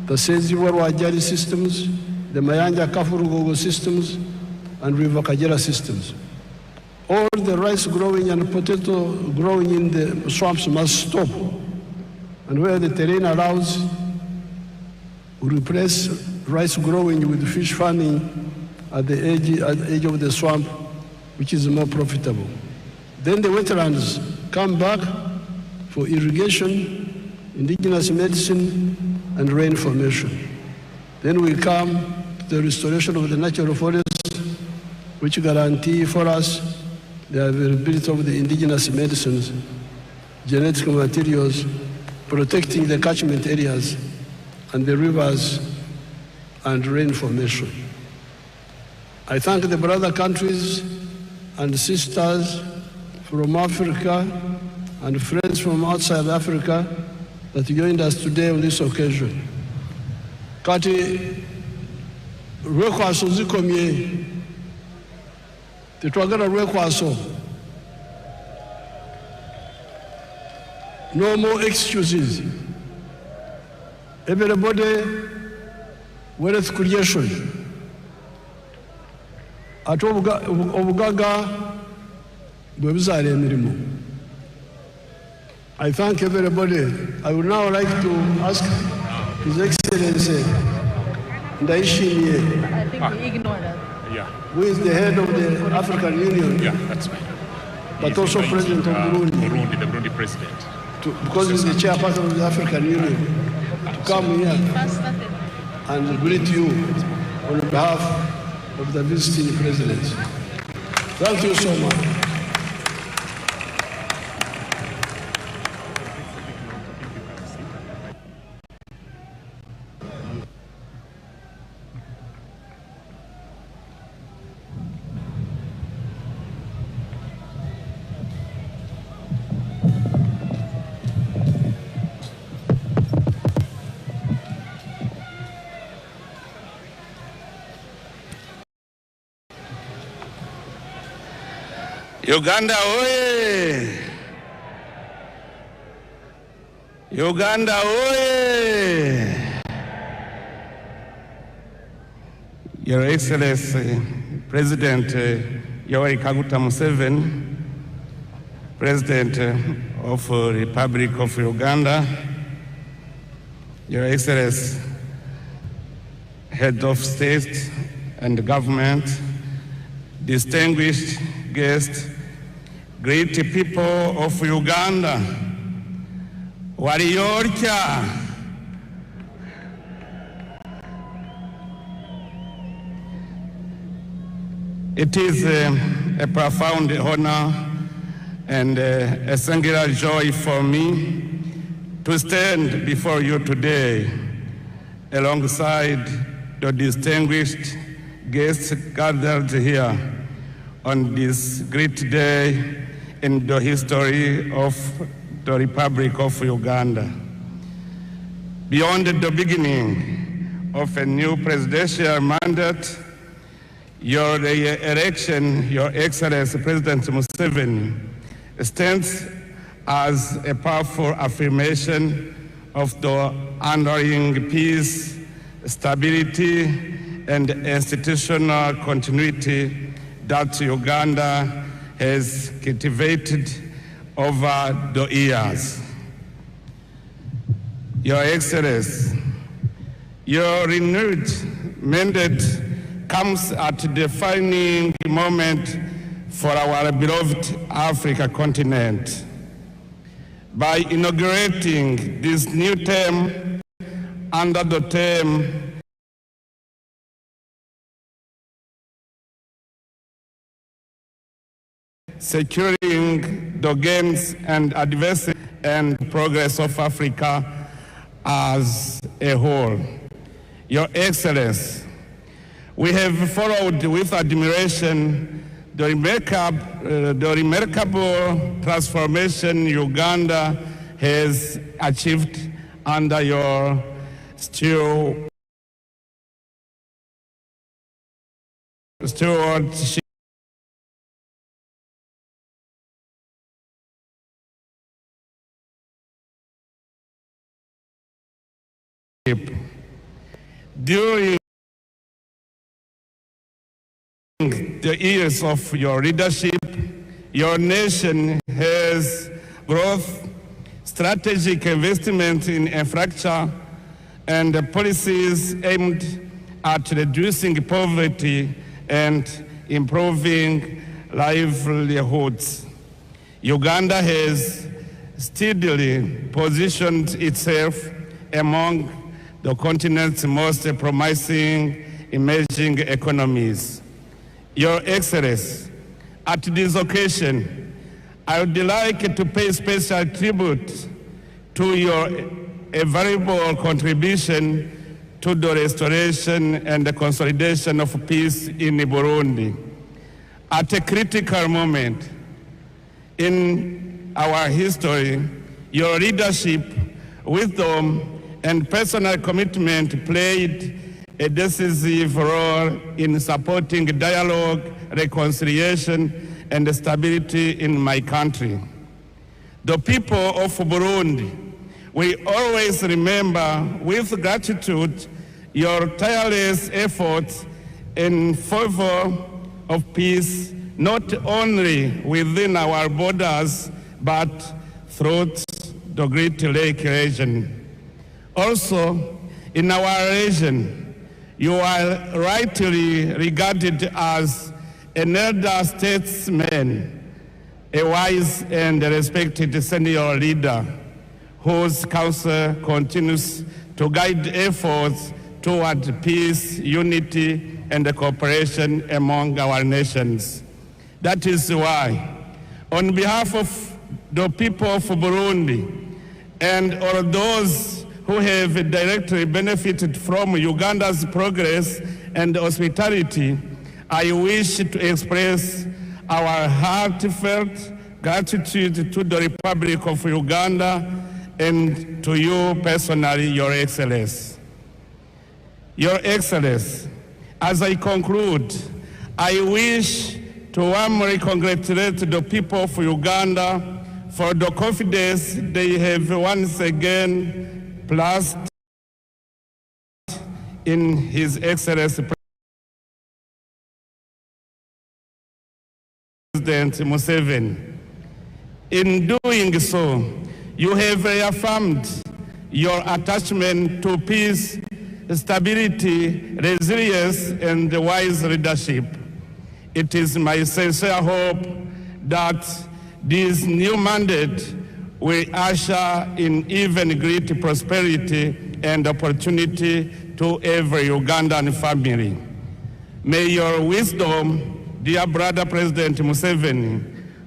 the Seziwa-Rwajari systems, the Mayanja-Kafurugogo systems, and River Kajera systems. All the rice growing and potato growing in the swamps must stop. And where the terrain allows, we replace rice growing with fish farming at the edge of the swamp, which is more profitable. Then the wetlands come back for irrigation, indigenous medicine, and rain formation. Then we come to the restoration of the natural forests, which guarantee for us the availability of the indigenous medicines, genetic materials, protecting the catchment areas and the rivers and rain formation. I thank the brother countries and sisters from Africa and friends from outside Africa that joined us today on this occasion. Kati lwekwaso zikomye tetwagala lwekwaso. No more excuses. Everybody wealth creation. Ate obugaga bwe buzaala emirimu. I thank everybody. I would now like to ask His Excellency Ndaishimie, I think we ignore that. Yeah. who is the head of the African Union, Yeah, that's right. but He's also inviting, President of Burundi, the Burundi president. because he's the chairperson of the African Union, to come here and greet you on behalf of the visiting presidents. Thank you so much. Uganda oye! Uganda oye! Your Excellency, President Yoweri Kaguta Museveni, President of the Republic of Uganda, Your Excellency, Head of State and Government, distinguished guests, great people of Uganda, Wariyorcha, it is a profound honor and a singular joy for me to stand before you today alongside the distinguished guests gathered here on this great day in the history of the Republic of Uganda. Beyond the beginning of a new presidential mandate, your election, Your Excellency President Museveni, stands as a powerful affirmation of the enduring peace, stability, and institutional continuity that Uganda has cultivated over the years. Your Excellency, your renewed mandate comes at a defining moment for our beloved Africa continent. By inaugurating this new term under the term securing the gains and advancement and progress of Africa as a whole. Your Excellency, we have followed with admiration the remarkable transformation Uganda has achieved under your stewardship. During the years of your leadership, your nation has growth, strategic investment in infrastructure, and policies aimed at reducing poverty and improving livelihoods. Uganda has steadily positioned itself among the continent's most promising emerging economies. Your Excellency, at this occasion, I would like to pay special tribute to your invaluable contribution to the restoration and the consolidation of peace in Burundi. At a critical moment in our history, your leadership, wisdom, and personal commitment played a decisive role in supporting dialogue, reconciliation, and stability in my country. The people of Burundi will always remember with gratitude your tireless efforts in favor of peace, not only within our borders, but throughout the Great Lake region. Also, in our region, you are rightly regarded as an elder statesman, a wise and respected senior leader whose counsel continues to guide efforts toward peace, unity, and cooperation among our nations. That is why, on behalf of the people of Burundi and all those who have directly benefited from Uganda's progress and hospitality, I wish to express our heartfelt gratitude to the Republic of Uganda and to you personally, Your Excellency. Your Excellency, as I conclude, I wish to warmly congratulate the people of Uganda for the confidence they have once again placed in His Excellency President Museveni. In doing so, you have reaffirmed your attachment to peace, stability, resilience, and wise leadership. It is my sincere hope that this new mandate will usher in even greater prosperity and opportunity to every Ugandan family. May your wisdom, dear brother President Museveni,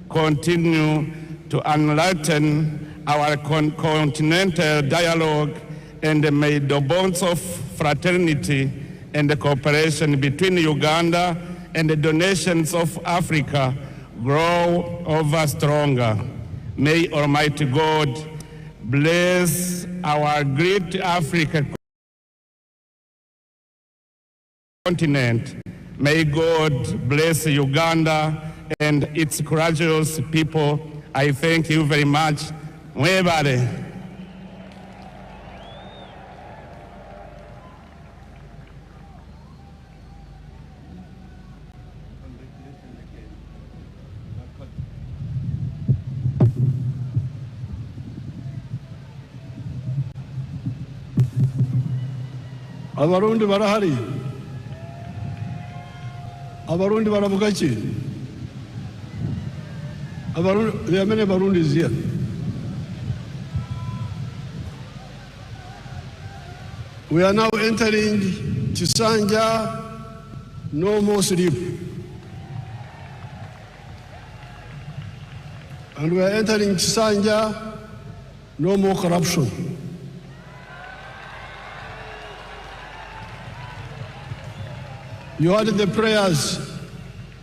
continue to enlighten our continental dialogue, and may the bonds of fraternity and cooperation between Uganda and the nations of Africa grow ever stronger. May Almighty God bless our great African continent. May God bless Uganda and its courageous people. I thank you very much. Mwebale. Abarundi barahari. Abarundi baravugachi. Abarundi, there are many Barundis here. We are now entering Chisanja, no more sleep. And we are entering Chisanja, no more corruption. You heard the prayers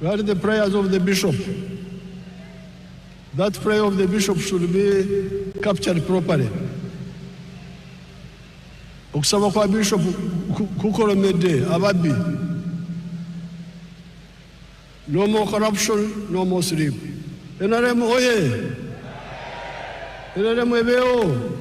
We had the prayers of the bishop. That prayer of the bishop should be captured properly. Okusaba kwa bishop kukolomedde ababbi. No more corruption, no more sleep. NRM oye. NRM ebeo.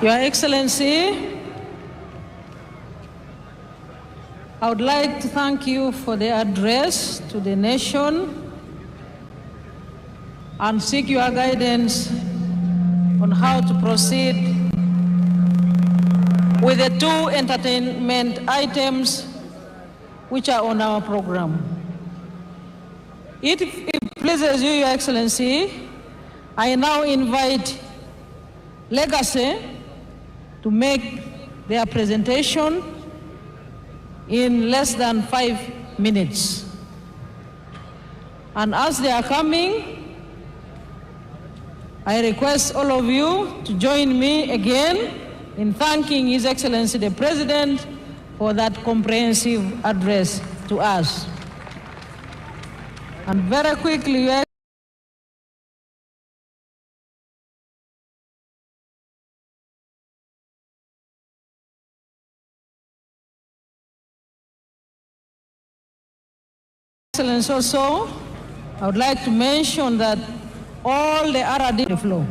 Your Excellency, I would like to thank you for the address to the nation and seek your guidance on how to proceed with the two entertainment items which are on our program. If it pleases you, Your Excellency, I now invite Legacy to make their presentation in less than 5 minutes. And as they are coming, I request all of you to join me again in thanking His Excellency the President for that comprehensive address to us. And very quickly, Your Excellency, also, I would like to mention that all the RD flow.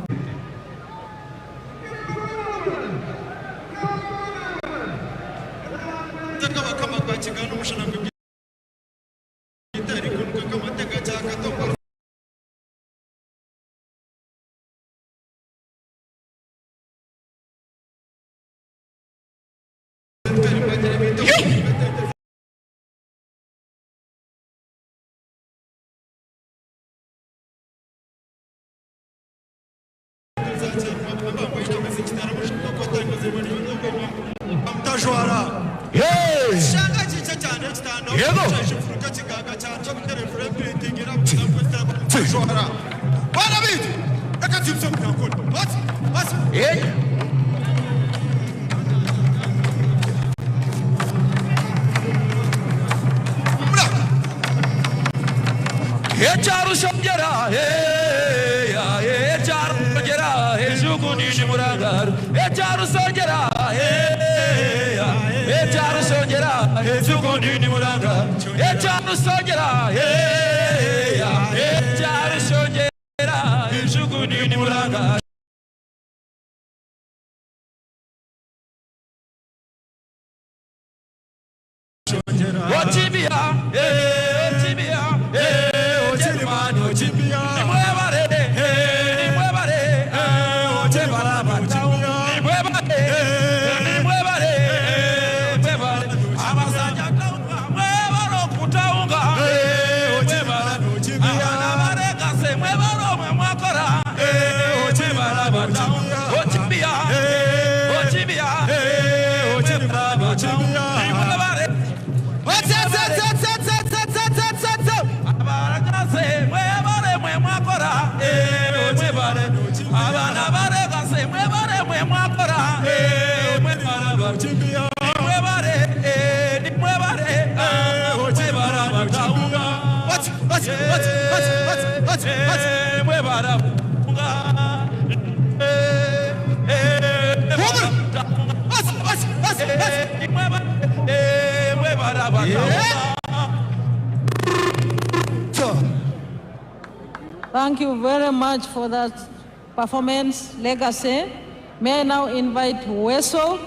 Thank you very much for that performance, Legacy. May I now invite Weso,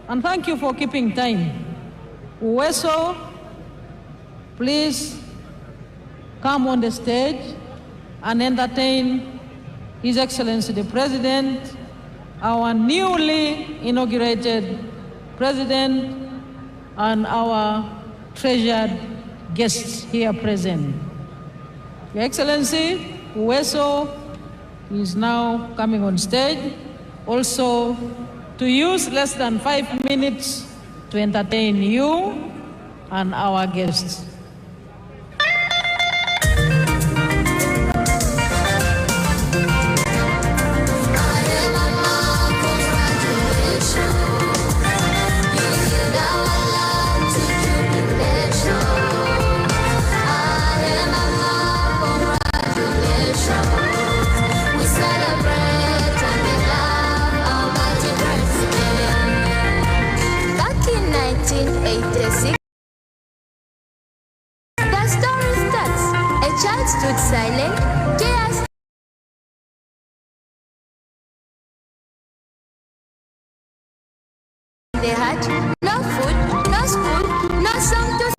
and thank you for keeping time. Weso, please come on the stage and entertain His Excellency the President, our newly inaugurated President, and our treasured guests here present. Your Excellency, Weso is now coming on stage also to use less than 5 minutes to entertain you and our guests. Stood silent, tears they had no food, no school, no song to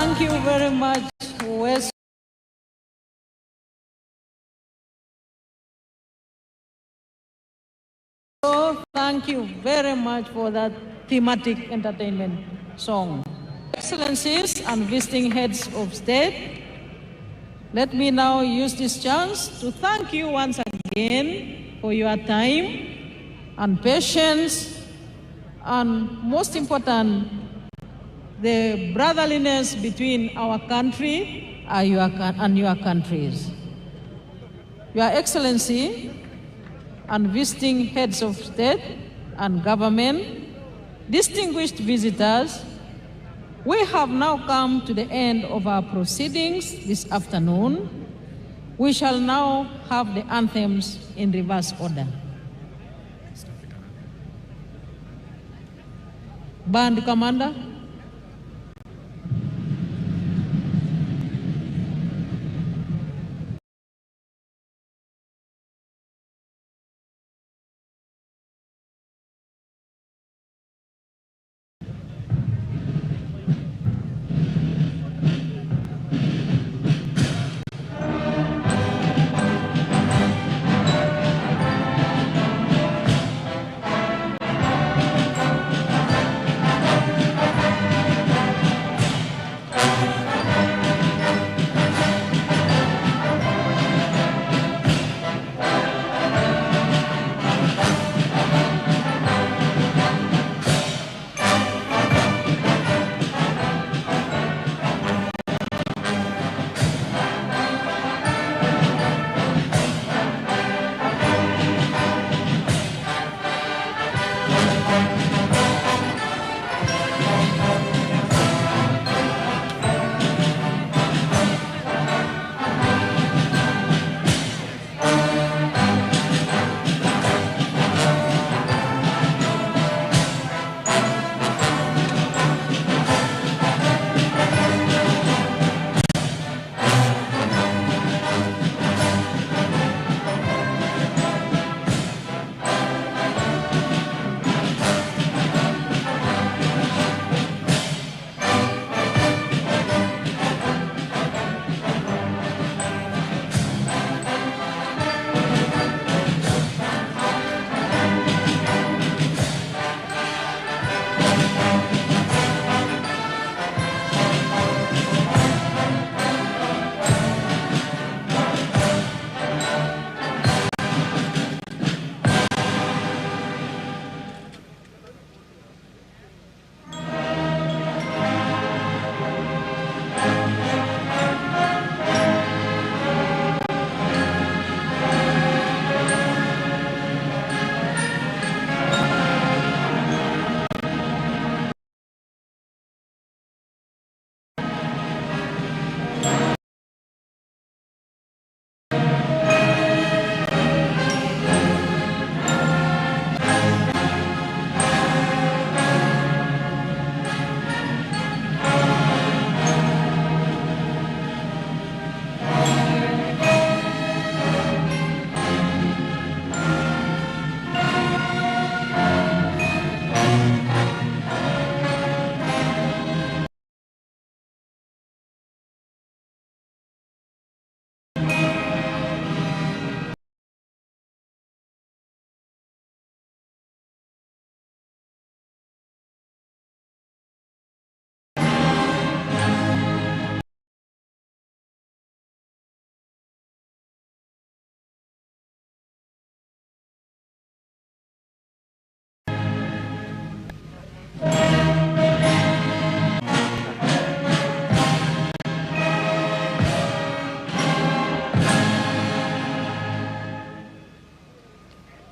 Thank you very much, West. So thank you very much for that thematic entertainment song. Excellencies and visiting heads of state, let me now use this chance to thank you once again for your time and patience, and most important, the brotherliness between our country and your countries. Your Excellency and visiting heads of state and government, distinguished visitors, we have now come to the end of our proceedings this afternoon. We shall now have the anthems in reverse order. Band Commander.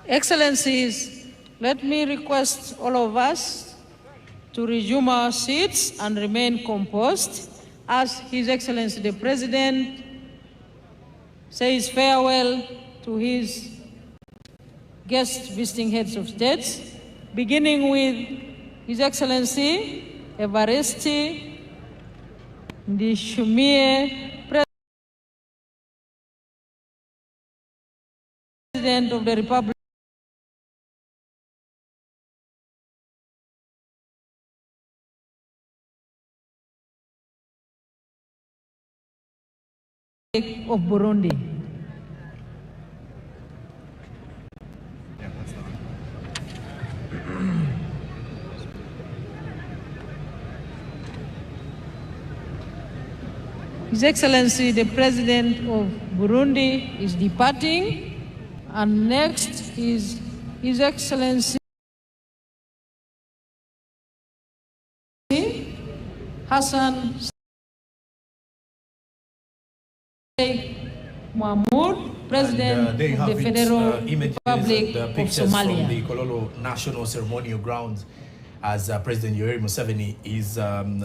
Excellencies, let me request all of us to resume our seats and remain composed as His Excellency the President says farewell to his guest visiting heads of states, beginning with His Excellency Evariste Ndayishimiye, President of the Republic of Burundi. His Excellency the President of Burundi is departing, and next is His Excellency Hassan Sheikh Mohamud, President of the Federal Republic of Somalia. From the Kololo National Ceremonial Grounds, as President Yoweri Museveni is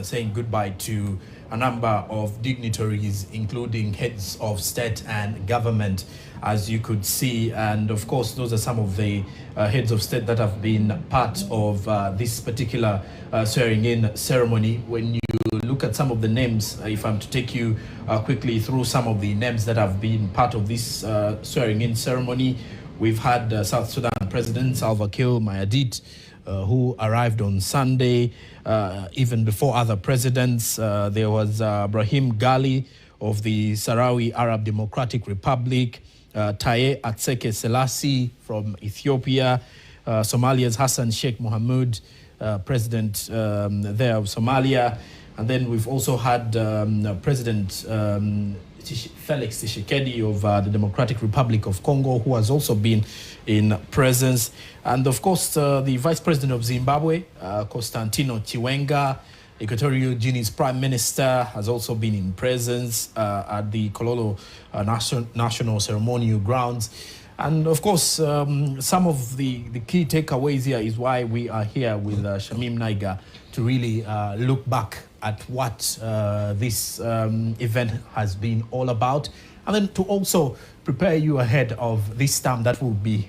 saying goodbye to a number of dignitaries, including heads of state and government, as you could see. And of course, those are some of the heads of state that have been part of this particular swearing-in ceremony. When you look at some of the names, if I'm to take you quickly through some of the names that have been part of this swearing-in ceremony, we've had South Sudan President Salva Kiir Mayardit, who arrived on Sunday. Even before other presidents, there was Brahim Ghali of the Sahrawi Arab Democratic Republic, Taye Atseke Selassie from Ethiopia, Somalia's Hassan Sheikh Mohamud, president there of Somalia. And then we've also had President Felix Tshisekedi of the Democratic Republic of Congo, who has also been in presence. And of course, the Vice President of Zimbabwe, Constantino Chiwenga, Equatorial Guinea's Prime Minister, has also been in presence at the Kololo National Ceremonial Grounds. And of course, some of the key takeaways here is why we are here with Shamim Naiga to really look back at what this event has been all about, and then to also prepare you ahead of this term that will be